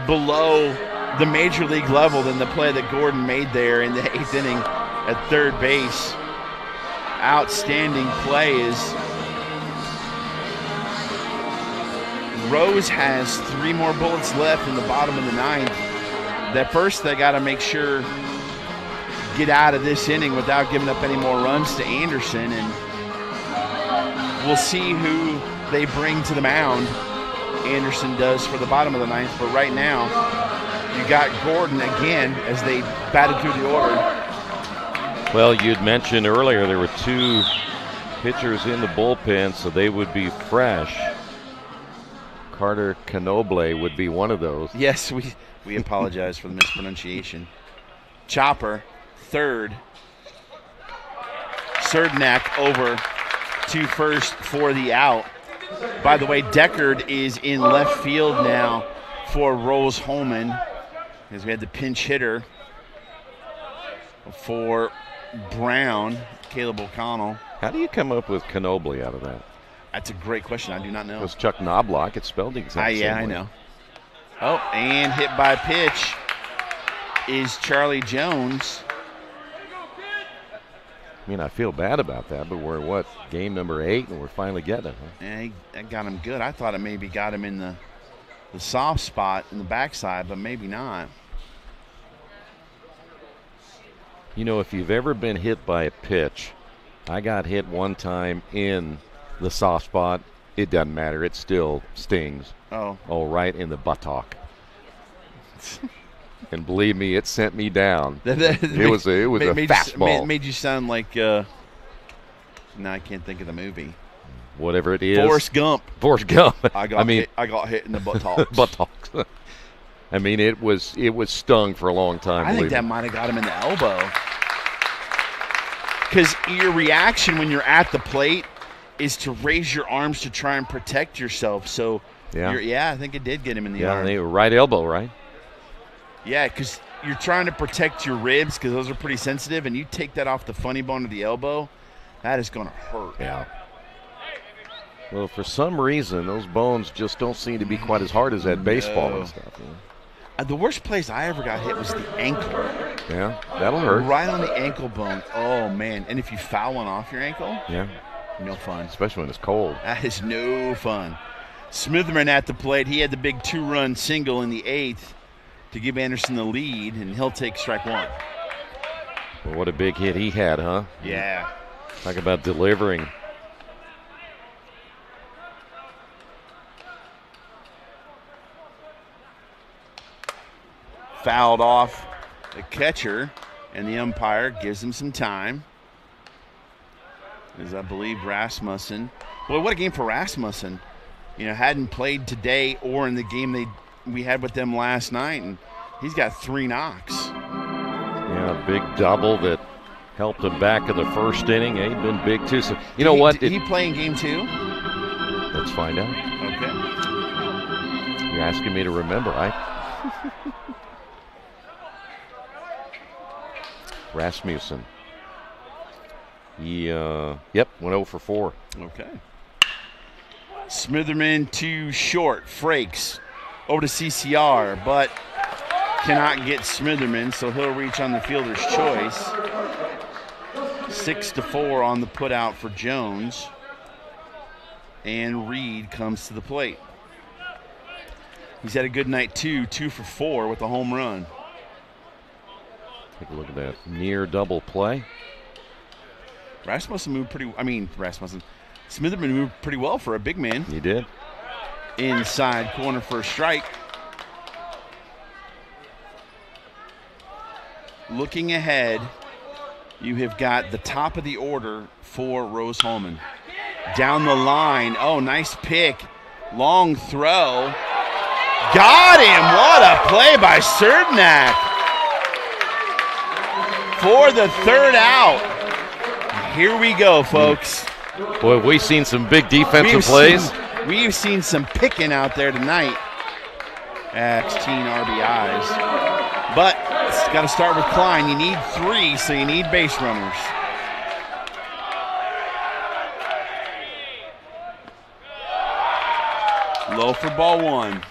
below the major league level than the play that Gordon made there in the 8th inning at third base. outstanding play is Rose has 3 more bullets left in the bottom of the 9th. That first, they got to make sure get out of this inning without giving up any more runs to Anderson, and we'll see who they bring to the mound. Anderson does for the bottom of the 9th, but right now you got Gordon again as they batted through the order. Well, you'd mentioned earlier there were 2 pitchers in the bullpen, so they would be fresh. Carter Canoble would be one of those. Yes, we apologize for the mispronunciation. Chopper, third. Serdnak over to first for the out. By the way, Deckard is in left field now for Rose-Hulman, as we had the pinch hitter for Brown, Caleb O'Connell. How do you come up with Canoble out of that? That's a great question. I do not know. It was Chuck Knobloch. It's spelled the exact same yeah, way. I know. Oh, and hit by pitch is Charlie Jones. I mean, I feel bad about that, but we're, what, game number 8, and we're finally getting it, huh? Yeah, that got him good. I thought it maybe got him in the soft spot in the backside, but maybe not. You know, if you've ever been hit by a pitch, I got hit one time in the soft spot. It doesn't matter. It still stings. Oh, right in the buttock. And believe me, it sent me down. It was a fastball. Made you sound like, no, I can't think of the movie. Whatever it is. Forrest Gump. I got hit in the buttocks. Buttocks. I mean, it was stung for a long time. I think that might have got him in the elbow. Because your reaction when you're at the plate is to raise your arms to try and protect yourself. So, I think it did get him in the arm. Yeah, right elbow, right? Yeah, because you're trying to protect your ribs because those are pretty sensitive, and you take that off the funny bone of the elbow, that is going to hurt. Yeah. Well, for some reason, those bones just don't seem to be quite as hard as that baseball and stuff. You know? The worst place I ever got hit was the ankle. Yeah, that'll hurt. Right on the ankle bone. Oh, man. And if you foul one off your ankle, no fun. Especially when it's cold. That is no fun. Smitherman at the plate. He had the big 2-run single in the 8th to give Anderson the lead, and he'll take strike 1. Well, what a big hit he had, huh? Yeah. Talk about delivering. Fouled off the catcher, and the umpire gives him some time. As I believe Rasmussen. Boy, what a game for Rasmussen. You know, hadn't played today or in the game we had with them last night, and he's got 3 knocks. Yeah, a big double that helped him back in the first inning. He'd been big too. So you know what? Did he play in game 2? Let's find out. Okay. You're asking me to remember, right? Rasmussen. He, went 0 for 4. Okay. Smitherman to short. Frakes over to CCR, but cannot get Smitherman, so he'll reach on the fielder's choice. 6-4 on the put out for Jones. And Reed comes to the plate. He's had a good night too, 2 for 4 with a home run. Take a look at that near double play. Smitherman moved pretty well for a big man. He did. Inside corner for a strike. Looking ahead, you have got the top of the order for Rose-Hulman. Down the line, nice pick. Long throw. Got him! What a play by Serdnak for the 3rd out. Here we go, folks. Boy, we've seen some big defensive plays. We've seen some picking out there tonight. 16 RBIs. But it's got to start with Klein. You need 3, so you need base runners. Low for ball 1.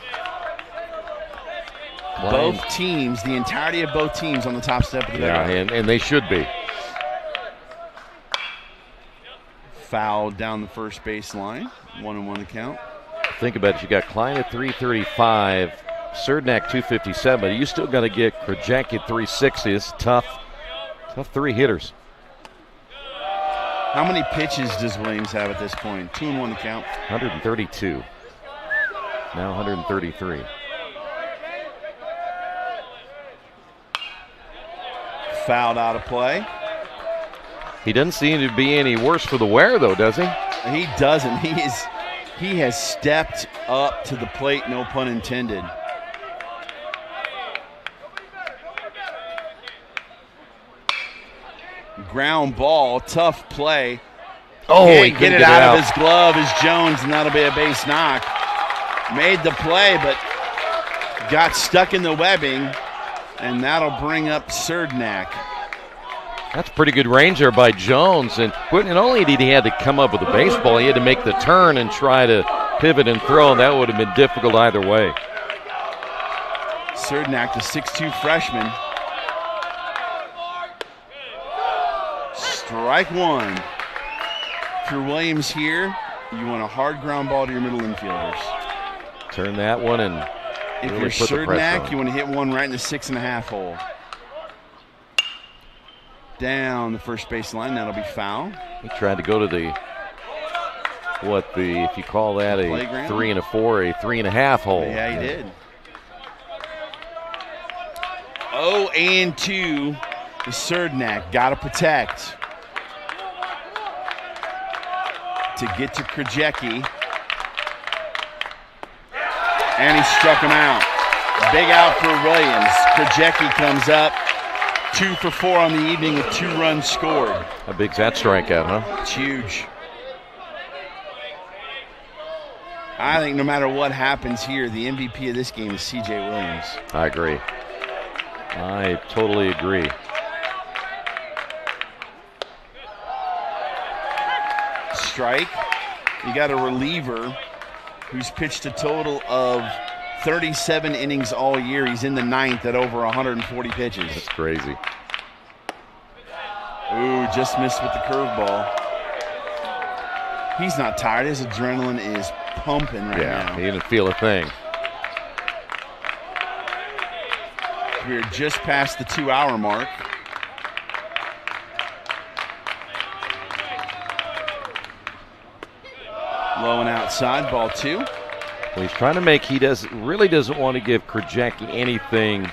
Klein. Both teams, the entirety of both teams on the top step of the dugout. And they should be. foul down the first baseline. 1-1 the count. Think about it. You got Klein at 335, Serdnak 257, but you still got to get Krajek at 360. It's tough three hitters. How many pitches does Williams have at this point? 2-1 the count. 132. Now 133. Fouled out of play. He doesn't seem to be any worse for the wear, though, does he? He doesn't. He has stepped up to the plate, no pun intended. Ground ball, tough play. Oh, he get it out of his glove as Jones, and that'll be a base knock. Made the play, but got stuck in the webbing, and that'll bring up Serdnak. That's pretty good range there by Jones. And not only did he have to come up with a baseball, he had to make the turn and try to pivot and throw, and that would have been difficult either way. Serdnak, the 6'2 freshman. Strike one. For Williams here, you want a hard ground ball to your middle infielders. Turn that one and if really you're put the pressure Serdnak, on. you want to hit one right in the 6.5 hole. Down the first base line, that'll be foul. He tried to go to the if you call that a playground? 3 and a 4, a 3.5 hole. Yeah, he did. 0-2 to Serdnak. Got to protect. To get to Krajecki. And he struck him out. Big out for Williams. Krajecki comes up. 2 for 4 on the evening with 2 runs scored. How big's that strikeout, huh? It's huge. I think no matter what happens here, the MVP of this game is C.J. Williams. I agree. I totally agree. Strike. You got a reliever who's pitched a total of 37 innings all year. He's in the 9th at over 140 pitches. That's crazy. Ooh, just missed with the curveball. He's not tired. His adrenaline is pumping right now. He didn't feel a thing. We're just past the 2-hour mark. Low and outside, ball 2. Well, he's trying to make, really doesn't want to give Krajecki anything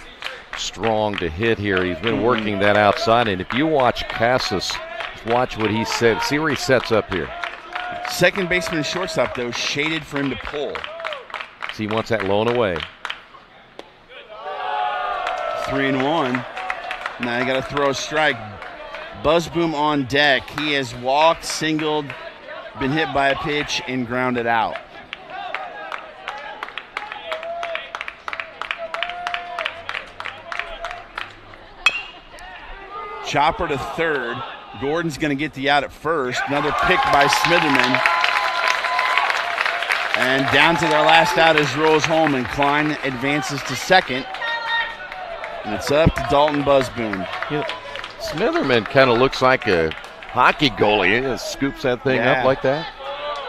strong to hit here. He's been working that outside, and if you watch Casas, watch what he said. See where he sets up here. Second baseman and shortstop, though, shaded for him to pull. So he wants that low and away. 3-1. Now you got to throw a strike. Buzzboom on deck. He has walked, singled, been hit by a pitch, and grounded out. Chopper to third. Gordon's going to get the out at first. Another pick by Smitherman. And down to their last out is Rose-Hulman. Klein advances to second. And it's up to Dalton Buzzboom. Smitherman kind of looks like a hockey goalie. He just scoops that thing up like that.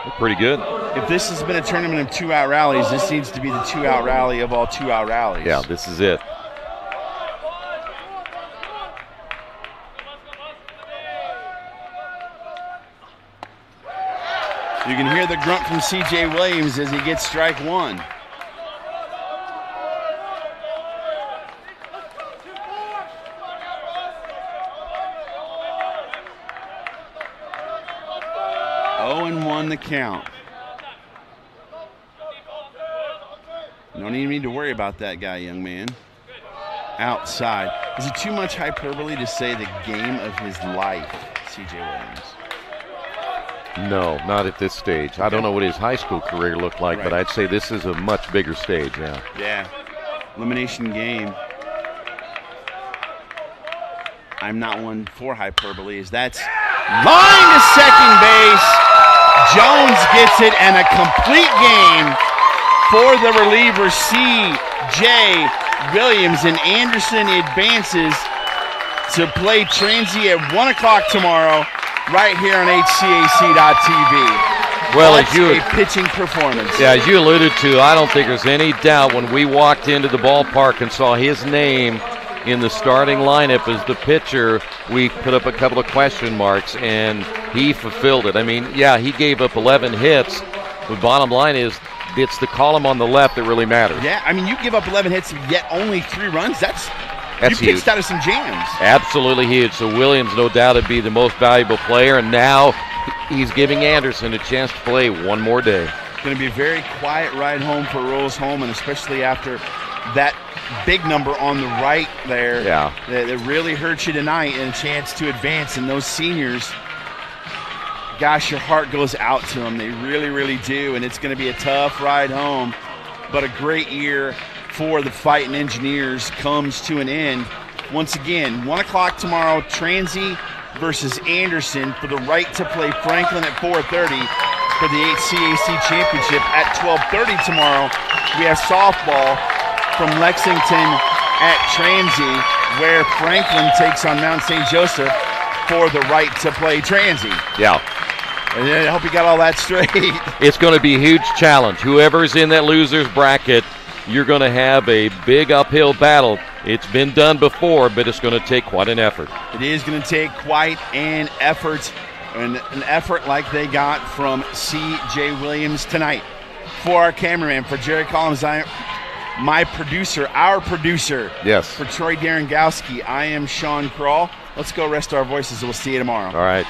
That's pretty good. If this has been a tournament of 2-out rallies, this needs to be the 2-out rally of all 2-out rallies. Yeah, this is it. You can hear the grunt from C.J. Williams as he gets strike one. The count. Don't even need to worry about that guy, young man. Outside. Is it too much hyperbole to say the game of his life, C.J. Williams? No, not at this stage. I don't know what his high school career looked like, but I'd say this is a much bigger stage now. Yeah. Elimination game. I'm not one for hyperbole. That's line to second base. Jones gets it, and a complete game for the reliever C.J. Williams, and Anderson advances to play Transy at 1 o'clock tomorrow right here on HCAC.tv. Well, What a pitching performance. Yeah, as you alluded to, I don't think there's any doubt when we walked into the ballpark and saw his name in the starting lineup as the pitcher, we put up a couple of question marks, and he fulfilled it. I mean, yeah, he gave up 11 hits, but bottom line is it's the column on the left that really matters. Yeah, I mean, you give up 11 hits, yet only 3 runs. That's you huge. pitched out of some jams. Absolutely huge. So Williams, no doubt, would be the most valuable player, and now he's giving Anderson a chance to play one more day. It's going to be a very quiet ride home for Rose-Hulman, especially after that big number on the right there. Yeah. That really hurt you tonight, and a chance to advance. And those seniors, gosh, your heart goes out to them. They really, really do. And it's going to be a tough ride home, but a great year for the Fighting Engineers comes to an end. Once again, 1 o'clock tomorrow, Transy versus Anderson for the right to play Franklin at 4:30 for the HCAC Championship. At 12:30 tomorrow, we have softball from Lexington at Transy, where Franklin takes on Mount St. Joseph for the right to play Transy. Yeah. And I hope you got all that straight. It's going to be a huge challenge. Whoever's in that loser's bracket, you're going to have a big uphill battle. It's been done before, but it's going to take quite an effort. It is going to take quite an effort, and an effort like they got from C.J. Williams tonight. For our cameraman, for Jerry Collins, my producer, our producer. Yes. For Troy Darengowski, I am Sean Kroll. Let's go rest our voices, and we'll see you tomorrow. All right.